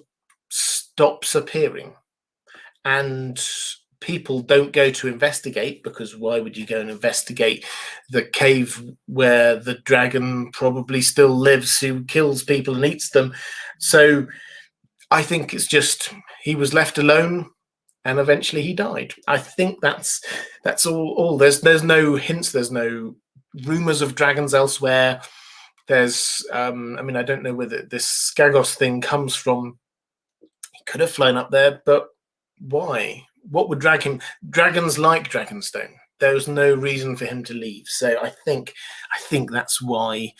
stops appearing, and people don't go to investigate, because why would you go and investigate the cave where the dragon probably still lives, who kills people and eats them? So I think it's just he was left alone, and eventually he died. I think that's all. There's no hints. There's no rumors of dragons elsewhere. There's I mean, I don't know whether this Skagos thing comes from. He could have flown up there, but why? What would drag him? Dragons like Dragonstone. There was no reason for him to leave. So I think that's why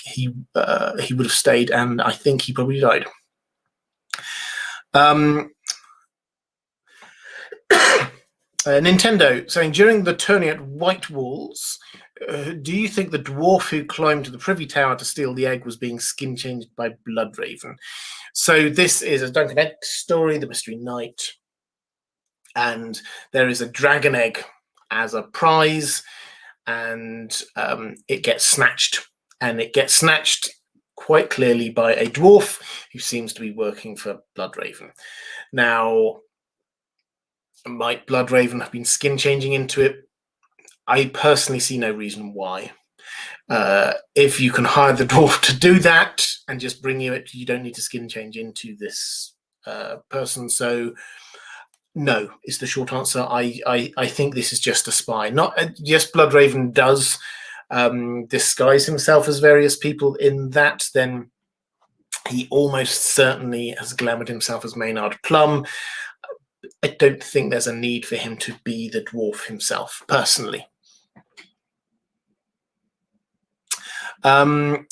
he would have stayed, and I think he probably died. Nintendo saying, during the tourney at White Walls, do you think the dwarf who climbed to the Privy Tower to steal the egg was being skin changed by Bloodraven? So this is a Duncan Egg story, The Mystery Knight, and there is a dragon egg as a prize, and it gets snatched, and it gets snatched quite clearly by a dwarf who seems to be working for Bloodraven. Now, might Bloodraven have been skin changing into it? I personally see no reason why. If you can hire the dwarf to do that and just bring you it, you don't need to skin change into this person. So no, is the short answer. I think this is just a spy. Not yes, Bloodraven does disguise himself as various people. In that, then he almost certainly has glamoured himself as Maynard Plum. I don't think there's a need for him to be the dwarf himself, personally. Bonds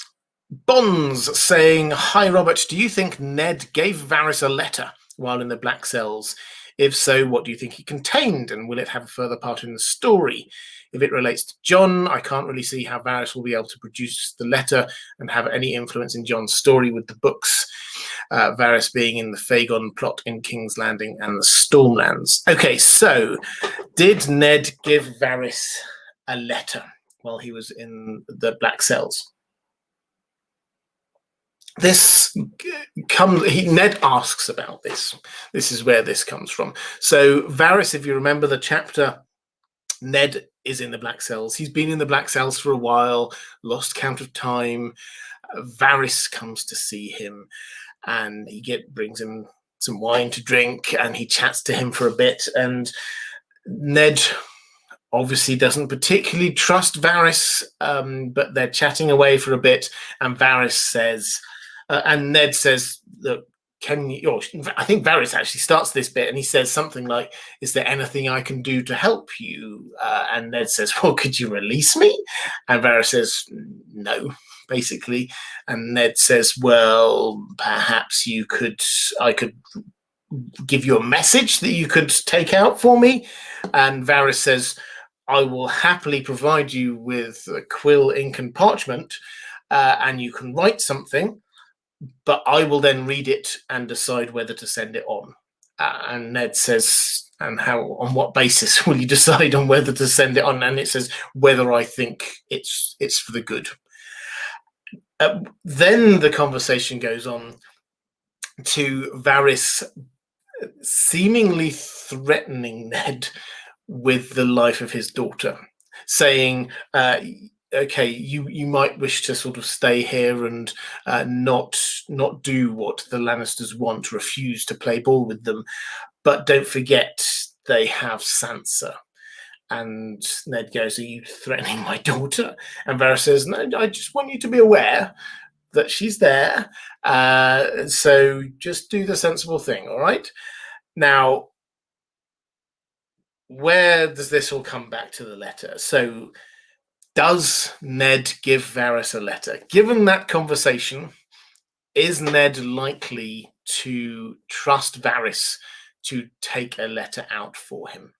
saying, "Hi Robert, do you think Ned gave Varys a letter while in the Black Cells? If so, what do you think it contained, and will it have a further part in the story? If it relates to Jon, I can't really see how Varys will be able to produce the letter and have any influence in Jon's story with the books. Varys being in the Fagon plot in King's Landing and the Stormlands. Okay, so did Ned give Varys a letter while he was in the Black Cells? This comes, Ned asks about this. This is where this comes from. So Varys, if you remember the chapter, Ned is in the Black Cells. He's been in the Black Cells for a while, lost count of time. Varys comes to see him, and he brings him some wine to drink, and he chats to him for a bit. And Ned obviously doesn't particularly trust Varys, but they're chatting away for a bit, and Varys says, and Ned says, look, can you, or I think Varys actually starts this bit, and he says something like, is there anything I can do to help you? And Ned says, well, could you release me? And Varys says, no, basically. And Ned says, well, perhaps I could give you a message that you could take out for me. And Varys says, I will happily provide you with a quill, ink, and parchment, and you can write something, but I will then read it and decide whether to send it on. And Ned says, and on what basis will you decide on whether to send it on? And it says, whether I think it's for the good. Then the conversation goes on to Varys seemingly threatening Ned with the life of his daughter, saying, okay, you might wish to sort of stay here and not do what the Lannisters want, refuse to play ball with them, but don't forget they have Sansa. And Ned goes, are you threatening my daughter? And Varys says, no, I just want you to be aware that she's there, so just do the sensible thing, all right? Now, where does this all come back to the letter? So does Ned give Varys a letter? Given that conversation, is Ned likely to trust Varys to take a letter out for him?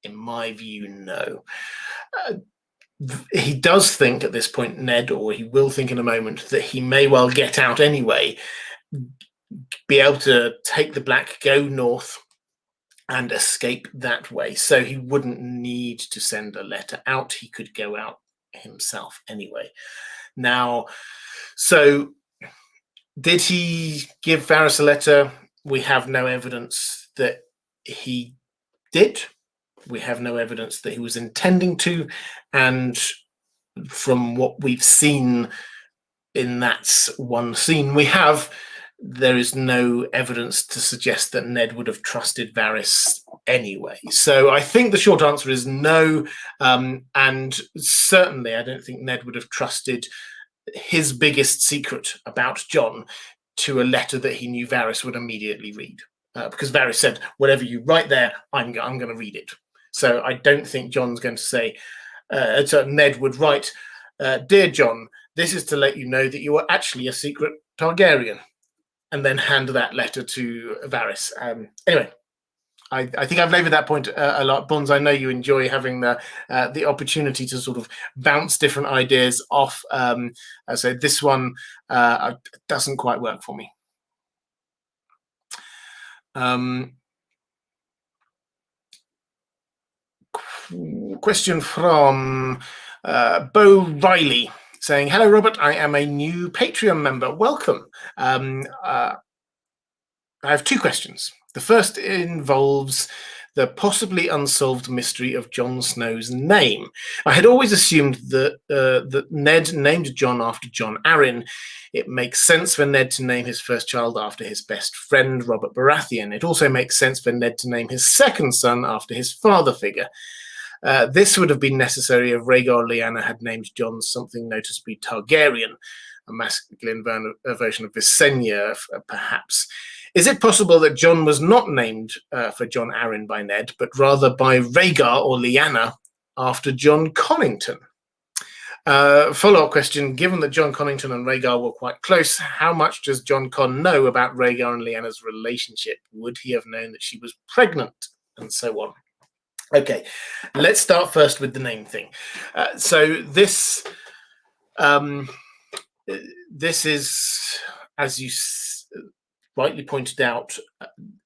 In my view, no. He does think at this point, Ned, or he will think in a moment, that he may well get out anyway, be able to take the Black, go north, and escape that way. So he wouldn't need to send a letter out. He could go out himself anyway. Now, so did he give Varys a letter? We have no evidence that he did. We have no evidence that he was intending to. And from what we've seen in that one scene we have, there is no evidence to suggest that Ned would have trusted Varys anyway. So I think the short answer is no. And certainly I don't think Ned would have trusted his biggest secret about Jon to a letter that he knew Varys would immediately read. Because Varys said, whatever you write there, I'm going to read it. So I don't think Jon's going to say, so Ned would write, Dear Jon, this is to let you know that you are actually a secret Targaryen, and then hand that letter to Varys. Anyway, I think I've laboured that point a lot. Bonds, I know you enjoy having the opportunity to sort of bounce different ideas off. So this one doesn't quite work for me. Question from Bo Riley saying, hello, Robert. I am a new Patreon member. Welcome. I have two questions. The first involves the possibly unsolved mystery of Jon Snow's name. I had always assumed that that Ned named Jon after Jon Arryn. It makes sense for Ned to name his first child after his best friend, Robert Baratheon. It also makes sense for Ned to name his second son after his father figure. This would have been necessary if Rhaegar or Lyanna had named Jon something noticeably Targaryen, a masculine version of Visenya, perhaps. Is it possible that Jon was not named for Jon Arryn by Ned, but rather by Rhaegar or Lyanna after Jon Connington? Follow-up question. Given that Jon Connington and Rhaegar were quite close, how much does Jon Con know about Rhaegar and Lyanna's relationship? Would he have known that she was pregnant? And so on. Okay, let's start first with the name thing. So this is, as you rightly pointed out,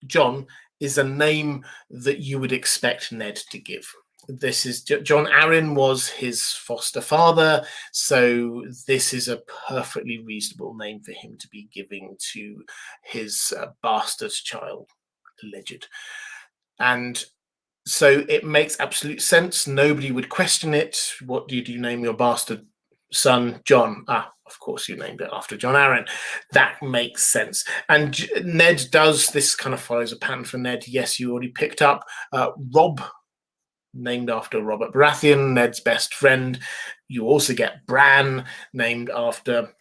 Jon is a name that you would expect Ned to give. This is Jon Arryn was his foster father, so this is a perfectly reasonable name for him to be giving to his bastard child, alleged. And so it makes absolute sense. Nobody would question it. What did you name your bastard son? Jon. Ah, of course you named it after Jon Arryn. That makes sense. And Ned does, this kind of follows a pattern for Ned. Yes, you already picked up Robb, named after Robert Baratheon, Ned's best friend. You also get Bran, named after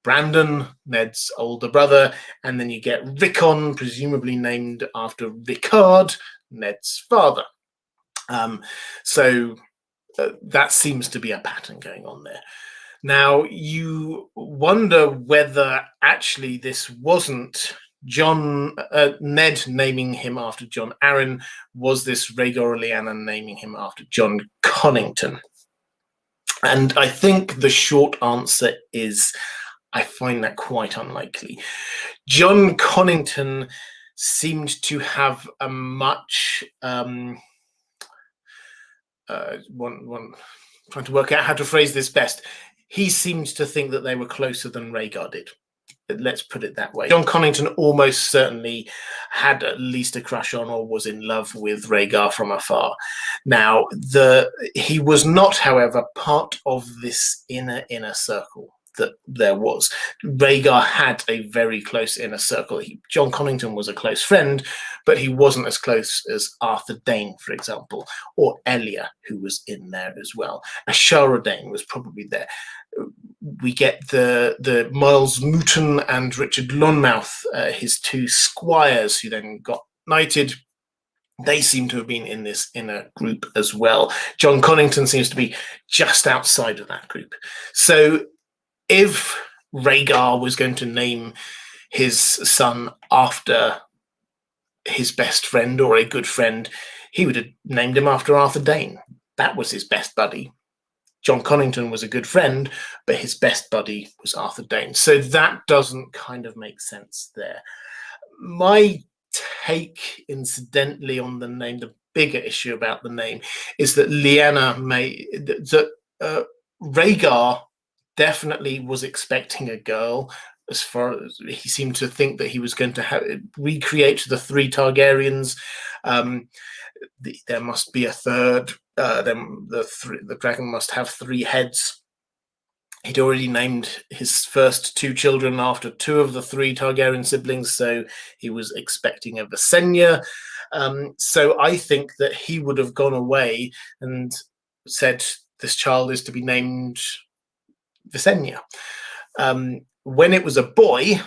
Brandon, Ned's older brother. And then you get Rickon, presumably named after Rickard, Ned's father. So that seems to be a pattern going on there. Now, you wonder whether actually this wasn't Ned naming him after Jon Arryn. Was this Rhaegar or Lyanna naming him after Jon Connington? And I think the short answer is I find that quite unlikely. Jon Connington seemed to have a much trying to work out how to phrase this best. He seemed to think that they were closer than Rhaegar did. Let's put it that way. Jon Connington almost certainly had at least a crush on or was in love with Rhaegar from afar. Now, he was not, however, part of this inner circle that there was. Rhaegar had a very close inner circle. Jon Connington was a close friend, but he wasn't as close as Arthur Dane, for example, or Elia, who was in there as well. Ashara Dane was probably there. We get the Miles Mouton and Richard Lonmouth, his two squires, who then got knighted. They seem to have been in this inner group as well. Jon Connington seems to be just outside of that group. So if Rhaegar was going to name his son after his best friend or a good friend, he would have named him after Arthur Dane. That was his best buddy. Jon Connington was a good friend, but his best buddy was Arthur Dane. So that doesn't kind of make sense there. My take, incidentally, on the name, the bigger issue about the name, is that Rhaegar definitely was expecting a girl. As far as he seemed to think that he was going to recreate the three Targaryens. There must be a third. Then the dragon must have three heads. He'd already named his first two children after two of the three Targaryen siblings, so he was expecting a Visenya. So I think that he would have gone away and said, this child is to be named Visenya. When it was a boy,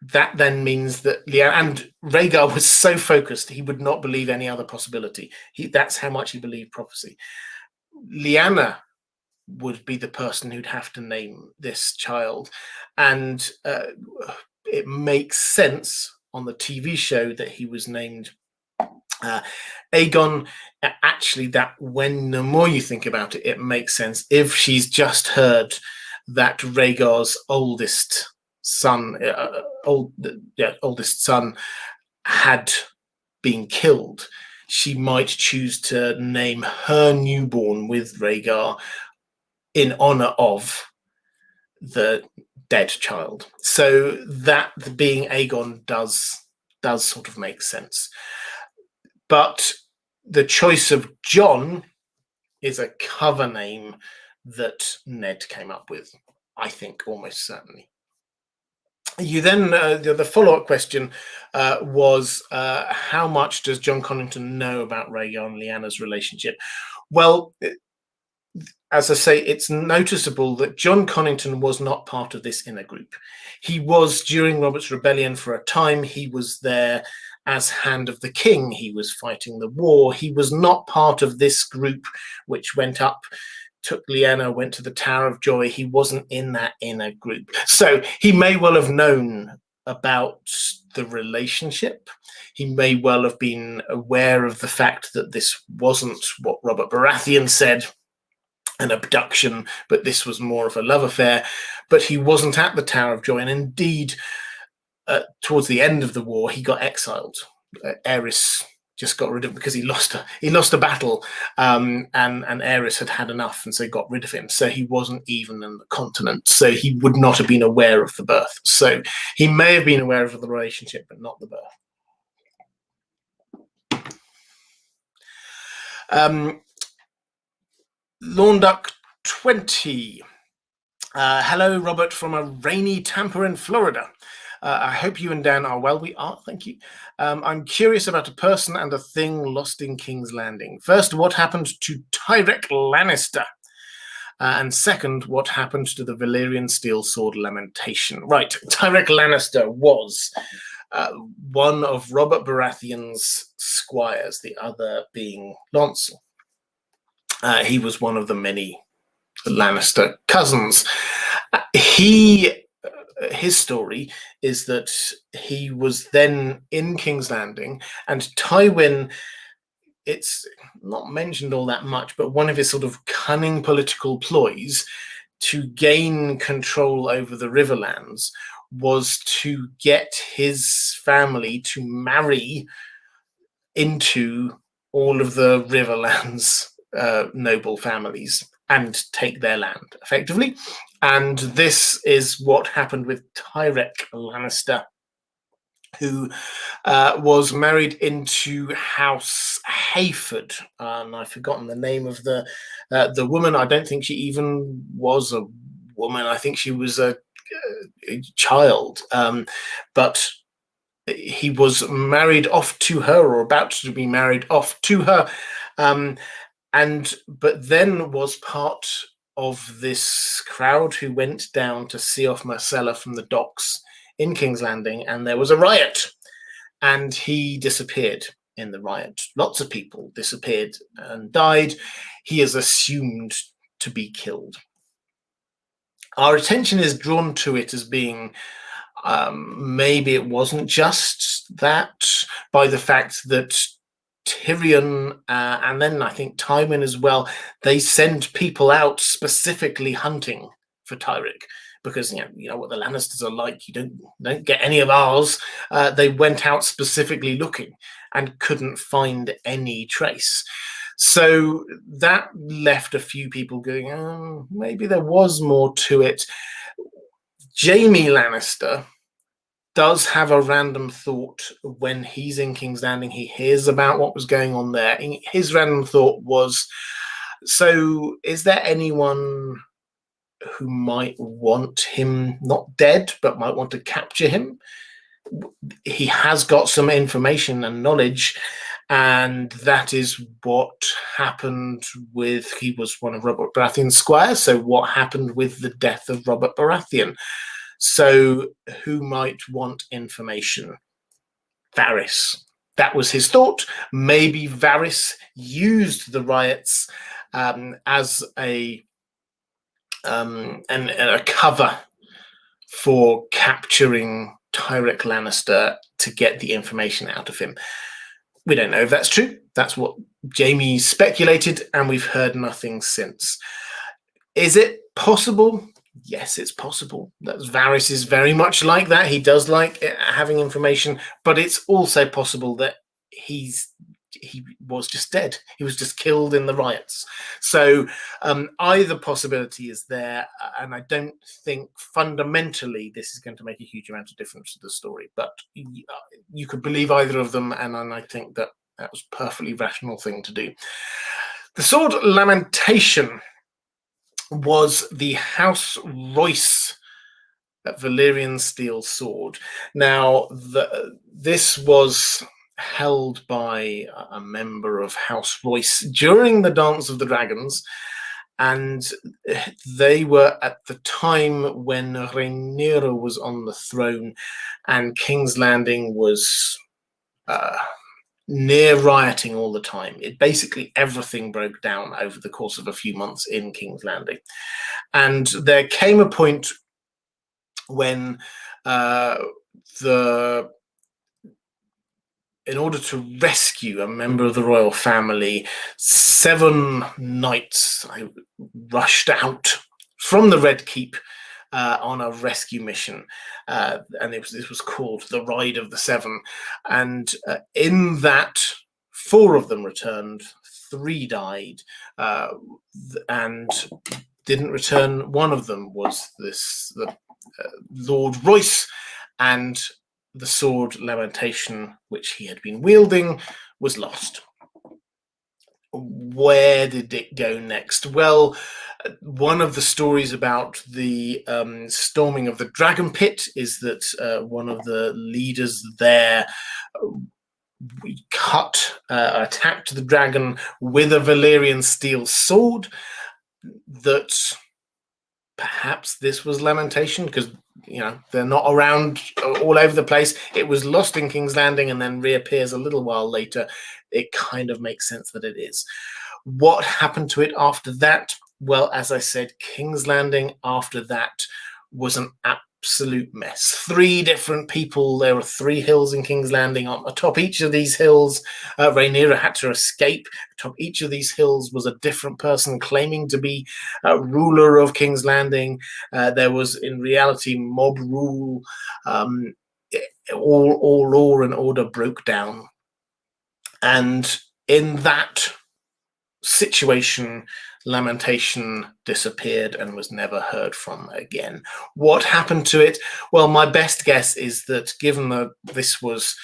that then means that and Rhaegar was so focused, he would not believe any other possibility. That's how much he believed prophecy. Lyanna would be the person who'd have to name this child. And it makes sense on the TV show that he was named Aegon. Actually, that when the more you think about it, it makes sense. If she's just heard that Rhaegar's oldest son had been killed, she might choose to name her newborn with Rhaegar in honor of the dead child. So that being Aegon does sort of make sense. But the choice of Jon is a cover name that Ned came up with, I think, almost certainly. You then, the follow-up question was, how much does Jon Connington know about Rhaegar and Lyanna's relationship? Well, as I say, it's noticeable that Jon Connington was not part of this inner group. He was, during Robert's Rebellion for a time, he was there as Hand of the King. He was fighting the war. He was not part of this group which went up took Lyanna, went to the Tower of Joy. He wasn't in that inner group. So he may well have known about the relationship. He may well have been aware of the fact that this wasn't what Robert Baratheon said, an abduction, but this was more of a love affair. But he wasn't at the Tower of Joy, and indeed, towards the end of the war, he got exiled. Aerys just got rid of him because he lost a battle, and Aerys had enough, and so got rid of him. So he wasn't even in the continent. So he would not have been aware of the birth. So he may have been aware of the relationship, but not the birth. Lawnduck 20. Hello, Robert, from a rainy Tampa in Florida. I hope you and Dan are well. We are, thank you. I'm curious about a person and a thing lost in King's Landing. First, what happened to Tyrek Lannister? And second, what happened to the Valyrian steel sword lamentation? Right, Tyrek Lannister was one of Robert Baratheon's squires, the other being Lancel. He was one of the many Lannister cousins. His story is that he was then in King's Landing, and Tywin, it's not mentioned all that much, but one of his sort of cunning political ploys to gain control over the Riverlands was to get his family to marry into all of the Riverlands noble families and take their land, effectively. And this is what happened with Tyrek Lannister, who was married into House Hayford. And I've forgotten the name of the woman. I don't think she even was a woman. I think she was a child. But he was married off to her, or about to be married off to her. But then was part of this crowd who went down to see off Myrcella from the docks in King's Landing, and there was a riot, and he disappeared in the riot. Lots of people disappeared and died. He is assumed to be killed. Our attention is drawn to it as being maybe it wasn't just that, by the fact that Tyrion and then I think Tywin as well, they send people out specifically hunting for Tyrek, because you know what the Lannisters are like. You don't get any of ours. They went out specifically looking and couldn't find any trace. So that left a few people going, oh, maybe there was more to it. Jaime Lannister does have a random thought when he's in King's Landing. He hears about what was going on there. His random thought was, so is there anyone who might want him not dead, but might want to capture him? He has got some information and knowledge, and that is what happened with, he was one of Robert Baratheon's squires, so what happened with the death of Robert Baratheon? So who might want information? Varys. That was his thought. Maybe Varys used the riots as a cover for capturing Tyrek Lannister to get the information out of him. We don't know if that's true. That's what Jaime speculated, and we've heard nothing since. Is it possible? Yes, it's possible. Varys is very much like that. He does like having information, but it's also possible that he was just dead. He was just killed in the riots. So either possibility is there, and I don't think fundamentally this is going to make a huge amount of difference to the story, but you could believe either of them, and I think that was a perfectly rational thing to do. The sword lamentation was the House Royce Valyrian steel sword. Now, this was held by a member of House Royce during the Dance of the Dragons, and they were at the time when Rhaenyra was on the throne and King's Landing was near rioting all the time. Basically everything broke down over the course of a few months in King's Landing. And there came a point when in order to rescue a member of the royal family, 7 knights rushed out from the Red Keep on a rescue mission, and this was called the Ride of the Seven. And in that, 4 of them returned, 3 died, and didn't return. One of them was the Lord Royce, and the sword Lamentation, which he had been wielding, was lost. Where did it go next? Well, one of the stories about the storming of the Dragon Pit is that one of the leaders there attacked the dragon with a Valyrian steel sword. That perhaps this was Lamentation, because they're not around all over the place. It was lost in King's Landing and then reappears a little while later. It kind of makes sense that it is. What happened to it after that? Well, as I said, King's Landing after that was an absolute mess. 3 different people. There were 3 hills in King's Landing. On atop each of these hills, Rhaenyra had to escape. Atop each of these hills was a different person claiming to be ruler of King's Landing. There was, in reality, mob rule. All law and order broke down. And in that situation, Lamentation disappeared and was never heard from again. What happened to it? Well, my best guess is that, given that this was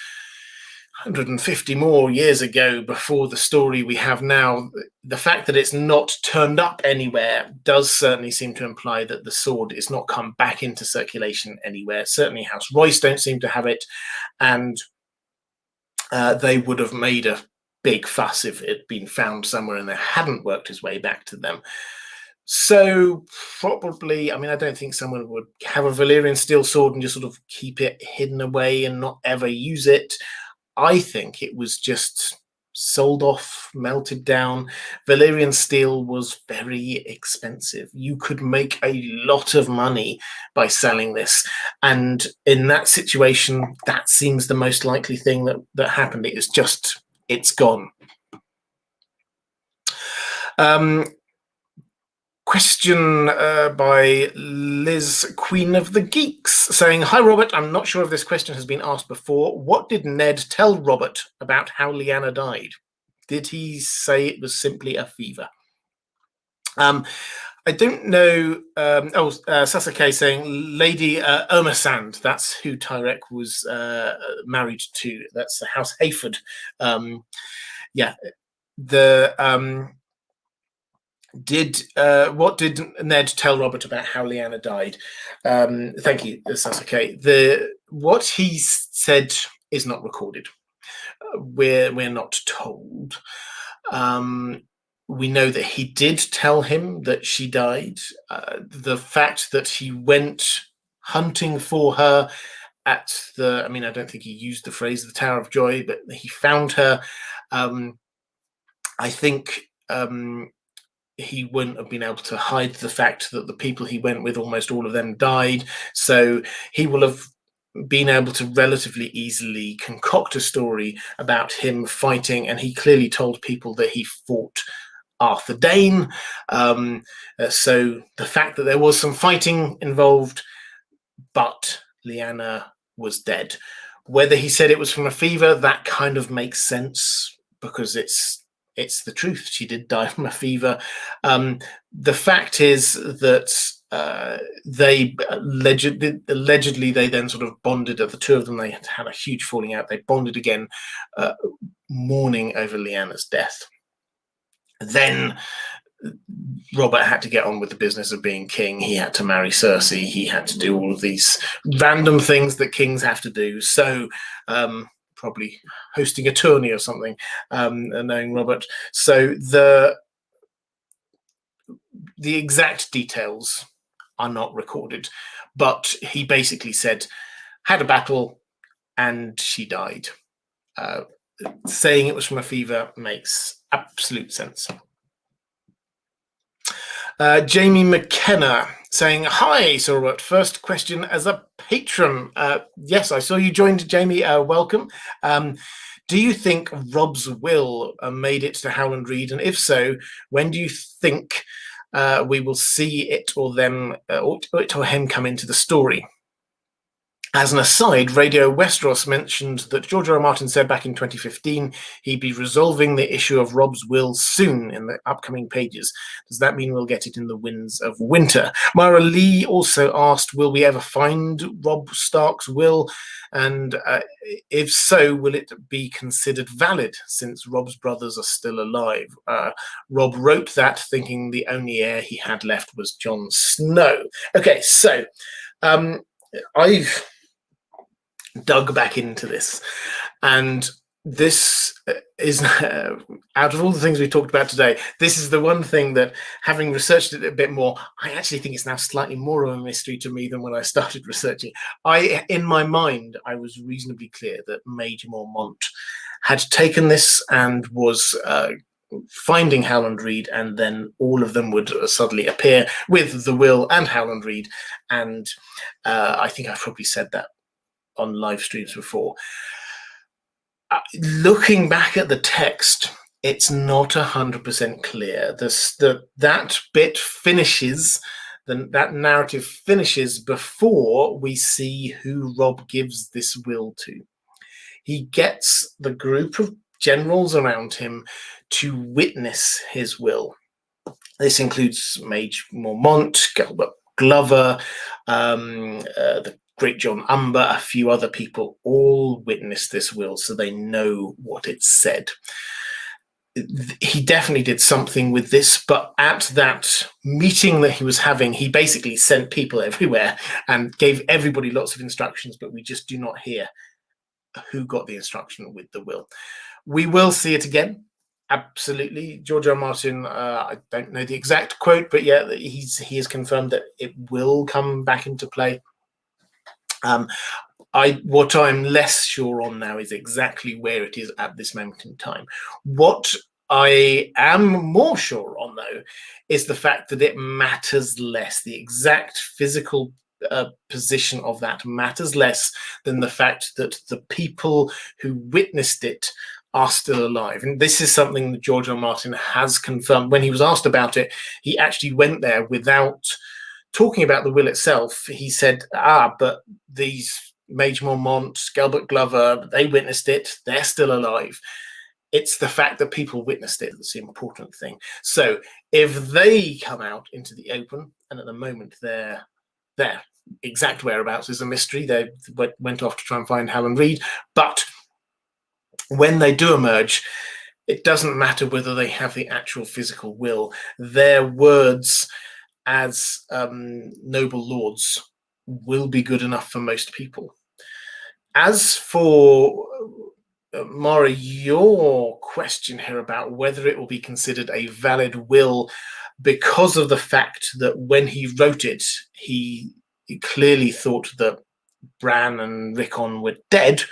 150 more years ago before the story we have now, the fact that it's not turned up anywhere does certainly seem to imply that the sword is not come back into circulation anywhere. Certainly House Royce don't seem to have it, and they would have made a big fuss if it had been found somewhere and they hadn't worked his way back to them. So probably, I don't think someone would have a Valyrian steel sword and just sort of keep it hidden away and not ever use it. I think it was just sold off, melted down. Valyrian steel was very expensive. You could make a lot of money by selling this. And in that situation, that seems the most likely thing that happened. It's gone. Question by Liz, Queen of the Geeks, saying, "Hi Robert, I'm not sure if this question has been asked before. What did Ned tell Robert about how Lyanna died? Did he say it was simply a fever?" I don't know. Sasuke saying Lady Omersand. That's who Tyrek was married to. That's the House Hayford. What did Ned tell Robert about how Lyanna died? Thank you, Sasuke. What he said is not recorded. We're not told. We know that he did tell him that she died. The fact that he went hunting for her at I don't think he used the phrase the Tower of Joy, but he found her. I think he wouldn't have been able to hide the fact that the people he went with, almost all of them died. So he will have been able to relatively easily concoct a story about him fighting, and he clearly told people that he fought Arthur Dane. So the fact that there was some fighting involved, but Lyanna was dead. Whether he said it was from a fever, that kind of makes sense, because it's the truth. She did die from a fever. The fact is that they allegedly they then sort of bonded. The 2 of them, they had a huge falling out. They bonded again, mourning over Lyanna's death. Then Robert had to get on with the business of being king. He had to marry Cersei. He had to do all of these random things that kings have to do. So probably hosting a tourney or something, knowing Robert. So the exact details are not recorded, but he basically said, had a battle and she died. saying it was from a fever makes absolute sense. Jamie McKenna saying, hi, Sir Robert. First question as a patron. Yes, I saw you joined, Jamie. Welcome. Do you think Robb's will made it to Howland Reed? And if so, when do you think we will see it or them or it or him come into the story? As an aside, Radio Westeros mentioned that George R. R. Martin said back in 2015 he'd be resolving the issue of Robb's will soon in the upcoming pages. Does that mean we'll get it in the Winds of Winter? Mara Lee also asked, will we ever find Robb Stark's will? And if so, will it be considered valid since Robb's brothers are still alive? Robb wrote that thinking the only heir he had left was Jon Snow. Okay, so I've dug back into this, and this is out of all the things we talked about today, this is the one thing that, having researched it a bit more, I actually think it's now slightly more of a mystery to me than when I started researching. In my mind, I was reasonably clear that Major Mormont had taken this and was finding Howland Reed, and then all of them would suddenly appear with the will and Howland Reed. And I think I've probably said that on live streams before. Looking back at the text, it's not 100% clear. That bit finishes, that narrative finishes before we see who Robb gives this will to. He gets the group of generals around him to witness his will. This includes Major Mormont, Gilbert Glover, the Great John Umber, a few other people, all witnessed this will, so they know what it said. He definitely did something with this, but at that meeting that he was having, he basically sent people everywhere and gave everybody lots of instructions, but we just do not hear who got the instruction with the will. We will see it again. Absolutely. George R. R. Martin, I don't know the exact quote, but yeah, he has confirmed that it will come back into play. What I'm less sure on now is exactly where it is at this moment in time. What I am more sure on, though, is the fact that it matters less. The exact physical position of that matters less than the fact that the people who witnessed it are still alive. And this is something that George R. R. Martin has confirmed. When he was asked about it, he actually went there without talking about the will itself. He said, but these Major Mormont, Gilbert Glover, they witnessed it, they're still alive. It's the fact that people witnessed it that's the important thing. So if they come out into the open, and at the moment their exact whereabouts is a mystery, they went off to try and find Howland Reed, but when they do emerge, it doesn't matter whether they have the actual physical will. Their words as noble lords will be good enough for most people. As for Mara, your question here about whether it will be considered a valid will because of the fact that when he wrote it, he clearly thought that Bran and Rickon were dead.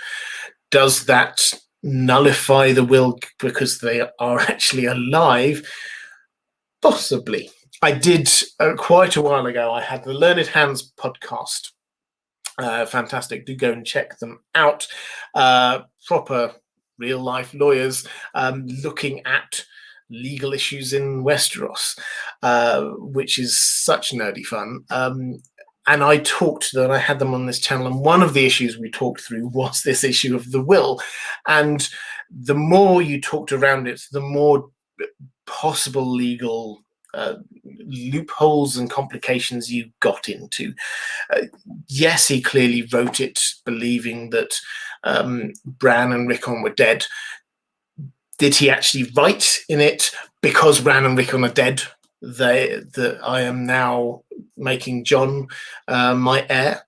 Does that nullify the will because they are actually alive? Possibly. I did quite a while ago. I had the Learned Hands podcast. Fantastic. Do go and check them out. Proper real life lawyers looking at legal issues in Westeros, which is such nerdy fun. And I talked to them, I had them on this channel, and one of the issues we talked through was this issue of the will. And the more you talked around it, the more possible legal loopholes and complications you got into. Yes, he clearly wrote it believing that Bran and Rickon were dead. Did he actually write in it because Bran and Rickon are dead that I am now making Jon my heir?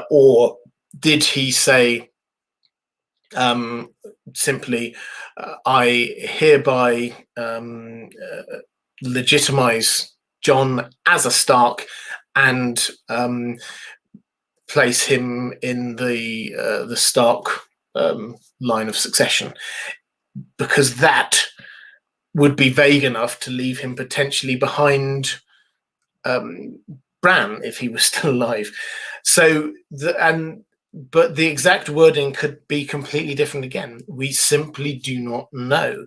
Or did he say simply, I hereby legitimize Jon as a Stark and place him in the Stark line of succession, because that would be vague enough to leave him potentially behind Bran if he was still alive. So but the exact wording could be completely different again. We simply do not know.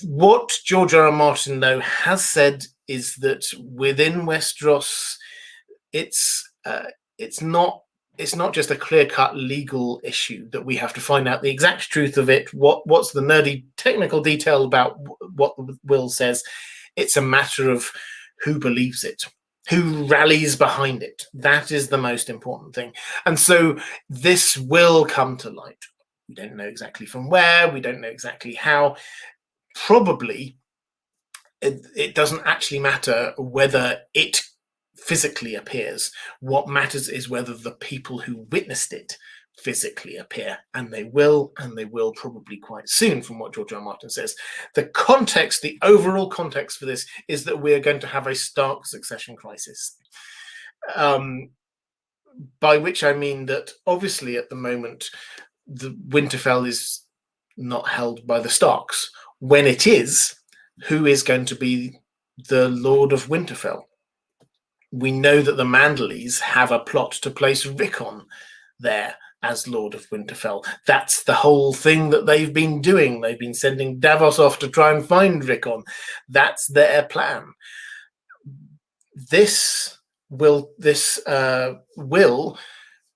What George R. R. Martin, though, has said is that within Westeros, it's not just a clear-cut legal issue that we have to find out the exact truth of it. What's the nerdy technical detail about what the will says? It's a matter of who believes it, who rallies behind it. That is the most important thing. And so this will come to light. We don't know exactly from where, we don't know exactly how. Probably it doesn't actually matter whether it physically appears. What matters is whether the people who witnessed it physically appear, and they will probably quite soon, from what George R. R. Martin says. The context, the overall context for this is that we are going to have a Stark succession crisis, by which I mean that obviously at the moment the Winterfell is not held by the Starks. When it is, who is going to be the Lord of Winterfell? We know that the Manderleys have a plot to place Rickon there as Lord of Winterfell. That's the whole thing that they've been doing. They've been sending Davos off to try and find Rickon. That's their plan. This will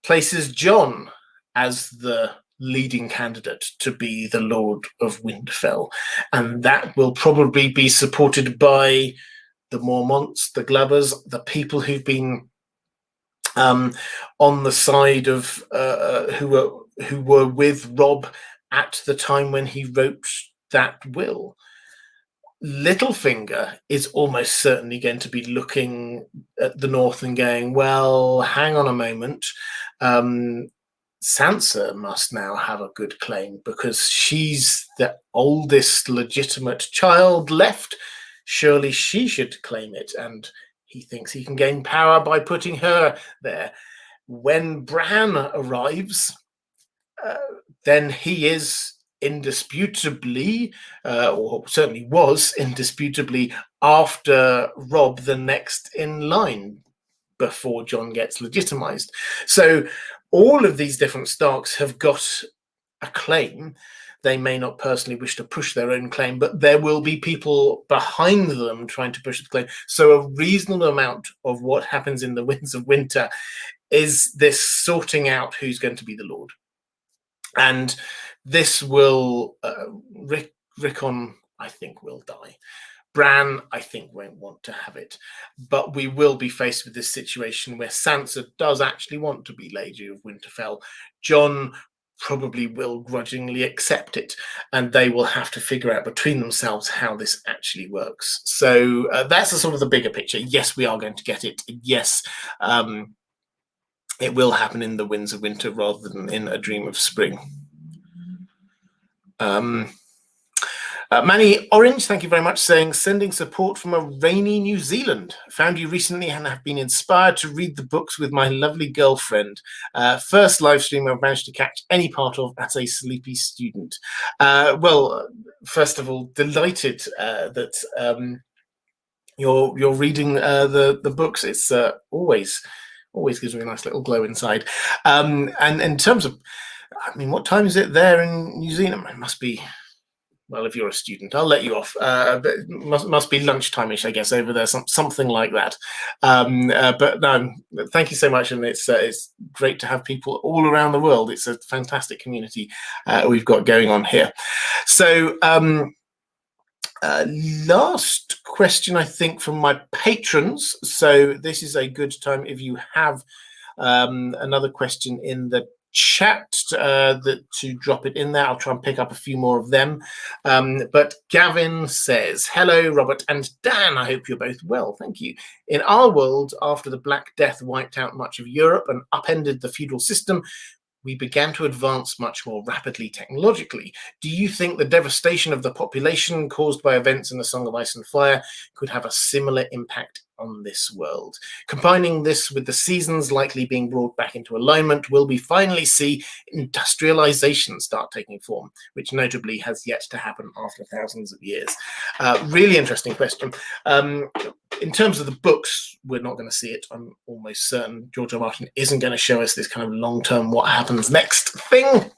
places Jon as the leading candidate to be the Lord of Winterfell, and that will probably be supported by the Mormonts, the Glovers, the people who've been on the side of who were with Robb at the time when he wrote that will. Littlefinger is almost certainly going to be looking at the north and going, well, hang on a moment. Sansa must now have a good claim because she's the oldest legitimate child left. Surely she should claim it, and he thinks he can gain power by putting her there. When Bran arrives, then he is indisputably, or certainly was indisputably, after Robb, the next in line before Jon gets legitimized. So all of these different Starks have got a claim. They may not personally wish to push their own claim, but there will be people behind them trying to push the claim. So a reasonable amount of what happens in the Winds of Winter is this sorting out who's going to be the Lord. And this will, Rickon, I think, will die. Bran, I think, won't want to have it. But we will be faced with this situation where Sansa does actually want to be Lady of Winterfell. Jon probably will grudgingly accept it, and they will have to figure out between themselves how this actually works. So that's the sort of the bigger picture. Yes, we are going to get it. Yes, it will happen in the Winds of Winter rather than in A Dream of Spring. Manny Orange, thank you very much, saying, sending support from a rainy New Zealand. Found you recently and have been inspired to read the books with my lovely girlfriend. First live stream I've managed to catch any part of as a sleepy student. Well, first of all, delighted that you're reading the books. It's always gives me a nice little glow inside. And in terms of, I mean, what time is it there in New Zealand? It must be, well, if you're a student, I'll let you off. But it must be lunchtime-ish, I guess, over there, something like that. But no, thank you so much, and it's great to have people all around the world. It's a fantastic community we've got going on here. So last question, I think, from my patrons. So this is a good time if you have another question in the chat to drop it in there. I'll try and pick up a few more of them. But Gavin says, hello, Robert and Dan. I hope you're both well. Thank you. In our world, after the Black Death wiped out much of Europe and upended the feudal system, we began to advance much more rapidly technologically. Do you think the devastation of the population caused by events in the Song of Ice and Fire could have a similar impact on this world? Combining this with the seasons likely being brought back into alignment, will we finally see industrialization start taking form, which notably has yet to happen after thousands of years? Really interesting question. In terms of the books, we're not going to see it. I'm almost certain George R. Martin isn't going to show us this kind of long-term what happens next thing.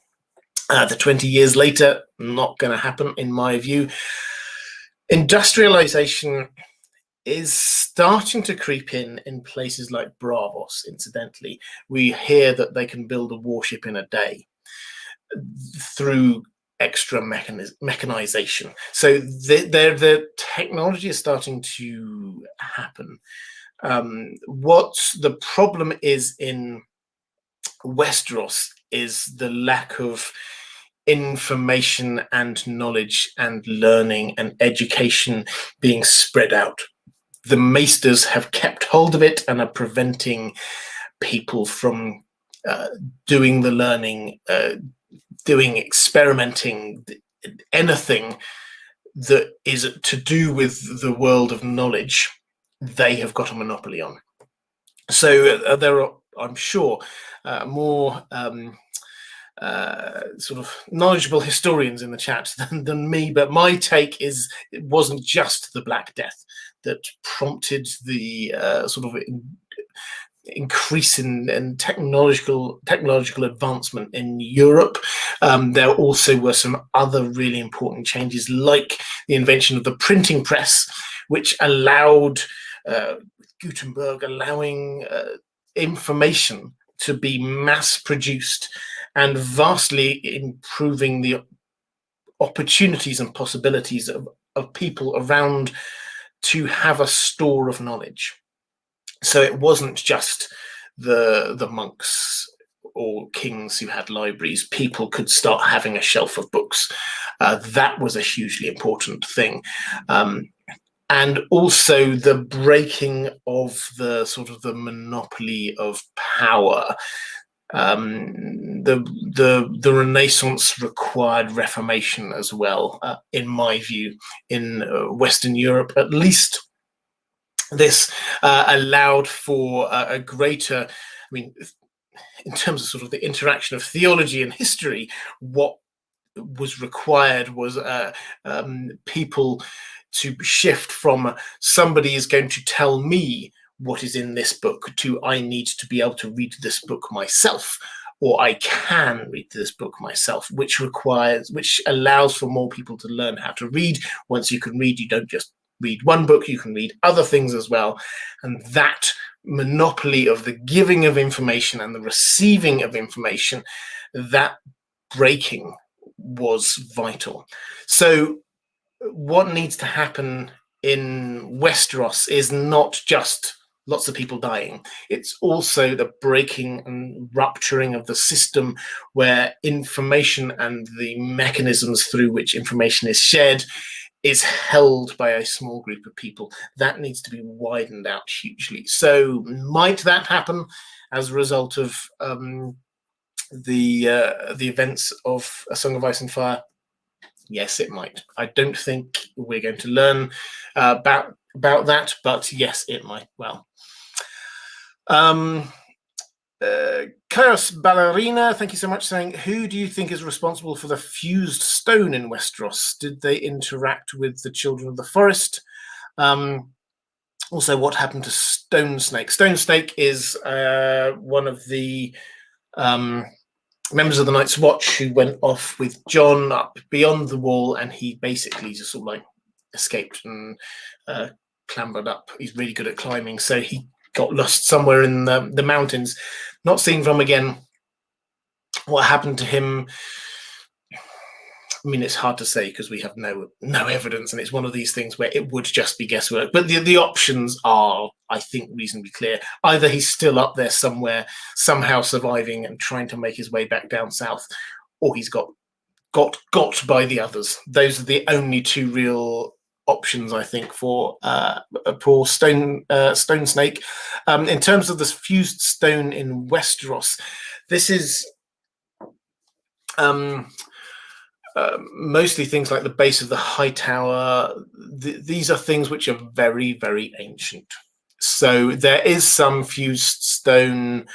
The 20 years later, not going to happen, in my view. Industrialization is starting to creep in places like Bravos, incidentally. We hear that they can build a warship in a day through extra mechanization. So the technology is starting to happen. What the problem is in Westeros is the lack of information and knowledge and learning and education being spread out. The Maesters have kept hold of it and are preventing people from doing the learning, doing experimenting, anything that is to do with the world of knowledge. They have got a monopoly on. So there are, I'm sure, more sort of knowledgeable historians in the chat than me, but my take is it wasn't just the Black Death that prompted the sort of increase in technological advancement in Europe. There also were some other really important changes, like the invention of the printing press, which allowed Gutenberg allowing information to be mass produced and vastly improving the opportunities and possibilities of people around to have a store of knowledge. So it wasn't just the monks or kings who had libraries. People could start having a shelf of books. That was a hugely important thing. And also the breaking of the sort of the monopoly of power. The Renaissance required reformation as well, in my view, in Western Europe, at least. This allowed for a greater, I mean, in terms of sort of the interaction of theology and history, what was required was people to shift from somebody is going to tell me what is in this book to I need to be able to read this book myself, or I can read this book myself, which allows for more people to learn how to read. Once you can read, you don't just read one book, you can read other things as well. And that monopoly of the giving of information and the receiving of information, that breaking was vital. So what needs to happen in Westeros is not just lots of people dying. It's also the breaking and rupturing of the system where information and the mechanisms through which information is shared is held by a small group of people. That needs to be widened out hugely. So might that happen as a result of the events of A Song of Ice and Fire? Yes, it might. I don't think we're going to learn about that, but yes, it might. Well, Chaos Ballerina, thank you so much, saying, who do you think is responsible for the fused stone in Westeros? Did they interact with the Children of the Forest? Also, what happened to Stone Snake? Stone Snake is one of the members of the Night's Watch who went off with Jon up beyond the wall, and he basically just sort of like escaped and clambered up. He's really good at climbing, so he got lost somewhere in the mountains, not seen from again. What happened to him? I mean, it's hard to say because we have no evidence, and it's one of these things where it would just be guesswork. But the options are, I think, reasonably clear. Either he's still up there somewhere, somehow surviving and trying to make his way back down south, or he's got by the others. Those are the only two real options, I think, for poor Stone Snake. In terms of this fused stone in Westeros, this is Mostly things like the base of the Hightower. These are things which are very, very ancient. So there is some fused stone.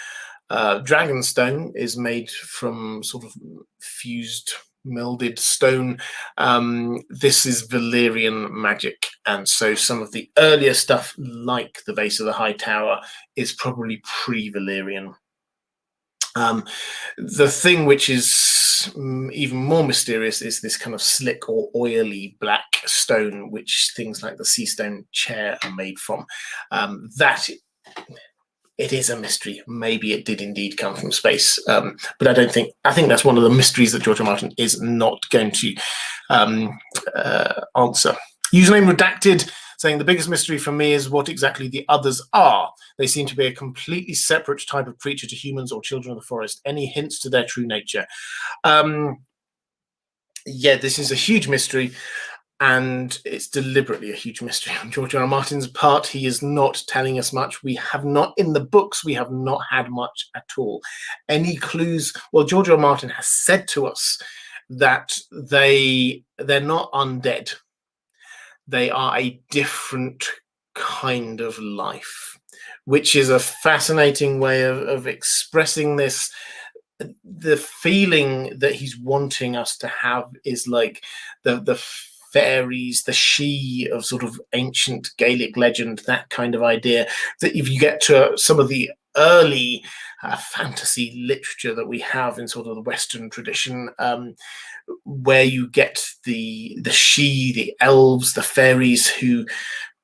Dragonstone is made from sort of fused, melded stone. This is Valyrian magic. And so some of the earlier stuff, like the base of the Hightower, is probably pre-Valyrian. The thing which is even more mysterious is this kind of slick or oily black stone, which things like the sea stone chair are made from. That it is a mystery. Maybe it did indeed come from space, but I think that's one of the mysteries that George R. R. Martin is not going to answer. Username redacted, saying the biggest mystery for me is what exactly the others are. They seem to be a completely separate type of creature to humans or children of the forest. Any hints to their true nature? Yeah, this is a huge mystery, and it's deliberately a huge mystery on George R. R. Martin's part. He is not telling us much. We have not, in the books, we have not had much at all. Any clues? Well, George R. R. Martin has said to us that they're not undead. They are a different kind of life, which is a fascinating way of expressing this. The feeling that he's wanting us to have is like the fairies, the she of sort of ancient Gaelic legend, that kind of idea. That if you get to some of the early fantasy literature that we have in sort of the Western tradition, where you get the she, the elves, the fairies who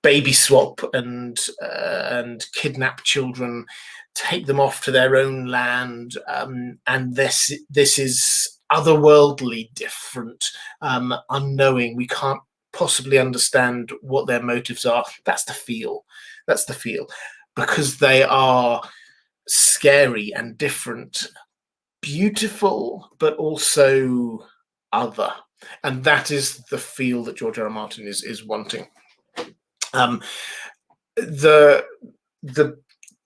baby swap and kidnap children, take them off to their own land, and this is otherworldly, different, unknowing. We can't possibly understand what their motives are. That's the feel. That's the feel, because they are scary and different, beautiful, but also other. And that is the feel that George R. R. Martin is wanting.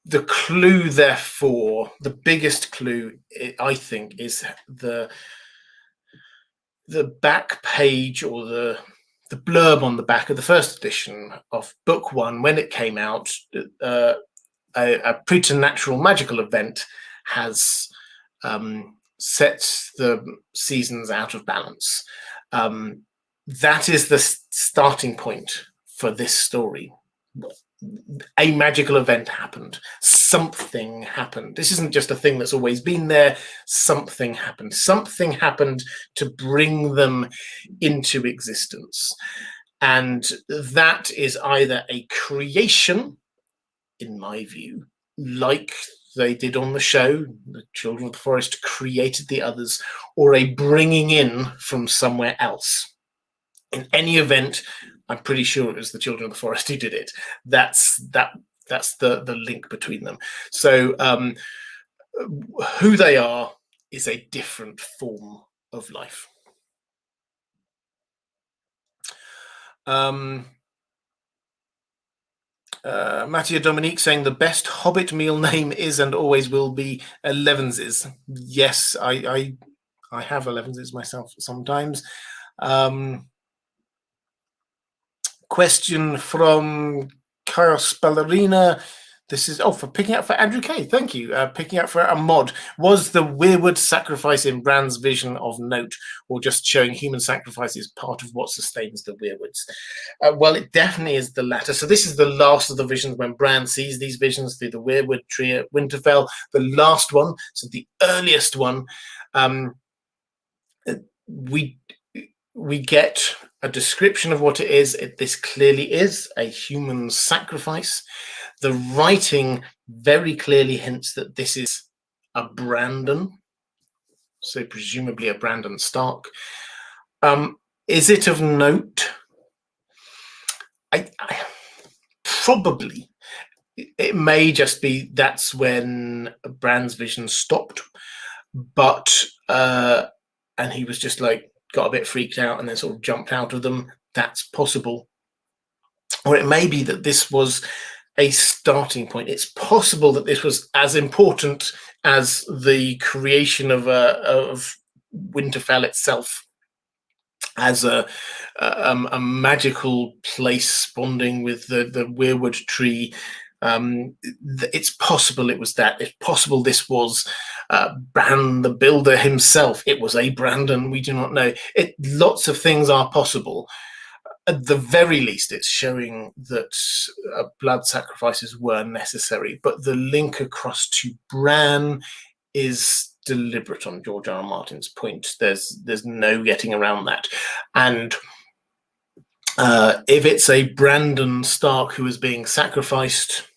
The clue, therefore, the biggest clue, I think, is the back page, or the blurb on the back of the first edition of book one. When it came out, a preternatural magical event has set the seasons out of balance. That is the starting point for this story. A magical event happened. Something happened. This isn't just a thing that's always been there. Something happened. Something happened to bring them into existence. And that is either a creation, in my view, like they did on the show, the Children of the Forest created the others, or a bringing in from somewhere else. In any event, I'm pretty sure it was the Children of the Forest who did it. That's the link between them. So who they are is a different form of life. Mattia Dominique saying the best Hobbit meal name is and always will be Elevenses. Yes, I have Elevenses myself sometimes. Question from Chaos Ballerina. This is for picking out for Andrew K. Thank you. Picking out for a mod. Was the Weirwood sacrifice in Bran's vision of note, or just showing human sacrifice is part of what sustains the Weirwoods? Well, it definitely is the latter. So this is the last of the visions when Bran sees these visions through the Weirwood tree at Winterfell. The last one, so the earliest one, we get a description of what it is. This clearly is a human sacrifice. The writing very clearly hints that this is a Brandon, so presumably a Brandon Stark. Is it of note? I probably. It may just be that's when Bran's vision stopped, but and he was just like got a bit freaked out and then sort of jumped out of them. That's possible. Or it may be that this was a starting point. It's possible that this was as important as the creation of Winterfell itself as a magical place bonding with the Weirwood tree. It's possible it was that. It's possible this was Bran the Builder himself. It was a Brandon. We do not know. Lots of things are possible. At the very least, it's showing that blood sacrifices were necessary. But the link across to Bran is deliberate on George R. R. Martin's point. There's no getting around that. And if it's a Brandon Stark who is being sacrificed,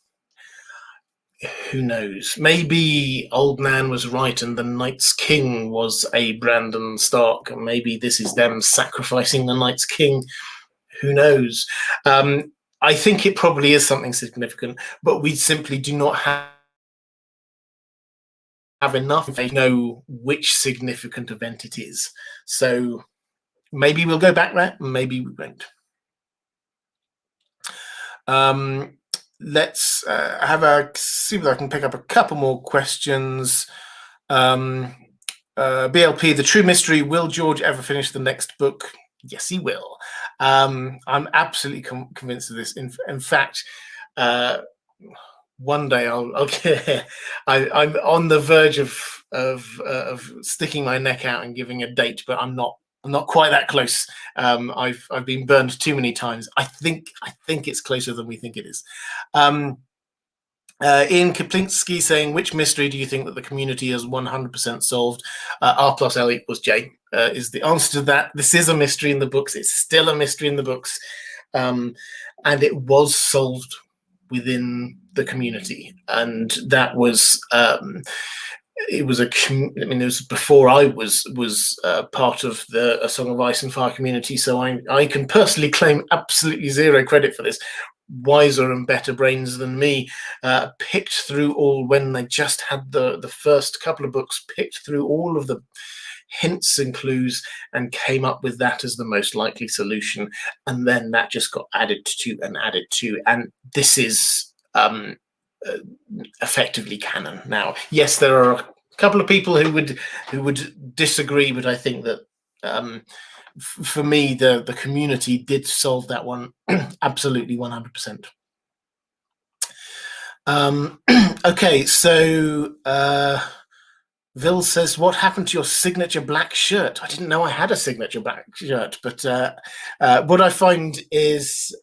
who knows? Maybe Old Nan was right and the Night's King was a Brandon Stark. Maybe this is them sacrificing the Night's King. Who knows? I think it probably is something significant, but we simply do not have enough to know which significant event it is. So maybe we'll go back there, maybe we won't. Let's see if I can pick up a couple more questions. BLP, the true mystery, will George ever finish the next book? Yes, he will. I'm absolutely convinced of this. In fact, one day I'll I'm on the verge of sticking my neck out and giving a date, but I'm not quite that close. I've been burned too many times. I think it's closer than we think it is. Ian Kaplinsky saying, which mystery do you think that the community has 100% solved? R+L = J is the answer to that. This is a mystery in the books. It's still a mystery in the books. And it was solved within the community. And that was, it was before I was part of the A Song of Ice and Fire community. So I can personally claim absolutely zero credit for this. Wiser and better brains than me picked through all, when they just had the first couple of books, picked through all of the hints and clues and came up with that as the most likely solution. And then that just got added to. And this is effectively canon now. Yes, there are a couple of people who would disagree, but I think that for me, the community did solve that one absolutely 100%. Okay, so Vil says, what happened to your signature black shirt? I didn't know I had a signature black shirt, but what I find is,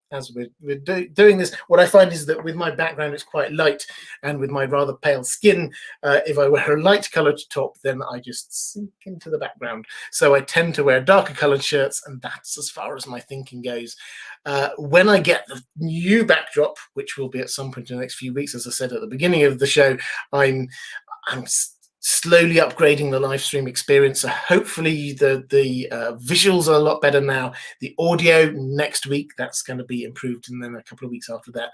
as we're doing this, what I find is that with my background, it's quite light, and with my rather pale skin, if I wear a light coloured top, then I just sink into the background. So I tend to wear darker coloured shirts, and that's as far as my thinking goes. When I get the new backdrop, which will be at some point in the next few weeks, as I said at the beginning of the show, I'm slowly upgrading the live stream experience. So hopefully the visuals are a lot better now. The audio next week, that's going to be improved. And then a couple of weeks after that,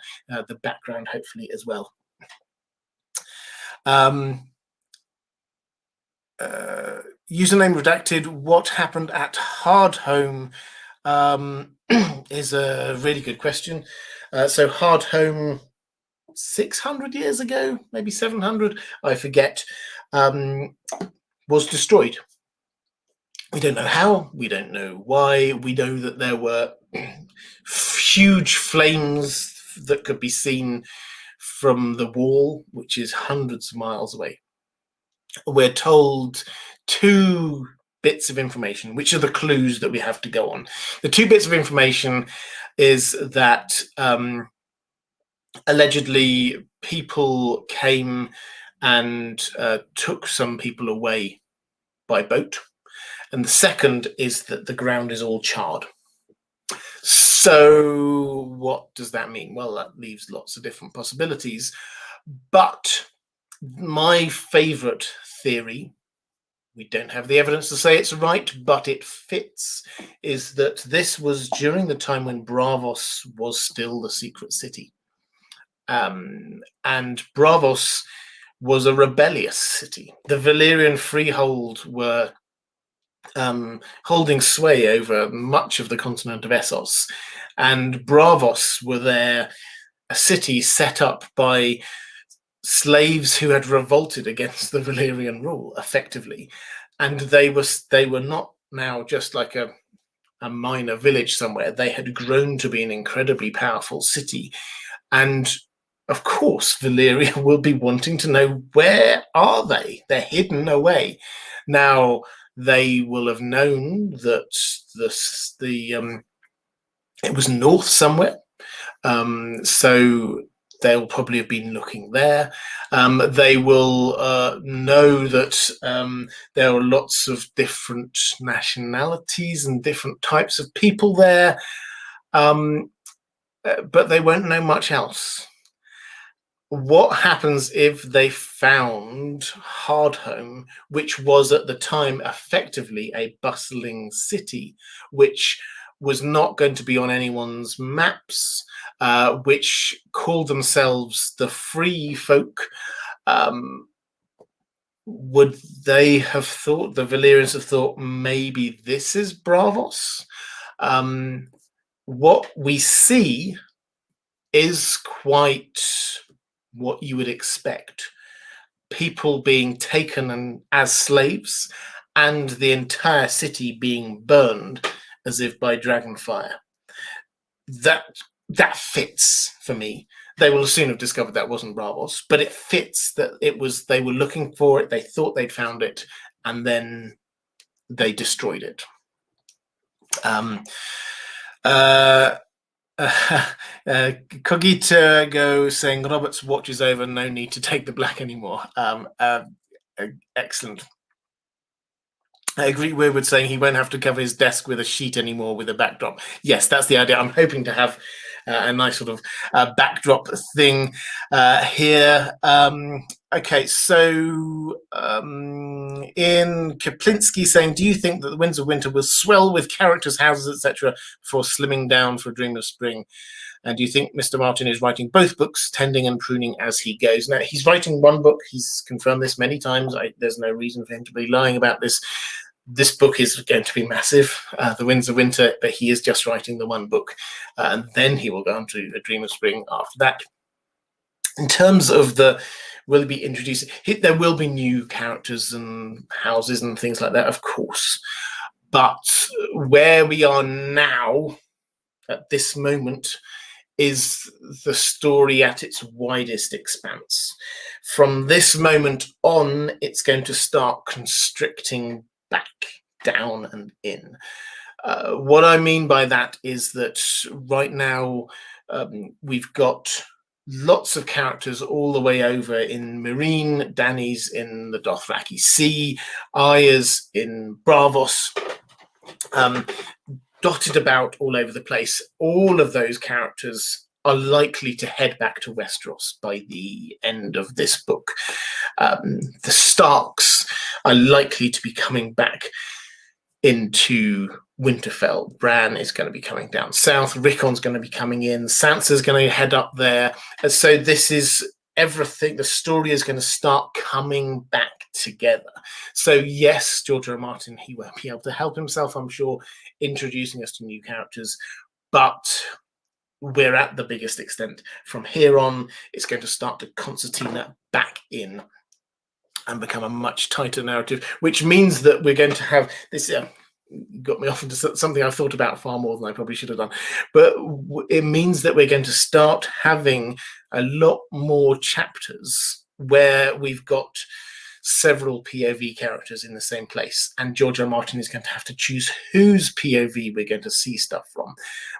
the background hopefully as well. Username redacted. What happened at Hardhome is a really good question. So Hardhome, 600 years ago, maybe 700, I forget, was destroyed. We don't know how, we don't know why. We know that there were huge flames that could be seen from the wall, which is hundreds of miles away. We're told two bits of information, which are the clues that we have to go on. The two bits of information is that allegedly people came and took some people away by boat. And the second is that the ground is all charred. So what does that mean? Well, that leaves lots of different possibilities. But my favorite theory, we don't have the evidence to say it's right, but it fits, is that this was during the time when Braavos was still the secret city. And Braavos was a rebellious city. The Valyrian freehold were holding sway over much of the continent of Essos, and Braavos were there, a city set up by slaves who had revolted against the Valyrian rule, effectively. and they were not now just like a minor village somewhere. They had grown to be an incredibly powerful city, and of course Valyria will be wanting to know, where are they? They're hidden away. Now they will have known that it was north somewhere, so they'll probably have been looking there. They will know that there are lots of different nationalities and different types of people there, but they won't know much else. What happens if they found Hardhome, which was at the time effectively a bustling city, which was not going to be on anyone's maps, which called themselves the Free Folk? Would they have thought, the Valyrians have thought, maybe this is Braavos? What we see is quite what you would expect. People being taken as slaves, and the entire city being burned as if by dragonfire. That fits for me. They will soon have discovered that wasn't Braavos, but it fits that it was, they were looking for it, they thought they'd found it, and then they destroyed it. Cogita go saying Robert's watch is over, no need to take the black anymore. Excellent. I agree. Weirwood saying he won't have to cover his desk with a sheet anymore with a backdrop. Yes, that's the idea. I'm hoping to have a nice sort of backdrop thing here. Okay, so in Kaplinsky saying, do you think that the Winds of Winter will swell with characters, houses, etc., before slimming down for a Dream of Spring? And do you think Mr. Martin is writing both books, tending and pruning as he goes? Now, he's writing one book. He's confirmed this many times. There's no reason for him to be lying about this. This book is going to be massive, The Winds of Winter, but he is just writing the one book. And then he will go on to A Dream of Spring after that. In terms of will he be introducing, there will be new characters and houses and things like that, of course. But where we are now, at this moment, is the story at its widest expanse. From this moment on, it's going to start constricting back, down, and in. What I mean by that is that right now we've got lots of characters all the way over in Meereen, Dany's in the Dothraki Sea, Arya's in Braavos, dotted about all over the place. All of those characters are likely to head back to Westeros by the end of this book. The Starks are likely to be coming back into Winterfell. Bran is going to be coming down south. Rickon's going to be coming in. Sansa's going to head up there. And so this is everything. The story is going to start coming back together. So yes, George R. R. Martin, he won't be able to help himself, I'm sure, introducing us to new characters, but we're at the biggest extent. From here on, it's going to start to concertina that back in and become a much tighter narrative, which means that we're going to have this. Got me off into something I've thought about far more than I probably should have done, but it means that we're going to start having a lot more chapters where we've got several POV characters in the same place, and George R. R. Martin is going to have to choose whose POV we're going to see stuff from.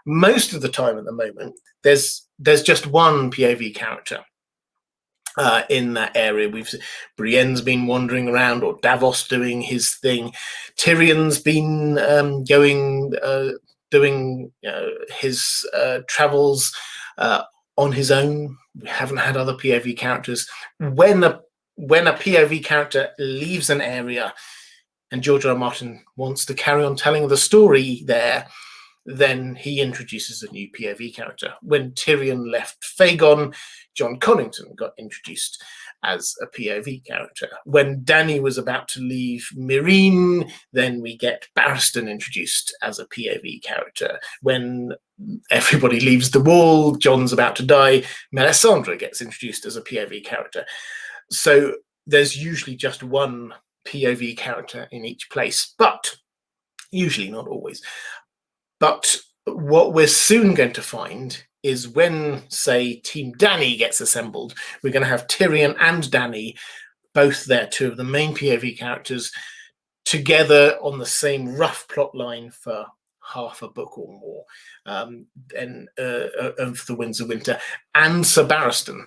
Most of the time at the moment, there's just one POV character in that area. Brienne's been wandering around, or Davos doing his thing. Tyrion's been doing his travels on his own. We haven't had other POV characters. When a POV character leaves an area and George R. R. Martin wants to carry on telling the story there, then he introduces a new POV character. When Tyrion left Fagon, John Connington got introduced as a POV character. When Dany was about to leave Meereen, then we get Barristan introduced as a POV character. When everybody leaves the Wall, Jon's about to die, Melisandre gets introduced as a POV character. So there's usually just one POV character in each place, but usually not always. But what we're soon going to find is when, say, Team Dany gets assembled, we're going to have Tyrion and Dany both there, two of the main POV characters, together on the same rough plot line for half a book or more, of the Winds of Winter, and Sir Barristan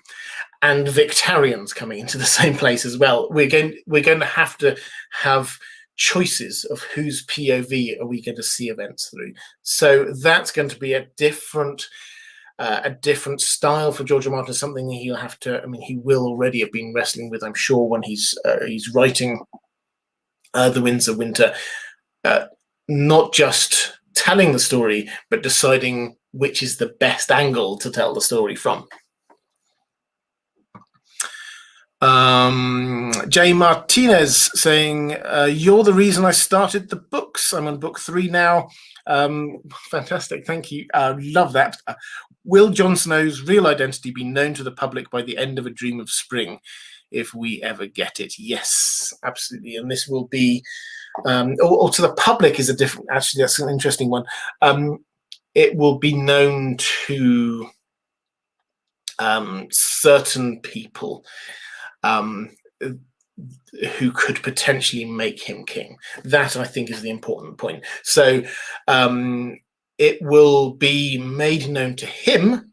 and Victarions coming into the same place as well. We're going to have choices of whose POV are we going to see events through. So that's going to be a different style for George R. Martin, something he'll have to. I mean, he will already have been wrestling with, I'm sure, when he's writing The Winds of Winter, not just telling the story, but deciding which is the best angle to tell the story from. Jay Martinez saying, you're the reason I started the books. I'm on book 3 now. Fantastic, thank you. Love that. Will Jon Snow's real identity be known to the public by the end of A Dream of Spring, if we ever get it? Yes, absolutely. And this will be, or to the public is a different, actually, that's an interesting one. It will be known to certain people who could potentially make him king. That, I think, is the important point. So it will be made known to him,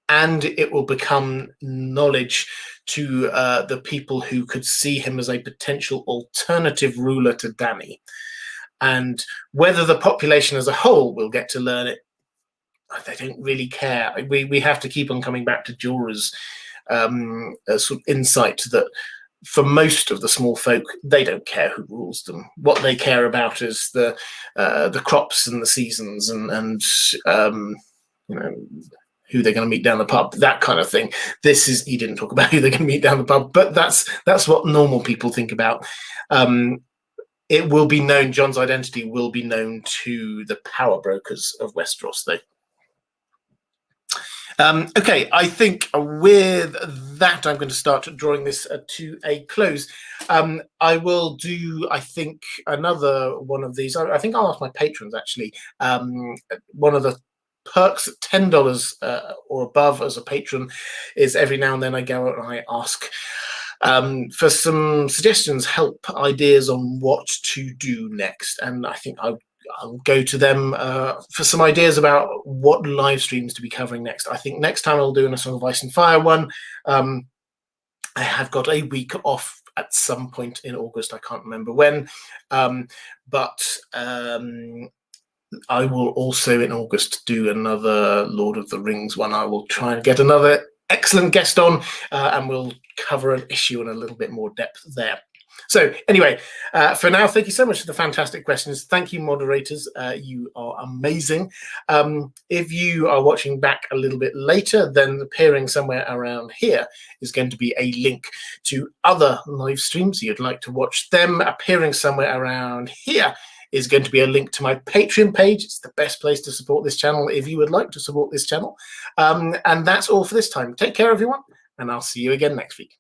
and it will become knowledge to the people who could see him as a potential alternative ruler to Dany. And whether the population as a whole will get to learn it, they don't really care. We have to keep on coming back to Jorah's sort of insight that for most of the small folk, they don't care who rules them. What they care about is the crops and the seasons and you know, who they're going to meet down the pub, that kind of thing. He didn't talk about who they're going to meet down the pub, but that's what normal people think about. It will be known, Jon's identity will be known to the power brokers of Westeros, though. Okay, I think with that, I'm going to start drawing this to a close. I will do, I think, another one of these. I think I'll ask my patrons, actually. One of the perks at $10 or above as a patron is every now and then I go and I ask for some suggestions, help, ideas on what to do next. And I think I'll go to them for some ideas about what live streams to be covering next. I think next time I'll do a Song of Ice and Fire one. I have got a week off at some point in August. I can't remember when, but I will also in August do another Lord of the Rings one. I will try and get another excellent guest on, and we'll cover an issue in a little bit more depth there. So anyway, for now, thank you so much for the fantastic questions. Thank you, moderators. You are amazing. If you are watching back a little bit later, then appearing somewhere around here is going to be a link to other live streams. You'd like to watch them. Appearing somewhere around here is going to be a link to my Patreon page. It's the best place to support this channel if you would like to support this channel. And that's all for this time. Take care, everyone, and I'll see you again next week.